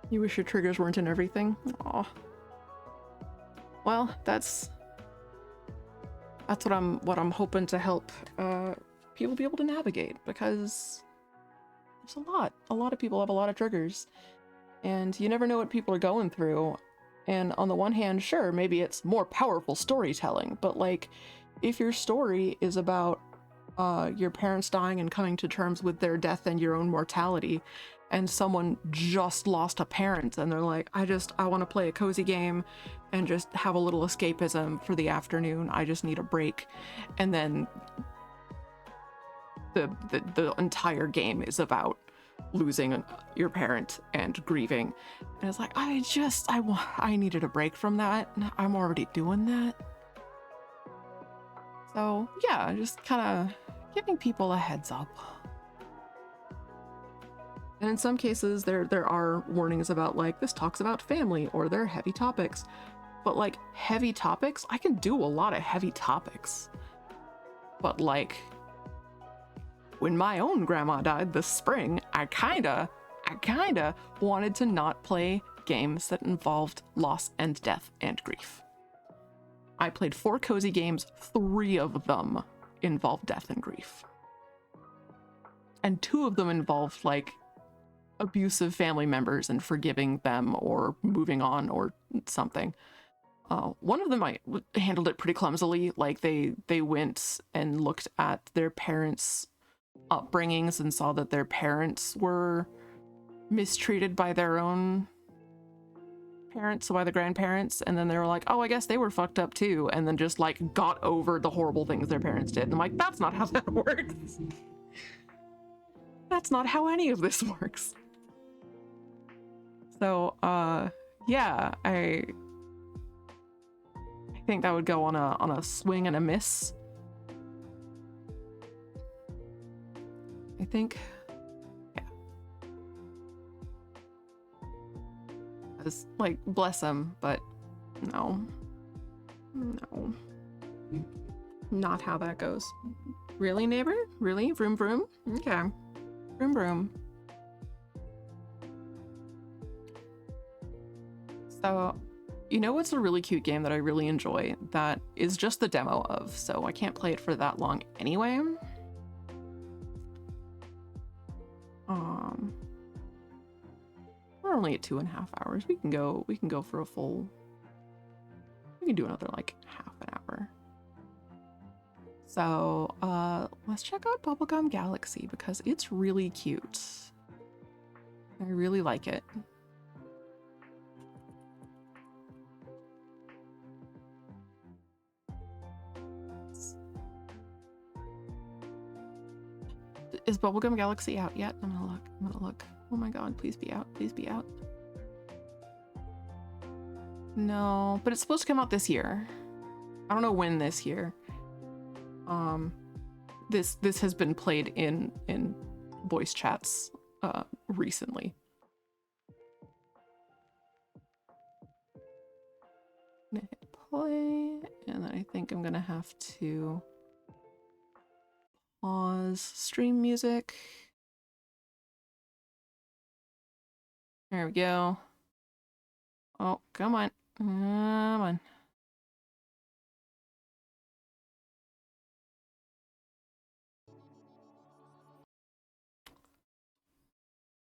you wish your triggers weren't in everything? Aw. Well, that's what I'm hoping to help people be able to navigate, because there's a lot of people have a lot of triggers, and you never know what people are going through. And on the one hand, sure, maybe it's more powerful storytelling, but like if your story is about your parents dying and coming to terms with their death and your own mortality, and someone just lost a parent and they're like, I want to play a cozy game and just have a little escapism for the afternoon, I just need a break, and then the entire game is about losing your parent and grieving, and it's like, I needed a break from that, I'm already doing that. So yeah, just kind of giving people a heads up. And in some cases there are warnings about like, this talks about family, or there are heavy topics. But like heavy topics, I can do a lot of heavy topics. But like when my own grandma died this spring, I kinda wanted to not play games that involved loss and death and grief. I played 4 cozy games, 3 of them involved death and grief. And 2 of them involved like abusive family members and forgiving them or moving on or something. One of them I handled it pretty clumsily. Like they went and looked at their parents' upbringings and saw that their parents were mistreated by their own parents, so by the grandparents, and then they were like, oh, I guess they were fucked up too, and then just like got over the horrible things their parents did. And I'm like, that's not how that works. That's not how any of this works. So yeah, I think that would go on a swing and a miss. I think, yeah. It's like, bless him, but no. Not how that goes. Really, neighbor? Really? Vroom vroom? Okay. Vroom vroom. So, you know what's a really cute game that I really enjoy that is just the demo of, so I can't play it for that long anyway? We're only at 2.5 hours. We can go for a full, we can do another like half an hour. So let's check out Bubblegum Galaxy because it's really cute. I really like it. Is Bubblegum Galaxy out yet? I'm gonna look. Oh my god, please be out. Please be out. No, but it's supposed to come out this year. I don't know when this year. This has been played in voice chats recently. I'm gonna hit play, and then I think I'm gonna have to pause stream music. There we go. Oh, come on. Come on.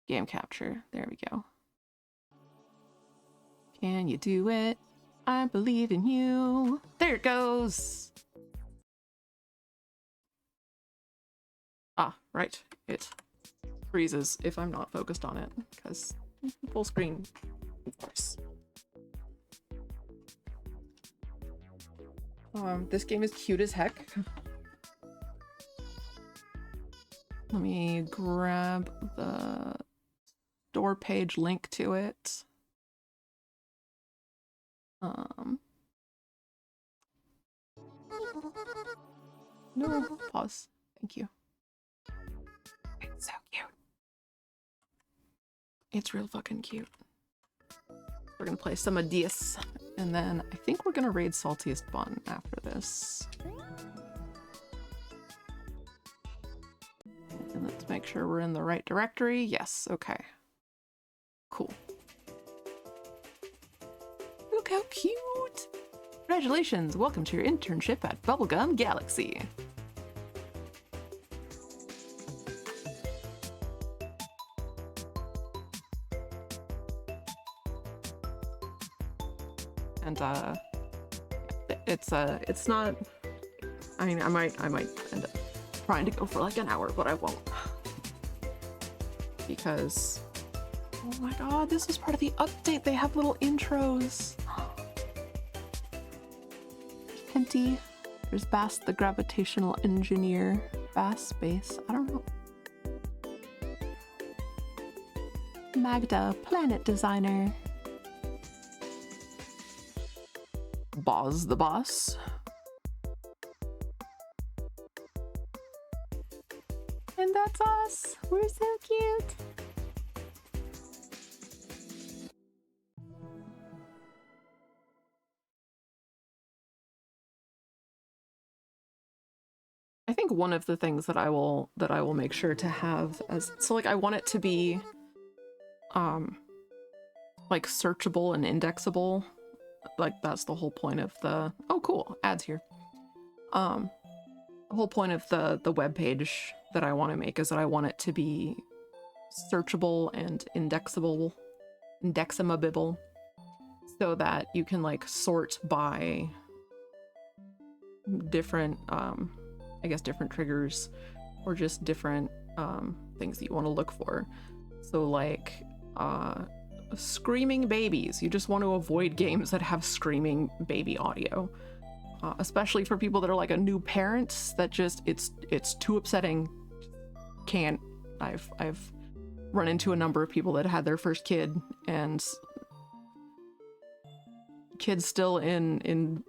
Game capture. There we go. Can you do it? I believe in you. There it goes. Ah, right. It freezes if I'm not focused on it, because full screen, of course. This game is cute as heck. Let me grab the store page link to it. No, pause. Thank you. It's so cute. It's real fucking cute. We're gonna play some of this And then I think we're gonna raid Saltiest Bun after this. And let's make sure we're in the right directory. Yes, okay. Cool. Look how cute! Congratulations! Welcome to your internship at Bubblegum Galaxy. And it's not, I mean, I might end up trying to go for like an hour, but I won't. Because, oh my god, this is part of the update. They have little intros. Henty, there's Bass the Gravitational Engineer, Bass Space, I don't know. Magda, Planet Designer. Boz the Boss. And that's us. We're so cute. I think one of the things that I will make sure to have as, so like I want it to be like searchable and indexable. Like that's the whole point of the, oh cool, ads here. The whole point of the web page that I want to make is that I want it to be searchable and indexable, so that you can like sort by different I guess different triggers or just different things that you want to look for. So like screaming babies. You just want to avoid games that have screaming baby audio, especially for people that are like a new parent. That just it's too upsetting. Can't. I've run into a number of people that had their first kid and kids still in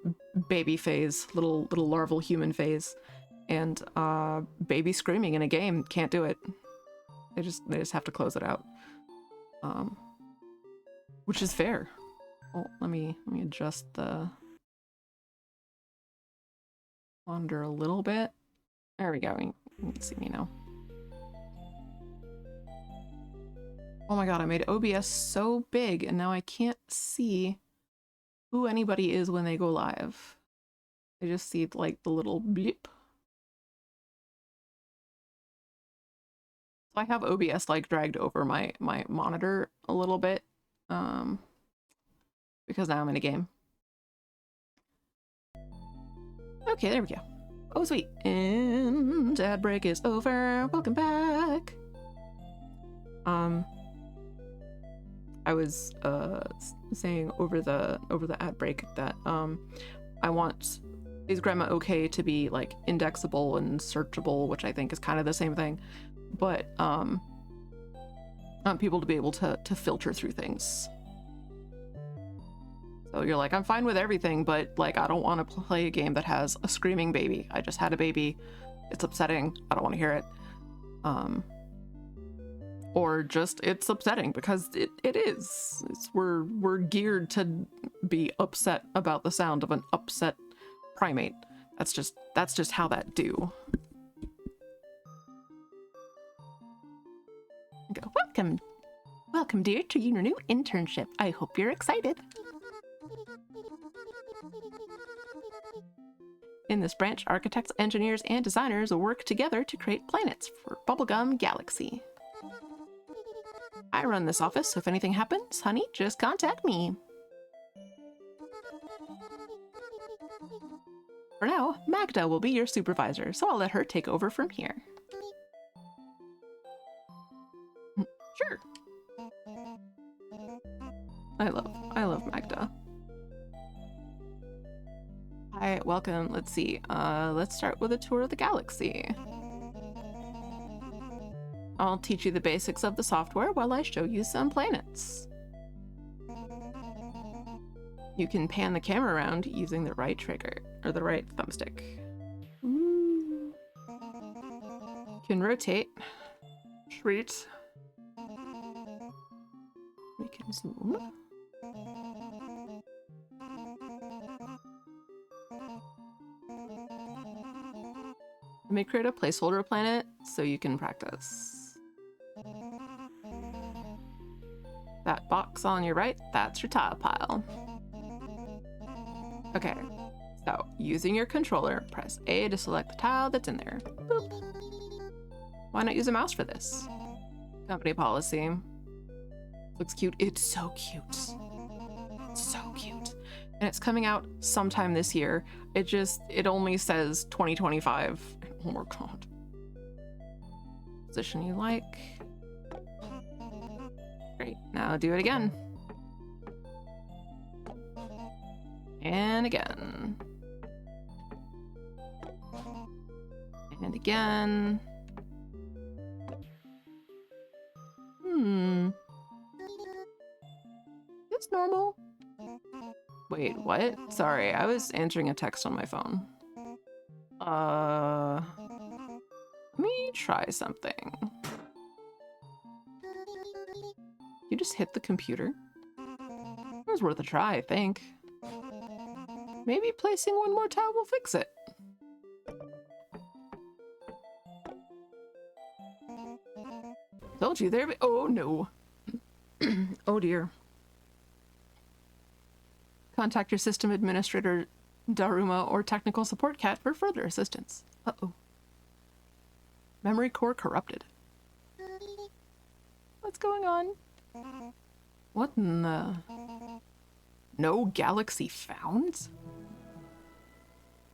baby phase, little larval human phase, and baby screaming in a game. Can't do it. They just have to close it out. Which is fair. Oh, let me adjust the monitor a little bit. There we go. You can see me now. Oh my god, I made OBS so big and now I can't see who anybody is when they go live. I just see like the little blip. So I have OBS like dragged over my monitor a little bit. Because now I'm in a game. Okay, there we go. Oh, sweet. And ad break is over. Welcome back. I was saying over the ad break that I want Is Grandma Okay to be like indexable and searchable, which I think is kind of the same thing, but I want people to be able to filter through things. So you're like, I'm fine with everything, but like I don't want to play a game that has a screaming baby. I just had a baby. It's upsetting. I don't want to hear it. Or just it's upsetting because it is. We're geared to be upset about the sound of an upset primate. That's just how that do. Go, welcome dear to your new internship. I hope you're excited. In this branch, architects, engineers, and designers will work together to create planets for Bubblegum Galaxy. I run this office, so if anything happens, honey, just contact me. For now, Magda will be your supervisor, so I'll let her take over from here. Sure. I love Magda. Hi, welcome. Let's see. Let's start with a tour of the galaxy. I'll teach you the basics of the software while I show you some planets. You can pan the camera around using the right trigger, or the right thumbstick. Ooh. You can rotate. Sweet. We can zoom. Let me create a placeholder planet so you can practice. That box on your right, that's your tile pile. Okay, so using your controller, press A to select the tile that's in there. Boop. Why not use a mouse for this? Company policy. Looks cute. It's so cute. It's so cute. And it's coming out sometime this year. It only says 2025. Oh my god. Position you like. Great. Now do it again. And again. And again. It's normal. Wait, what? Sorry, I was answering a text on my phone. Let me try something. You just hit the computer? It was worth a try, I think. Maybe placing one more tile will fix it. Told you there. Oh no. Oh dear. Contact your system administrator, Daruma, or technical support cat for further assistance. Uh-oh. Memory core corrupted. What's going on? What in the... No galaxy found?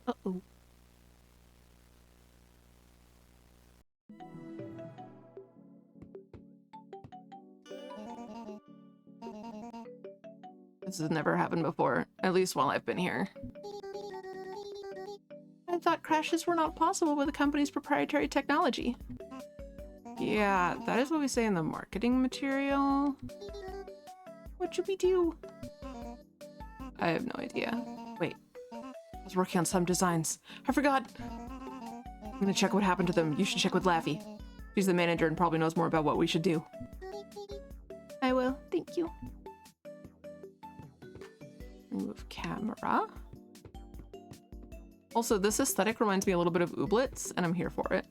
Uh-oh. This has never happened before, at least while I've been here. I thought crashes were not possible with the company's proprietary technology. Yeah, that is what we say in the marketing material. What should we do? I have no idea. Wait, I was working on some designs. I forgot. I'm gonna check what happened to them. You should check with Laffy. She's the manager and probably knows more about what we should do. I will, thank you. Remove camera. Also, this aesthetic reminds me a little bit of Ooblets, and I'm here for it.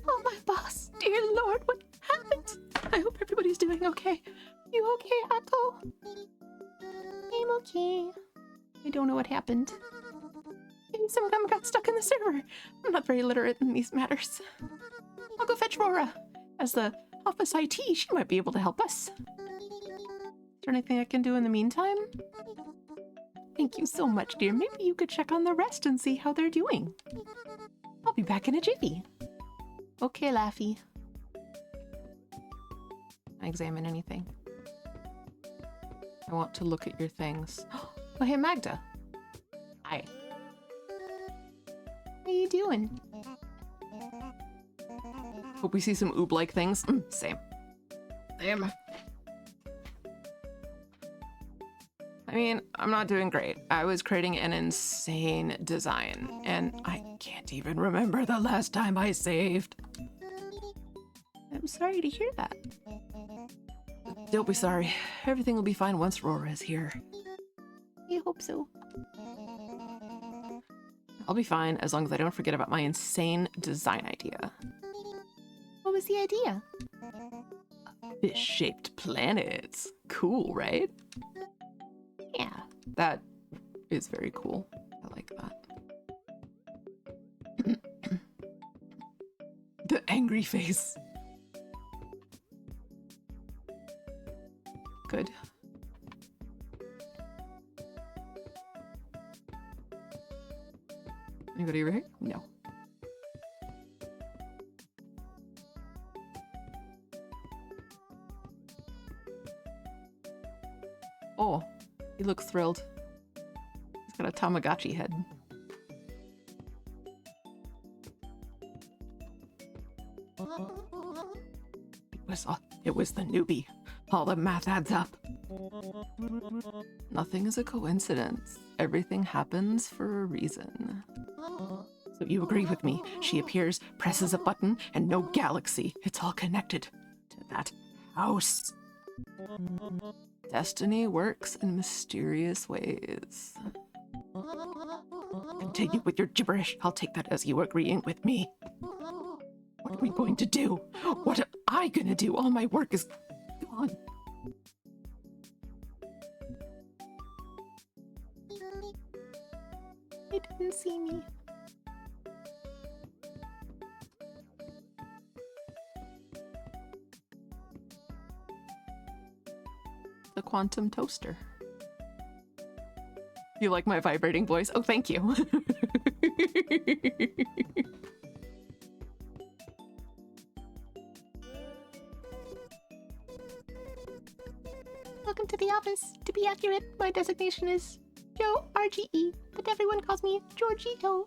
Oh, my boss! Dear Lord, what happened? I hope everybody's doing okay. You okay, Atto? I'm okay. I don't know what happened. Maybe some gum got stuck in the server. I'm not very literate in these matters. I'll go fetch Rora. As the office IT, she might be able to help us. Is there anything I can do in the meantime? Thank you so much, dear. Maybe you could check on the rest and see how they're doing. I'll be back in a jiffy. Okay, Laffy. Can I examine anything? I want to look at your things. Oh, hey, Magda. Hi. How you doing? Hope we see some oob-like things. Same. Same. I mean, I'm not doing great. I was creating an insane design, and I can't even remember the last time I saved. I'm sorry to hear that. Don't be sorry. Everything will be fine once Rora is here. I hope so. I'll be fine as long as I don't forget about my insane design idea. What was the idea? Fish-shaped planets. Cool, right? Yeah. That is very cool. I like that. The angry face. Good. Anybody over here? No. Oh, he looks thrilled. He's got a Tamagotchi head. It was the newbie. All the math adds up. Nothing is a coincidence. Everything happens for a reason. So you agree with me. She appears, presses a button, and no galaxy. It's all connected to that house. Destiny works in mysterious ways. to you with your gibberish. I'll take that as you agreeing with me. What are we going to do? What am I gonna do? All my work is gone. They didn't see me. The quantum toaster. You like my vibrating voice? Oh, thank you. Welcome to the office. To be accurate, my designation is Joe RGE, but everyone calls me Georgito.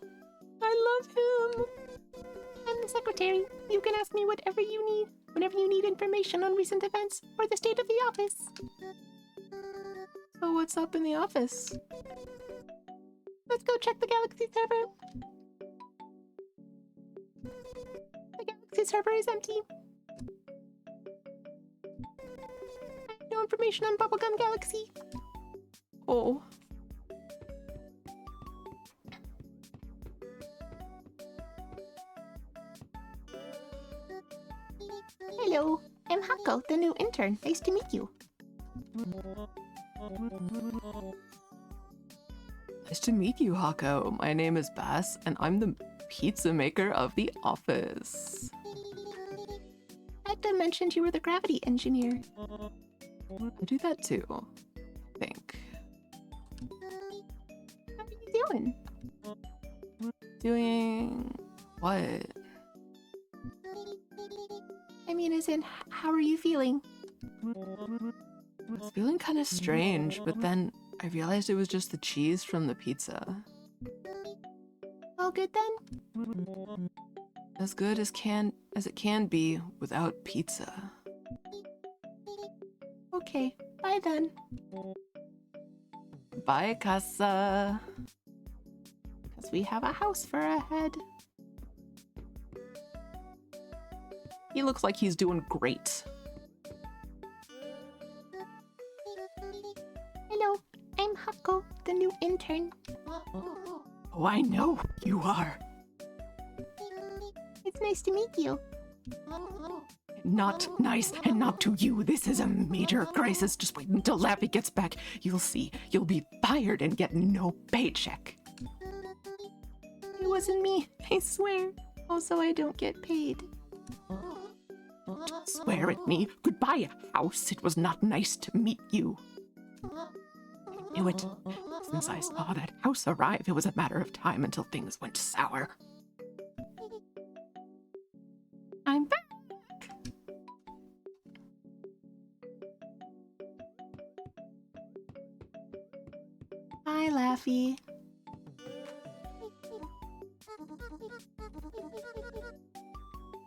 I love him. I'm the secretary. You can ask me whatever you need, whenever you need information on recent events or the state of the office. So what's up in the office? Let's go check the Galaxy server. The Galaxy server is empty. No information on Bubblegum Galaxy. Oh. Hello, I'm Hako, the new intern. Nice to meet you. Nice to meet you, Hako. My name is Bass, and I'm the pizza maker of the office. Agda mentioned you were the gravity engineer. I do that too, I think. How are you doing? Doing what? I mean, as in, how are you feeling? I was feeling kind of strange, but then I realized it was just the cheese from the pizza. All good then? As good as it can be without pizza. Okay, bye then. Bye, Casa. Because we have a house for a head. He looks like he's doing great. Hello, I'm Hako, the new intern. Oh, I know who you are. It's nice to meet you. Not nice, and not to you. This is a major crisis. Just wait until Lappy gets back. You'll see. You'll be fired and get no paycheck. It wasn't me, I swear. Also, I don't get paid. Swear at me. Goodbye, house. It was not nice to meet you. I knew it. Since I saw that house arrive, it was a matter of time until things went sour. I'm back. Hi, Laffy.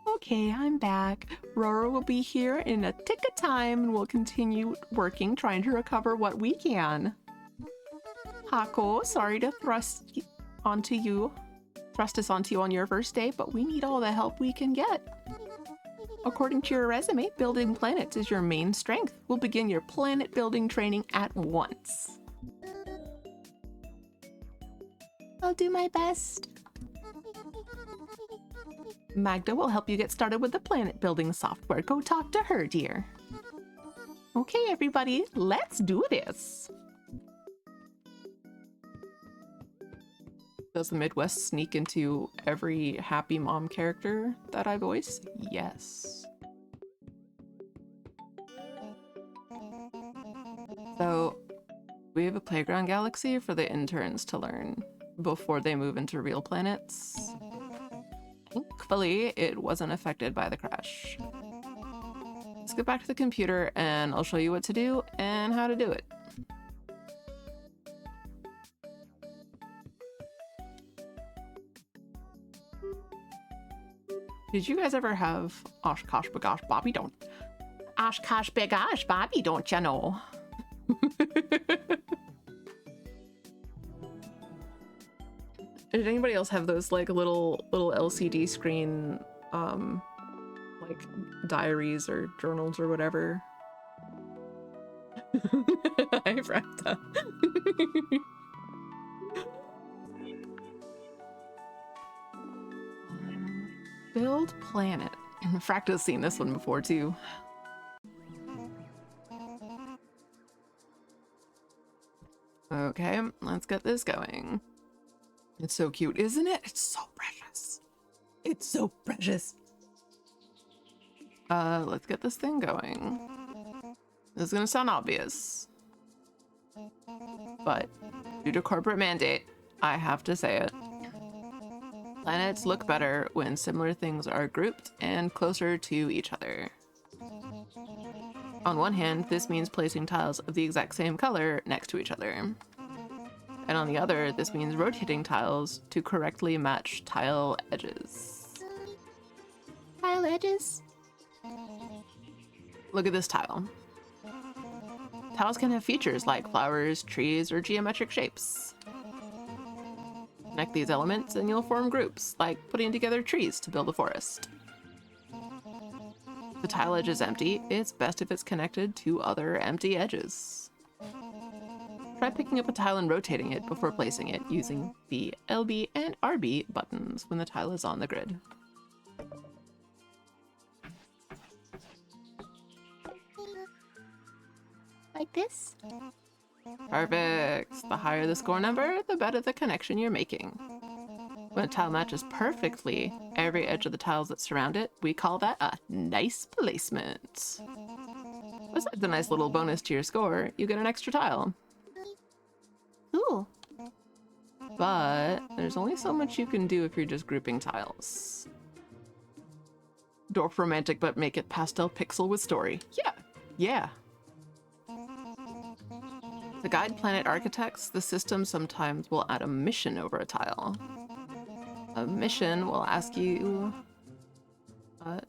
Okay, I'm back. Rora will be here in a tick of time and we'll continue working, trying to recover what we can. Hako, sorry to thrust us onto you on your first day, but we need all the help we can get. According to your resume, building planets is your main strength. We'll begin your planet building training at once. I'll do my best. Magda will help you get started with the planet building software. Go talk to her, dear. Okay, everybody, let's do this. Does the Midwest sneak into every happy mom character that I voice? Yes. So, we have a playground galaxy for the interns to learn before they move into real planets. Thankfully, it wasn't affected by the crash. Let's get back to the computer and I'll show you what to do and how to do it. Did you guys ever have Oshkosh Bagosh Bobby don't? Oshkosh Bagosh Bobby don't you know? Did anybody else have those like little LCD screen like diaries or journals or whatever? I've wrapped up. Build planet. Fracta's seen this one before too. Okay, let's get this going. It's so cute, isn't it? It's so precious. It's so precious. Let's get this thing going. This is gonna sound obvious, but due to corporate mandate, I have to say it. Planets look better when similar things are grouped and closer to each other. On one hand, this means placing tiles of the exact same color next to each other. And on the other, this means rotating tiles to correctly match tile edges. Tile edges. Look at this tile. Tiles can have features like flowers, trees, or geometric shapes. Connect these elements and you'll form groups, like putting together trees to build a forest. If the tile edge is empty, it's best if it's connected to other empty edges. Try picking up a tile and rotating it before placing it using the LB and RB buttons when the tile is on the grid. Like this? Perfect. The higher the score number, the better the connection you're making. When a tile matches perfectly every edge of the tiles that surround it, we call that a nice placement. Besides the nice little bonus to your score, you get an extra tile. Cool. But there's only so much you can do if you're just grouping tiles. Dwarf romantic, but make it pastel pixel with story. Yeah. To guide planet architects, the system sometimes will add a mission over a tile. A mission will ask you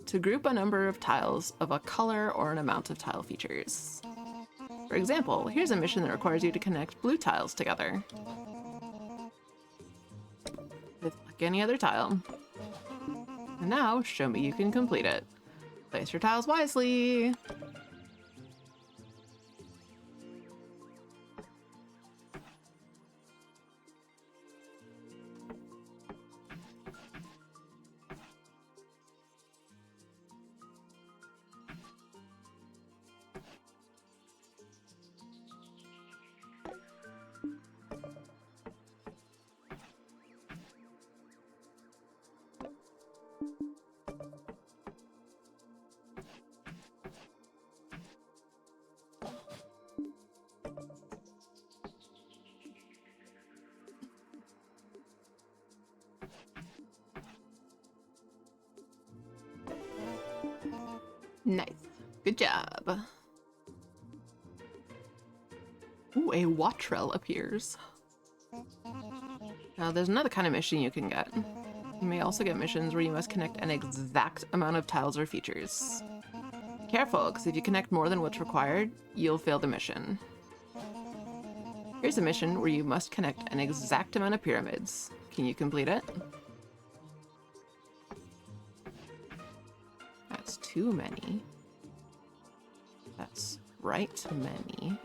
to group a number of tiles of a color or an amount of tile features. For example, here's a mission that requires you to connect blue tiles together with like any other tile. And now, show me you can complete it. Place your tiles wisely. Nice. Good job. Ooh, a Watrel appears. Now, there's another kind of mission you can get. You may also get missions where you must connect an exact amount of tiles or features. Be careful, because if you connect more than what's required, you'll fail the mission. Here's a mission where you must connect an exact amount of pyramids. Can you complete it? That's too many. That's right many.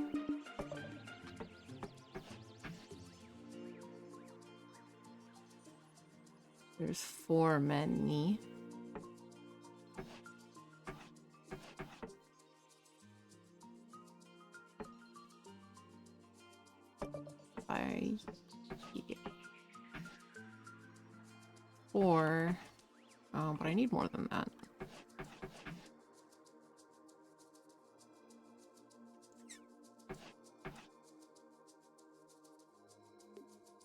There's 4 many. Yeah. 4. Oh, but I need more than that.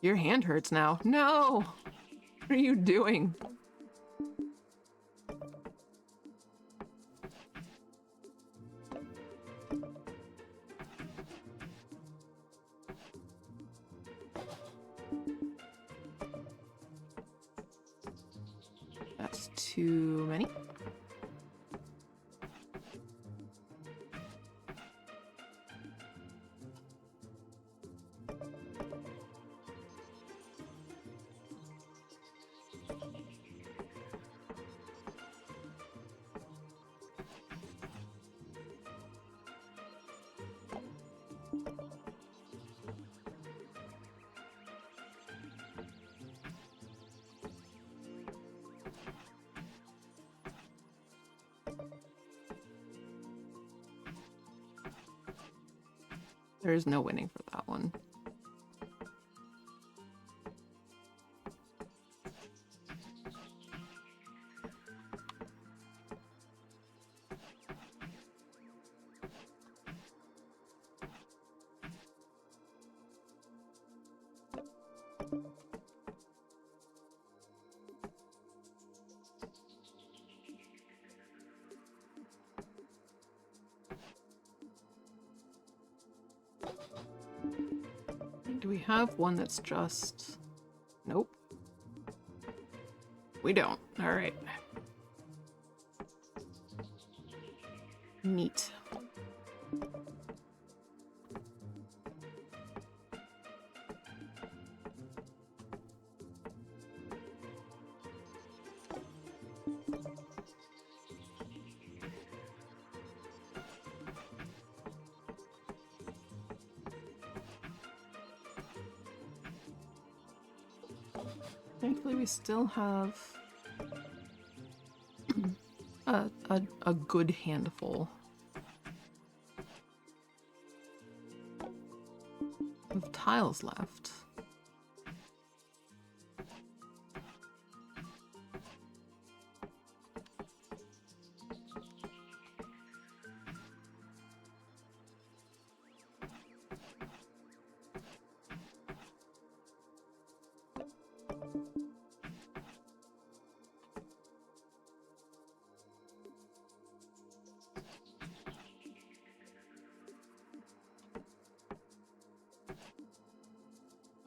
Your hand hurts now. No! What are you doing? That's too many. There's no winning for that one. Do we have one that's just... Nope. We don't. All right. Neat. Thankfully, we still have a good handful of tiles left.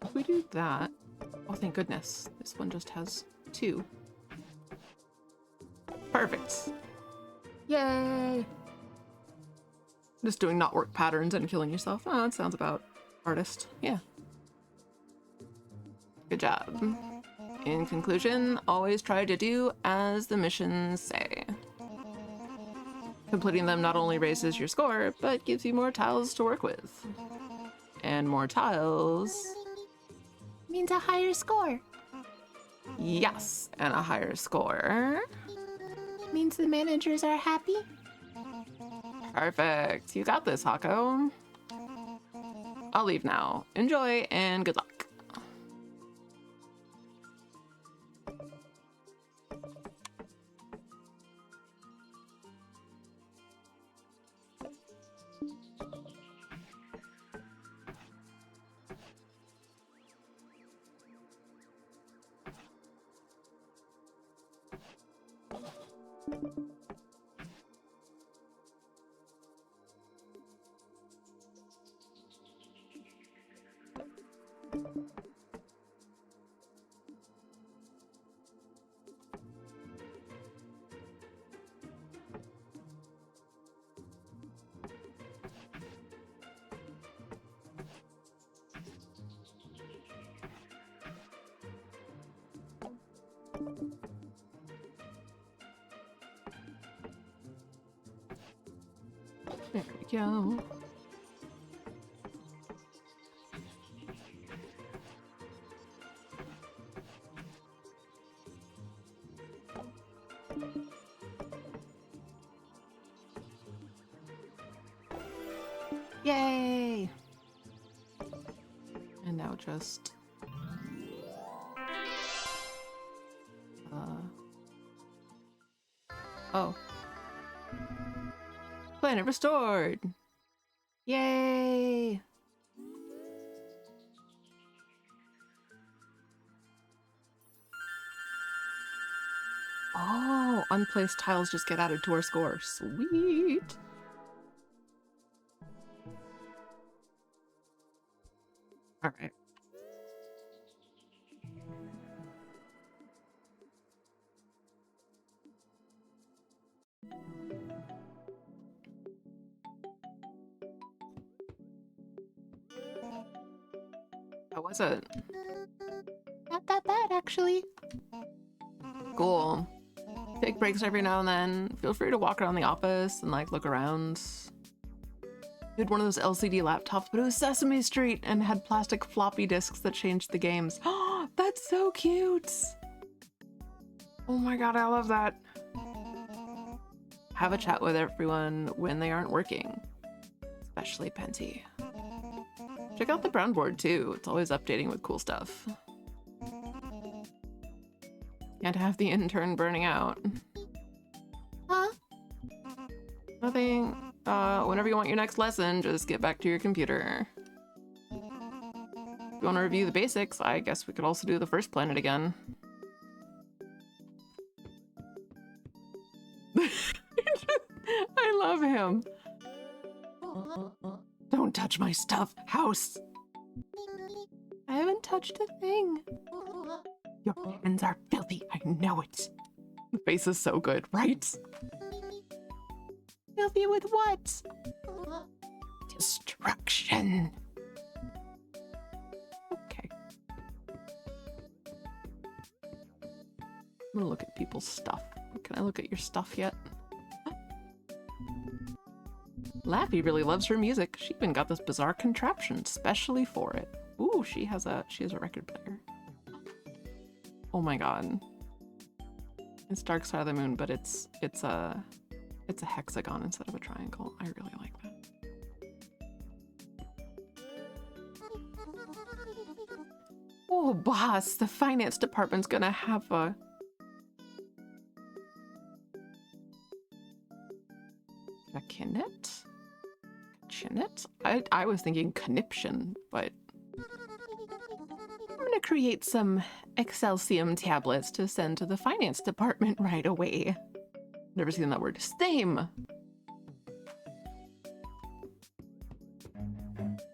If we do that, oh thank goodness, this one just has 2. Perfect. Yay! Just doing not work patterns and killing yourself. Oh, that sounds about artist. Yeah. Good job. In conclusion, always try to do as the missions say. Completing them not only raises your score, but gives you more tiles to work with. And more tiles Means a higher score. yes, and a higher score. Means the managers are happy. Perfect. You got this, Hako. I'll leave now. Enjoy and good luck. There we go. Yay! And now just... Oh. Planet restored! Yay! Oh, unplaced tiles just get added to our score. Sweet! Alright. How was it? Not that bad, actually. Cool. Take breaks every now and then. Feel free to walk around the office and like look around. We had one of those LCD laptops, but it was Sesame Street and had plastic floppy disks that changed the games. Oh, that's so cute! Oh my god, I love that. Have a chat with everyone when they aren't working. Especially Penty. Check out the brown board too. It's always updating with cool stuff. Can't have the intern burning out. Huh? Nothing. Whenever you want your next lesson, just get back to your computer. If you want to review the basics, I guess we could also do the first planet again. I love him. Don't touch my stuff, house. I haven't touched a thing. Your hands are filthy, I know it. The face is so good, right? Filthy with what? Destruction. Okay. I'm gonna look at people's stuff. Can I look at your stuff yet? Laffy really loves her music. She even got this bizarre contraption specially for it. Ooh, she has a record player. Oh my god. It's Dark Side of the Moon, but it's a hexagon instead of a triangle. I really like that. Oh, boss, the finance department's gonna have a... Kinnet? Chinnet? I was thinking conniption, but... I'm gonna create some Excelsium tablets to send to the finance department right away. Never seen that word. Same!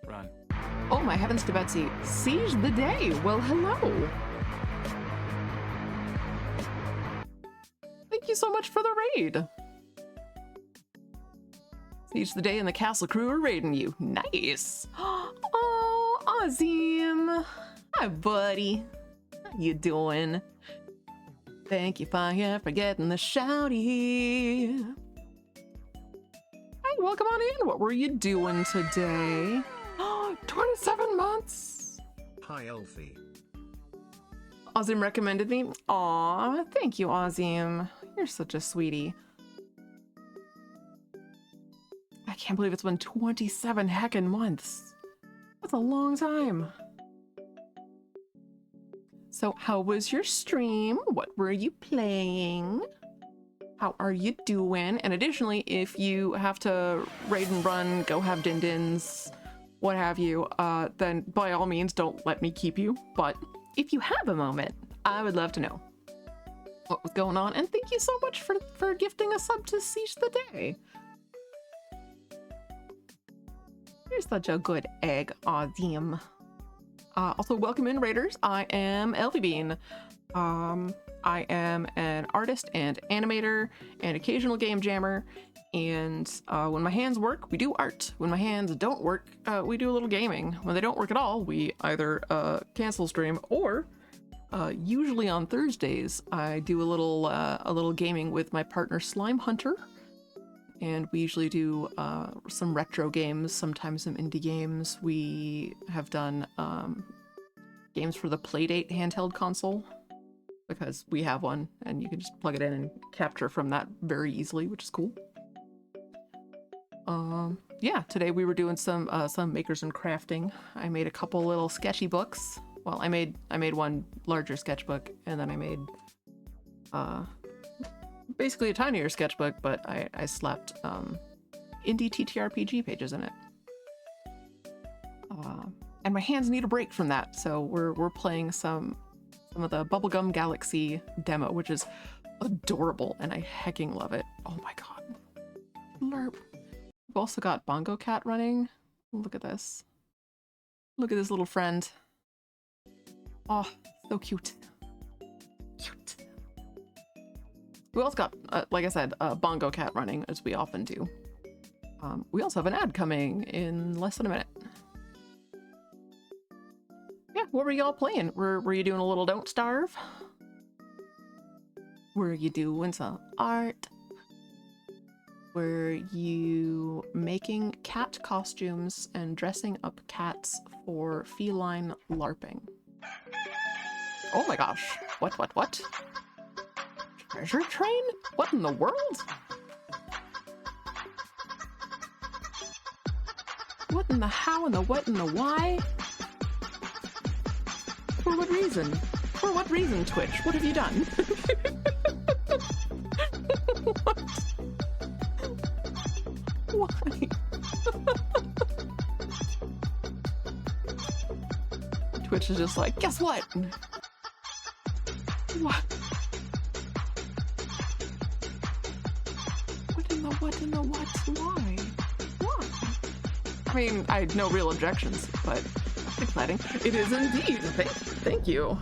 Run. Oh my heavens to Betsy. Siege the day! Well, hello! Thank you so much for the raid! Siege the day and the castle crew are raiding you. Nice! Oh, Azim! Hi, buddy. How you doing? Thank you, Fire, for getting the shouty. Hi, welcome on in. What were you doing today? 27 months. Hi, Elfie. Azim recommended me. Aw, thank you, Azim. You're such a sweetie. I can't believe it's been 27 heckin' months. That's a long time. So how was your stream? What were you playing? How are you doing? And additionally, if you have to raid and run, go have din-dins, what have you, then by all means don't let me keep you. But if you have a moment, I would love to know what was going on. And thank you so much for gifting a sub to Siege the Day. You're such a good egg, Azim. Also, welcome in, Raiders. I am Elfie Bean. I am an artist and animator and occasional game jammer. And when my hands work, we do art. When my hands don't work, we do a little gaming. When they don't work at all, we either cancel stream or usually on Thursdays, I do a little gaming with my partner Slime Hunter. And we usually do some retro games, sometimes some indie games. We have done games for the Playdate handheld console because we have one and you can just plug it in and capture from that very easily, which is cool. Yeah, today we were doing some makers and crafting. I made a couple little sketchy books. Well, I made one larger sketchbook, and then I made basically a tinier sketchbook, but I slapped indie TTRPG pages in it. And my hands need a break from that, so we're playing some of the Bubblegum Galaxy demo, which is adorable, and I hecking love it. Oh my god. Lerp. We've also got Bongo Cat running. Look at this. Look at this little friend. Oh, so cute. Cute. We also got, like I said, Bongo Cat running, as we often do. We also have an ad coming in less than a minute. Yeah, what were y'all playing? Were you doing a little Don't Starve? Were you doing some art? Were you making cat costumes and dressing up cats for feline LARPing? Oh my gosh. What? Treasure train? What in the world? What in the how and the what and the why? For what reason? For what reason, Twitch? What have you done? What? Why? Twitch is just like, guess what? What? What in the what? Why? Why? I mean, I had no real objections, but that's exciting. It is indeed. Thank you.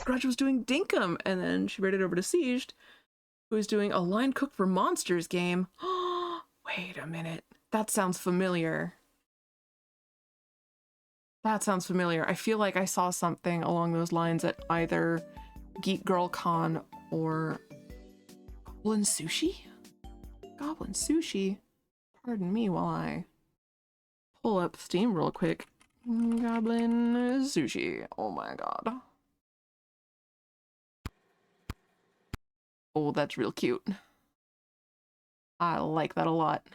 Grudge was doing Dinkum, and then she raided over to Sieged, who is doing a Line Cook for Monsters game. Wait a minute. That sounds familiar. That sounds familiar. I feel like I saw something along those lines at either Geek Girl Con or Goblin Sushi? Goblin Sushi? Pardon me while I pull up Steam real quick. Goblin Sushi. Oh my god. Oh, that's real cute. I like that a lot.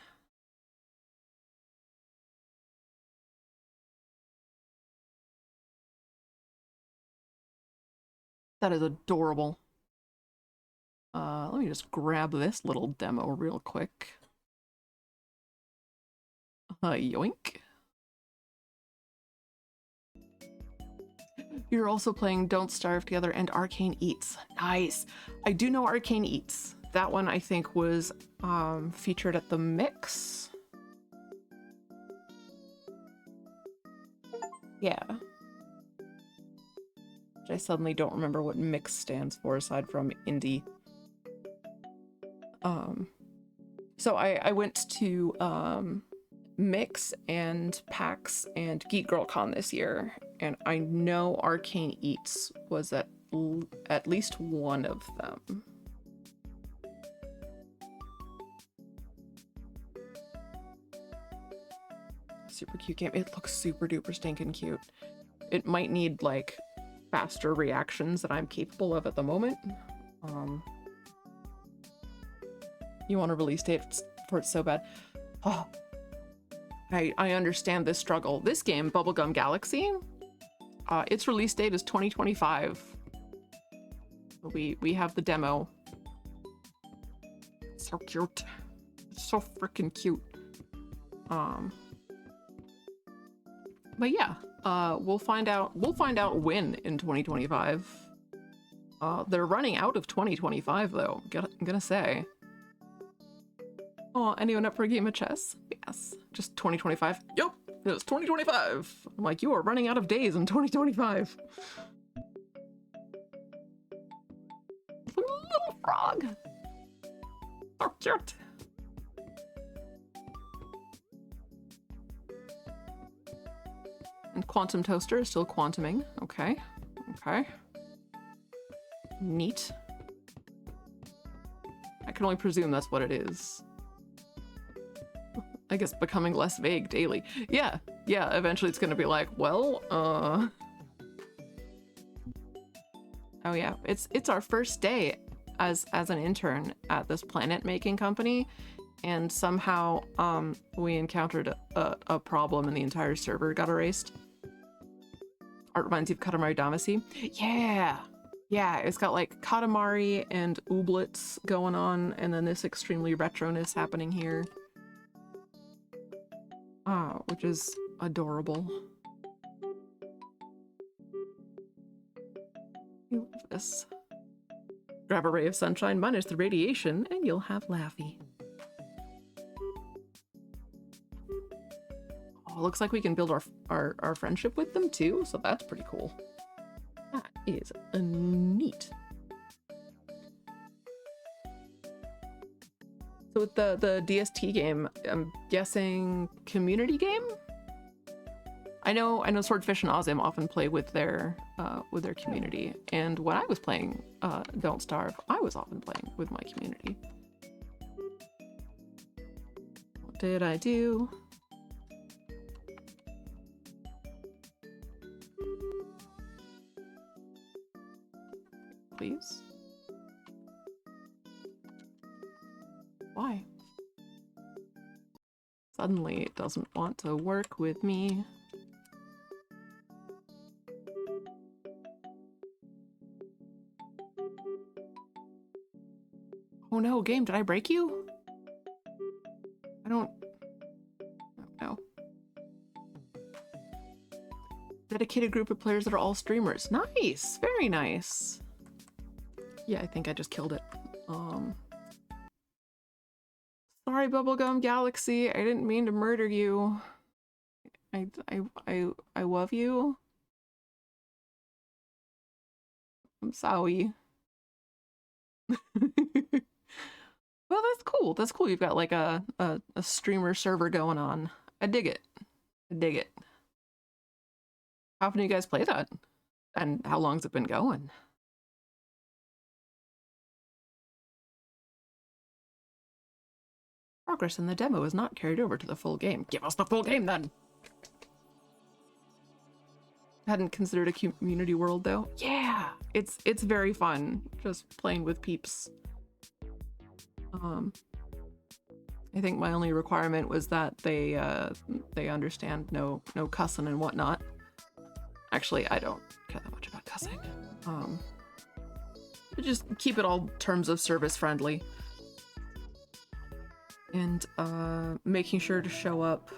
That is adorable. Let me just grab this little demo real quick. Yoink. You're also playing Don't Starve Together and Arcane Eats. Nice. I do know Arcane Eats. That one I think was featured at the Mix. Yeah. I suddenly don't remember what Mix stands for aside from indie. So I went to Mix and PAX and Geek Girl Con this year, and I know Arcane Eats was at least one of them. Super cute game. It looks super duper stinking cute. It might need like faster reactions that I'm capable of at the moment. You want a release date for it so bad. Oh, I understand this struggle. This game, Bubblegum Galaxy, its release date is 2025. We have the demo. So cute. It's so freaking cute. But yeah, we'll find out when in 2025. They're running out of 2025 though, I'm gonna say. Oh, anyone up for a game of chess? Yes. Just 2025? Yep, it's 2025. I'm like, you are running out of days in 2025. Little frog. So cute. And Quantum Toaster is still quantuming. Okay. Okay. Neat. I can only presume that's what it is. I guess becoming less vague daily. Yeah, eventually it's gonna be like, well, oh yeah, it's our first day as an intern at this planet making company, and somehow we encountered a problem and the entire server got erased. Art reminds you of Katamari Damacy. Yeah, it's got like Katamari and Ooblets going on, and then this extremely retroness happening here. Which is adorable. You love this. Grab a ray of sunshine minus the radiation, and you'll have Laffy. Oh, looks like we can build our friendship with them too, so that's pretty cool. That is neat. So with the DST game, I'm guessing community game? I know Swordfish and Ozim often play with their community, and when I was playing Don't Starve, I was often playing with my community. What did I do? Please? Why? Suddenly it doesn't want to work with me. Oh no, game, did I break you? I don't know. Dedicated group of players that are all streamers. Nice, very nice. Yeah, I think I just killed it. Sorry, Bubblegum Galaxy. I didn't mean to murder you. I love you. I'm sorry. Well, that's cool. That's cool. You've got like a streamer server going on. I dig it. I dig it. How often do you guys play that? And how long's it been going? Progress in the demo is not carried over to the full game. Give us the full game then! Hadn't considered a community world though. Yeah! It's very fun just playing with peeps. I think my only requirement was that they understand no cussing and whatnot. Actually, I don't care that much about cussing. Just keep it all terms of service friendly. And making sure to show up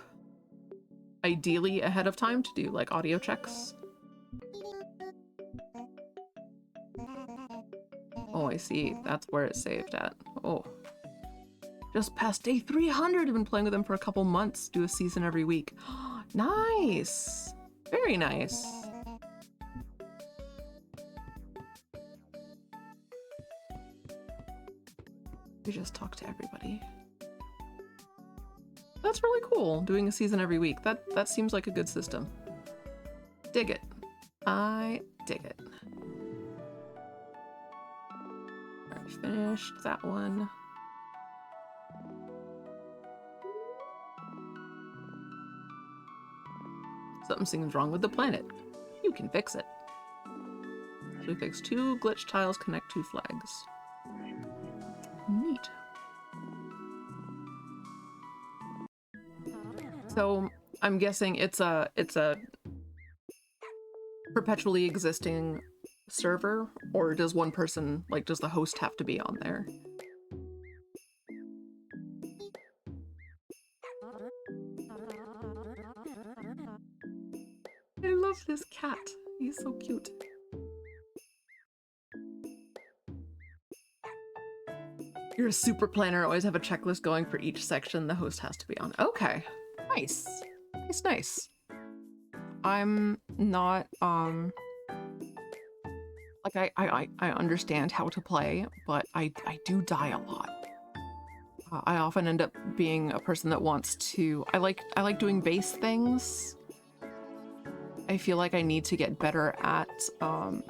ideally ahead of time to do like audio checks. Oh, I see. That's where it's saved at. Oh. Just past day 300. I've been playing with them for a couple months. Do a season every week. Nice. Very nice. We just talk to everybody. That's really cool, doing a season every week. That seems like a good system. Dig it. I dig it. Alright, finished that one. Something seems wrong with the planet. You can fix it. So we fixed 2 glitch tiles, connect 2 flags. Neat. So I'm guessing it's a perpetually existing server, or does one person, like, does the host have to be on there? I love this cat. He's so cute. You're a super planner, always have a checklist going for each section the host has to be on. Okay. Nice. Nice, nice. I'm not, like, I understand how to play, but I do die a lot. I often end up being a person that wants to, I like doing base things. I feel like I need to get better at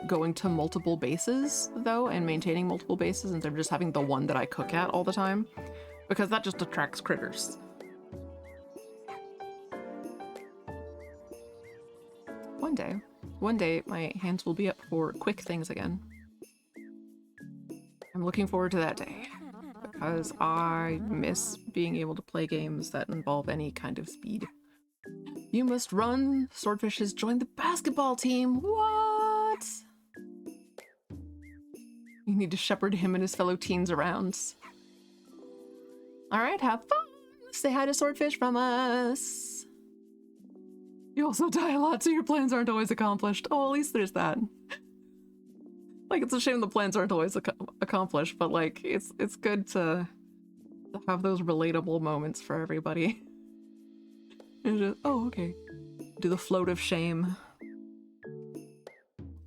going to multiple bases, though, and maintaining multiple bases instead of just having the one that I cook at all the time, because that just attracts critters. One day, my hands will be up for quick things again. I'm looking forward to that day, because I miss being able to play games that involve any kind of speed. You must run! Swordfish has joined the basketball team! What? You need to shepherd him and his fellow teens around. Alright, have fun! Say hi to Swordfish from us! You also die a lot, so your plans aren't always accomplished. Oh, at least there's that. Like, it's a shame the plans aren't always accomplished, but, like, it's good to have those relatable moments for everybody. And just, oh, okay. Do the float of shame.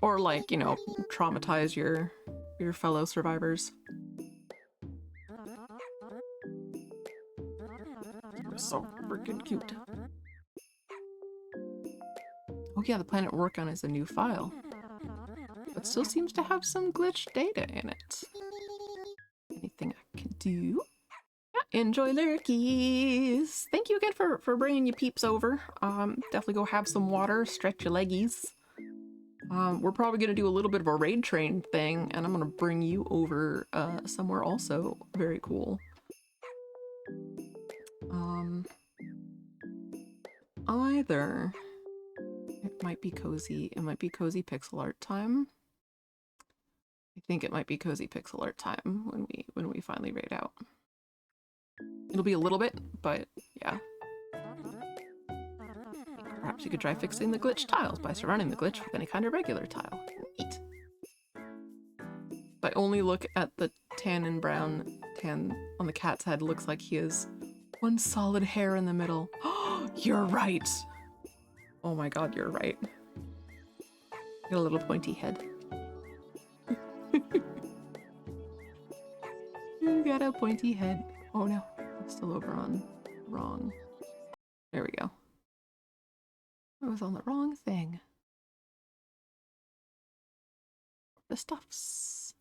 Or, like, you know, traumatize your fellow survivors. You're so freaking cute. Oh yeah, the planet we're working on is a new file. But still seems to have some glitched data in it. Anything I can do? Yeah, enjoy lurkies! Thank you again for bringing your peeps over. Definitely go have some water, stretch your leggies. We're probably gonna do a little bit of a raid train thing, and I'm gonna bring you over somewhere also very cool. either it might be cozy. It might be cozy pixel art time. I think it might be cozy pixel art time when we finally raid out. It'll be a little bit, but yeah. Perhaps you could try fixing the glitch tiles by surrounding the glitch with any kind of regular tile. Neat. If I only look at the tan and brown tan on the cat's head, looks like he has one solid hair in the middle. Oh, you're right. Oh my god, you're right. Got a little pointy head. You got a pointy head. Oh no, I'm still over on wrong. There we go. I was on the wrong thing. The stuffs.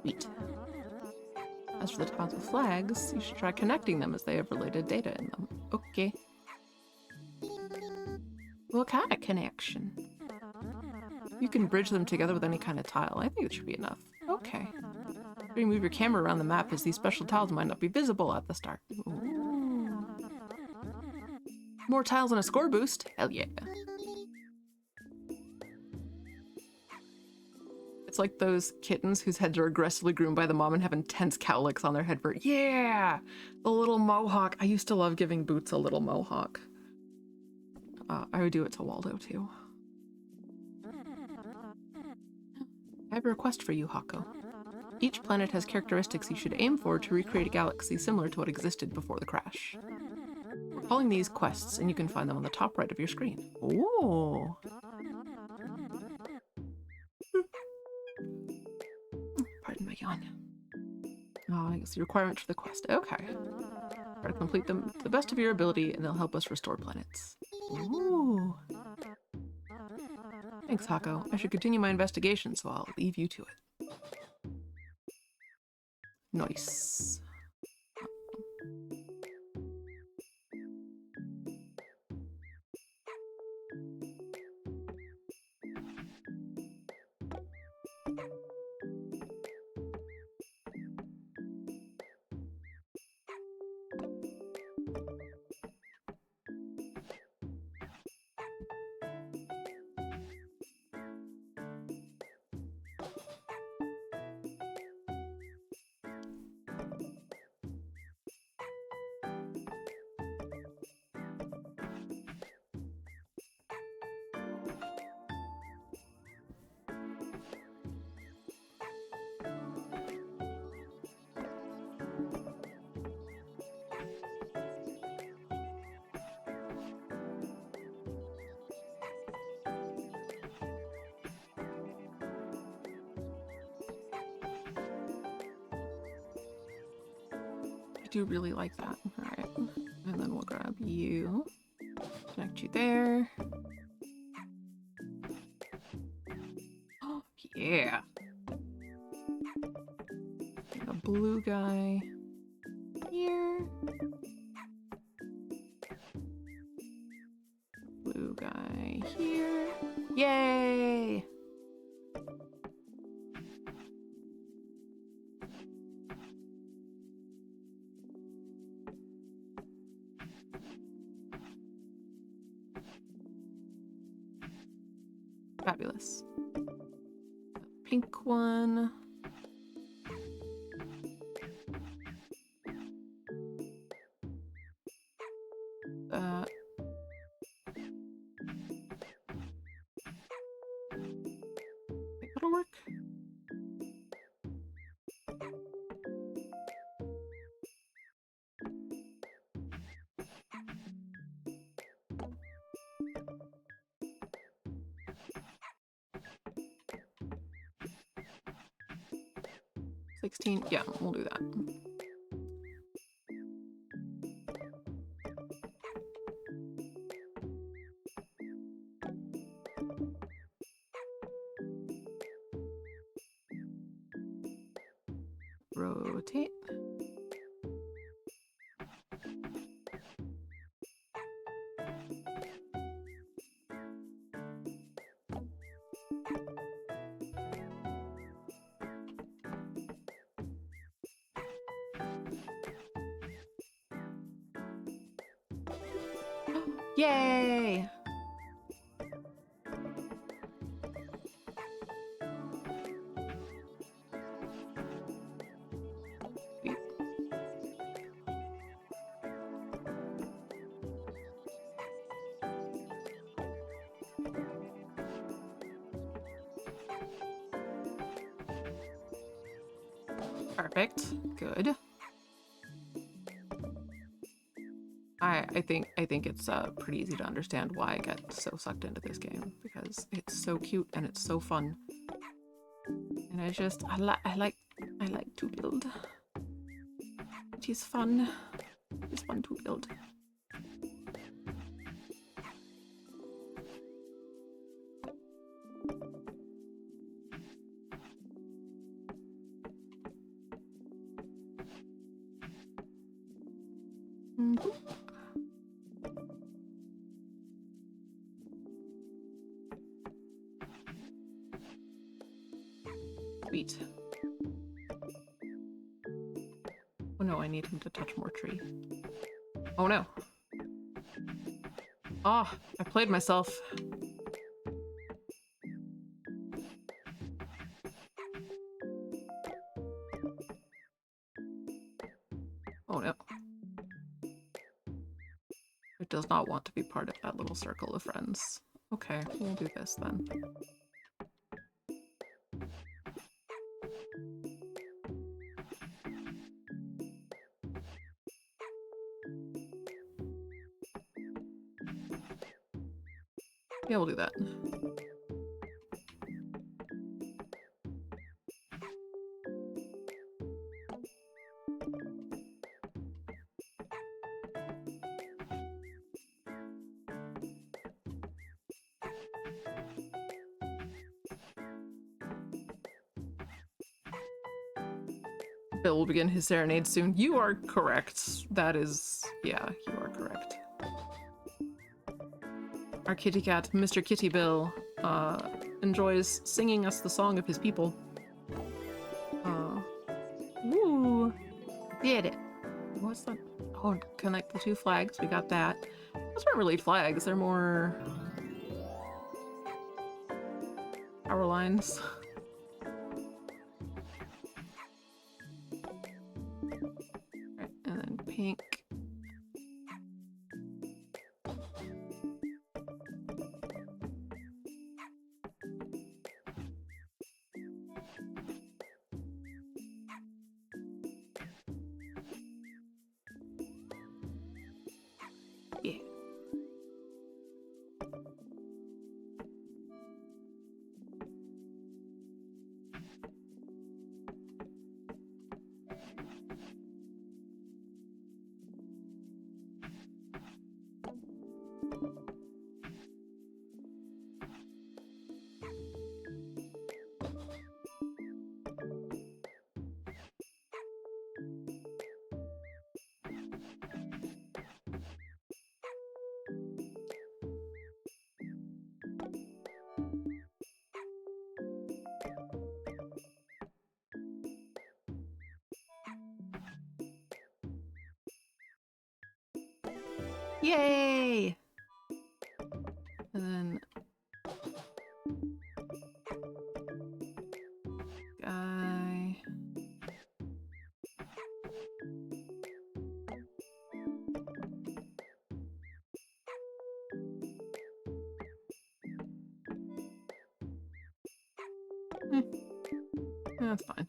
Sweet. As for the tiles with flags, you should try connecting them as they have related data in them. Okay. What kind of connection? You can bridge them together with any kind of tile. I think it should be enough. Okay. You move your camera around the map as these special tiles might not be visible at the start. Ooh. More tiles and a score boost? Hell yeah. It's like those kittens whose heads are aggressively groomed by the mom and have intense cowlicks on their head for, yeah! The little mohawk. I used to love giving Boots a little mohawk. I would do it to Waldo too. I have a request for you, Hako. Each planet has characteristics you should aim for to recreate a galaxy similar to what existed before the crash. We're calling these quests, and you can find them on the top right of your screen. Ooh. Pardon my yawn. Oh, I guess the requirement for the quest. Okay. Try to complete them to the best of your ability, and they'll help us restore planets. Ooh. Thanks, Hako. I should continue my investigation, so I'll leave you to it. Nice. I do really like that. All right. And then we'll grab you. Connect you there. Oh, yeah. And a blue guy here. Blue guy here. Yay! Fabulous. Pink one. That. That'll work. Yeah, we'll do that. Rotate. Yay! Sweet. Perfect. Good. I think it's pretty easy to understand why I get so sucked into this game, because it's so cute and it's so fun. And I like to build. It is fun. It's fun to build. Mhm. Sweet. Oh no, I need him to touch more tree. Oh no. Oh, I played myself. Oh no. It does not want to be part of that little circle of friends. Okay, we'll do this then. Yeah, we'll do that. Bill will begin his serenade soon. You are correct. That is... yeah, you are correct. Our kitty cat, Mr. Kitty Bill, enjoys singing us the song of his people. Woo! Did it. What's that? Oh, connect the two flags. We got that. Those aren't really flags. They're more... power lines. Right, and then pink. Yeah. Yay! And then... guy... That's fine.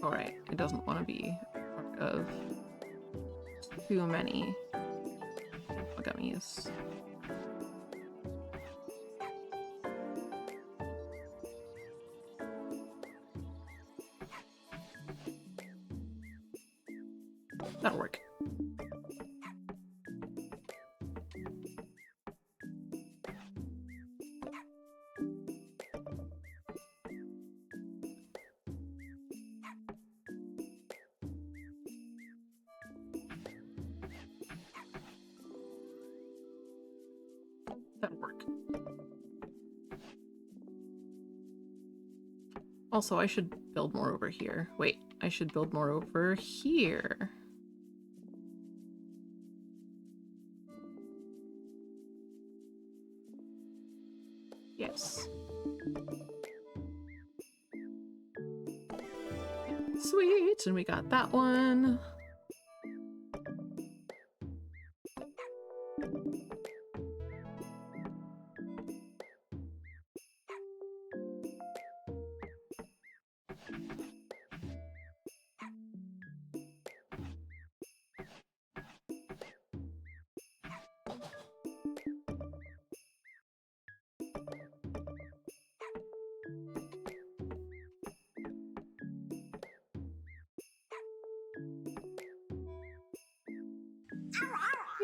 Alright, it doesn't want to be part of too many gummies. That'll work. That'll work. Also, I should build more over here. Wait, I should build more over here. Yes. Sweet, and we got that one.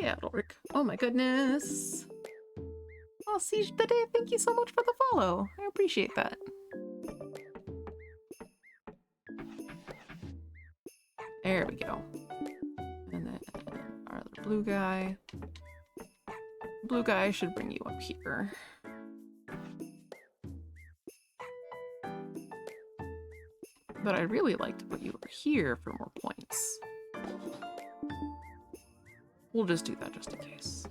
Yeah, it'll work. Oh my goodness. Oh, Siege the Day, thank you so much for the follow. I appreciate that. There we go. And then our other blue guy. Blue guy should bring you up here. But I'd really like to put you over here for more points. We'll just do that just in case.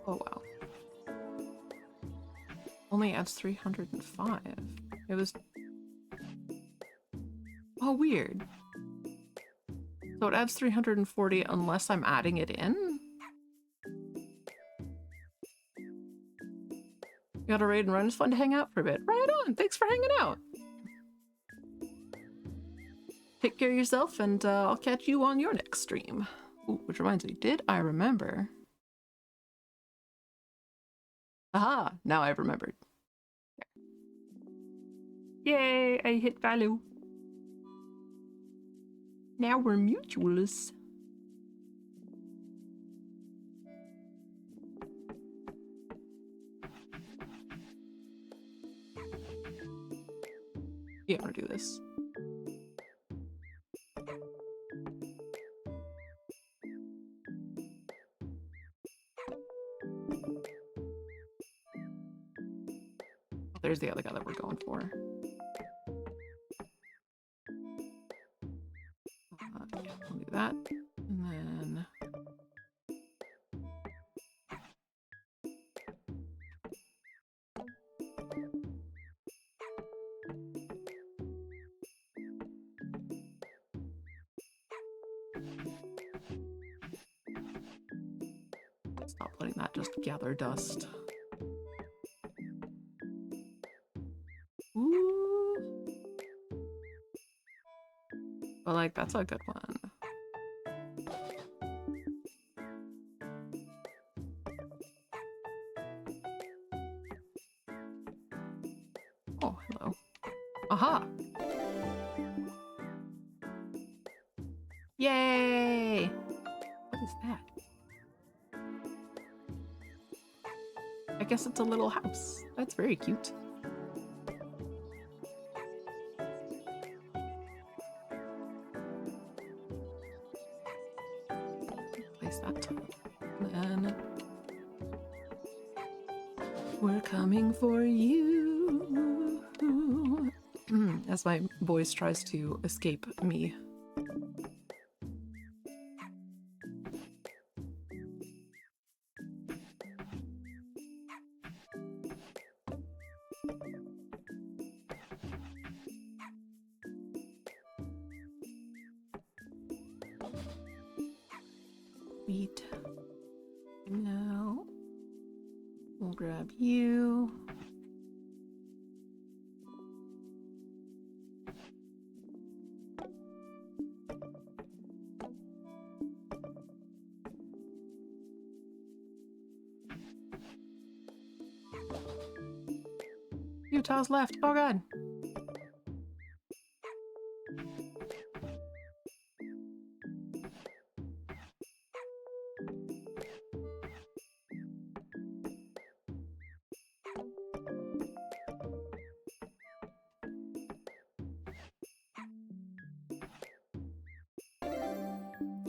Oh wow. Only adds 305. It was... Oh, weird. So it adds 340 unless I'm adding it in? You got a raid and run? It's fun to hang out for a bit. Right on! Thanks for hanging out! Take care of yourself, and I'll catch you on your next stream. Ooh, which reminds me, did I remember? Aha! Now I've remembered. Yay! I hit value. Now we're mutuals. Yeah, I'm gonna do this. There's the other guy that we're going for. Yeah, we'll do that. And then... Stop letting that just gather dust. Ooh. But like, that's a good one. Oh, hello. Aha! Yay! What is that? I guess it's a little house. That's very cute. Place that top. Then we're coming for you. As my voice tries to escape me. Sweet. Now we'll grab you. Utah's left. Oh god.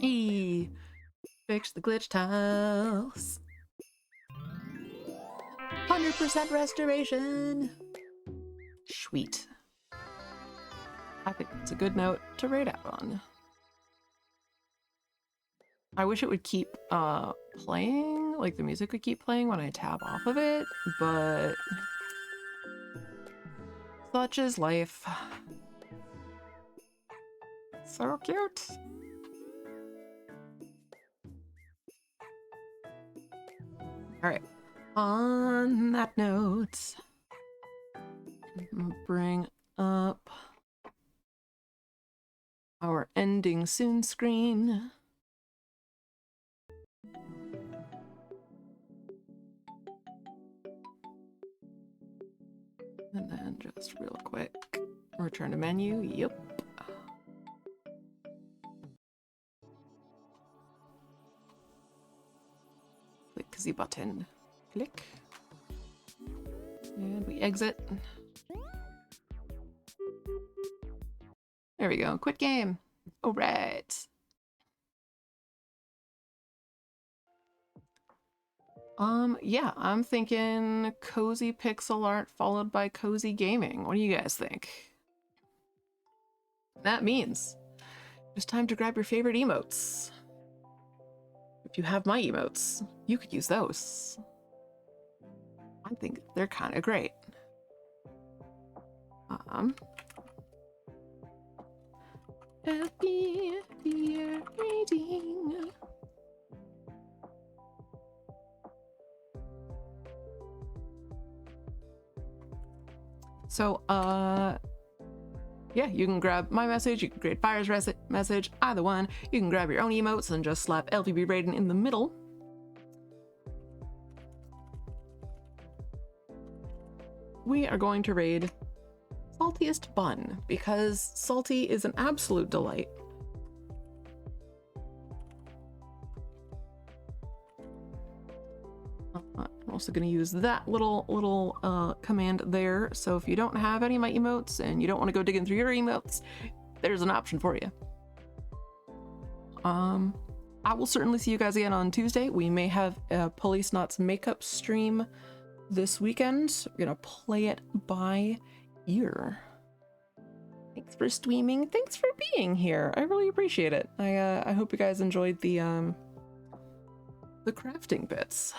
Eee. Fix the glitch tiles. 100% restoration. Sweet. I think it's a good note to rate out on. I wish it would keep playing, like the music would keep playing when I tab off of it, but such is life. So cute. All right. On that note, I'm gonna bring up our ending soon screen. And then just real quick, return to menu. Yep. Click the button. Click. And we exit. There we go. Quit game. All right. Yeah, I'm thinking cozy pixel art followed by cozy gaming. What do you guys think? That means it's time to grab your favorite emotes. If you have my emotes, you could use those. I think they're kind of great. Happy reading. So, yeah, you can grab my message, you can create Fire's message, either one. You can grab your own emotes and just slap LVB Raiden in the middle. We are going to raid Saltiest Bun, because salty is an absolute delight. I'm also going to use that little command there, so if you don't have any of my emotes and you don't want to go digging through your emotes, there's an option for you. I will certainly see you guys again on Tuesday. We may have a Police Knots makeup stream this weekend. We're gonna play it by ear. Thanks for streaming. Thanks for being here. I really appreciate it. I hope you guys enjoyed the crafting bits.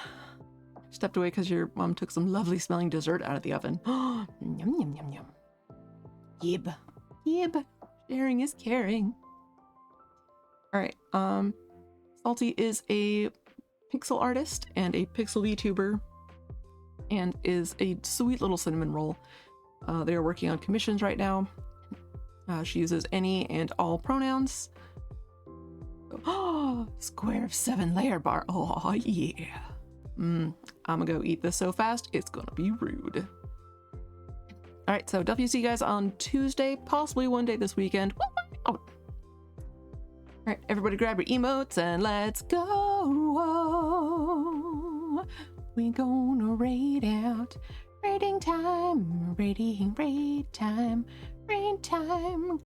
Stepped away because your mom took some lovely smelling dessert out of the oven. Yum yum yum yum. Yib. Yib. Sharing is caring. Alright, Salty is a pixel artist and a pixel VTuber and is a sweet little cinnamon roll. They are working on commissions right now. She uses any and all pronouns. Oh, square of 7 layer bar. Oh, yeah. I'm gonna go eat this so fast, it's gonna be rude. Alright, so definitely see you guys on Tuesday, possibly one day this weekend. Oh. Alright, everybody grab your emotes and let's go. We gonna raid out. Raiding time, raid time, raid time.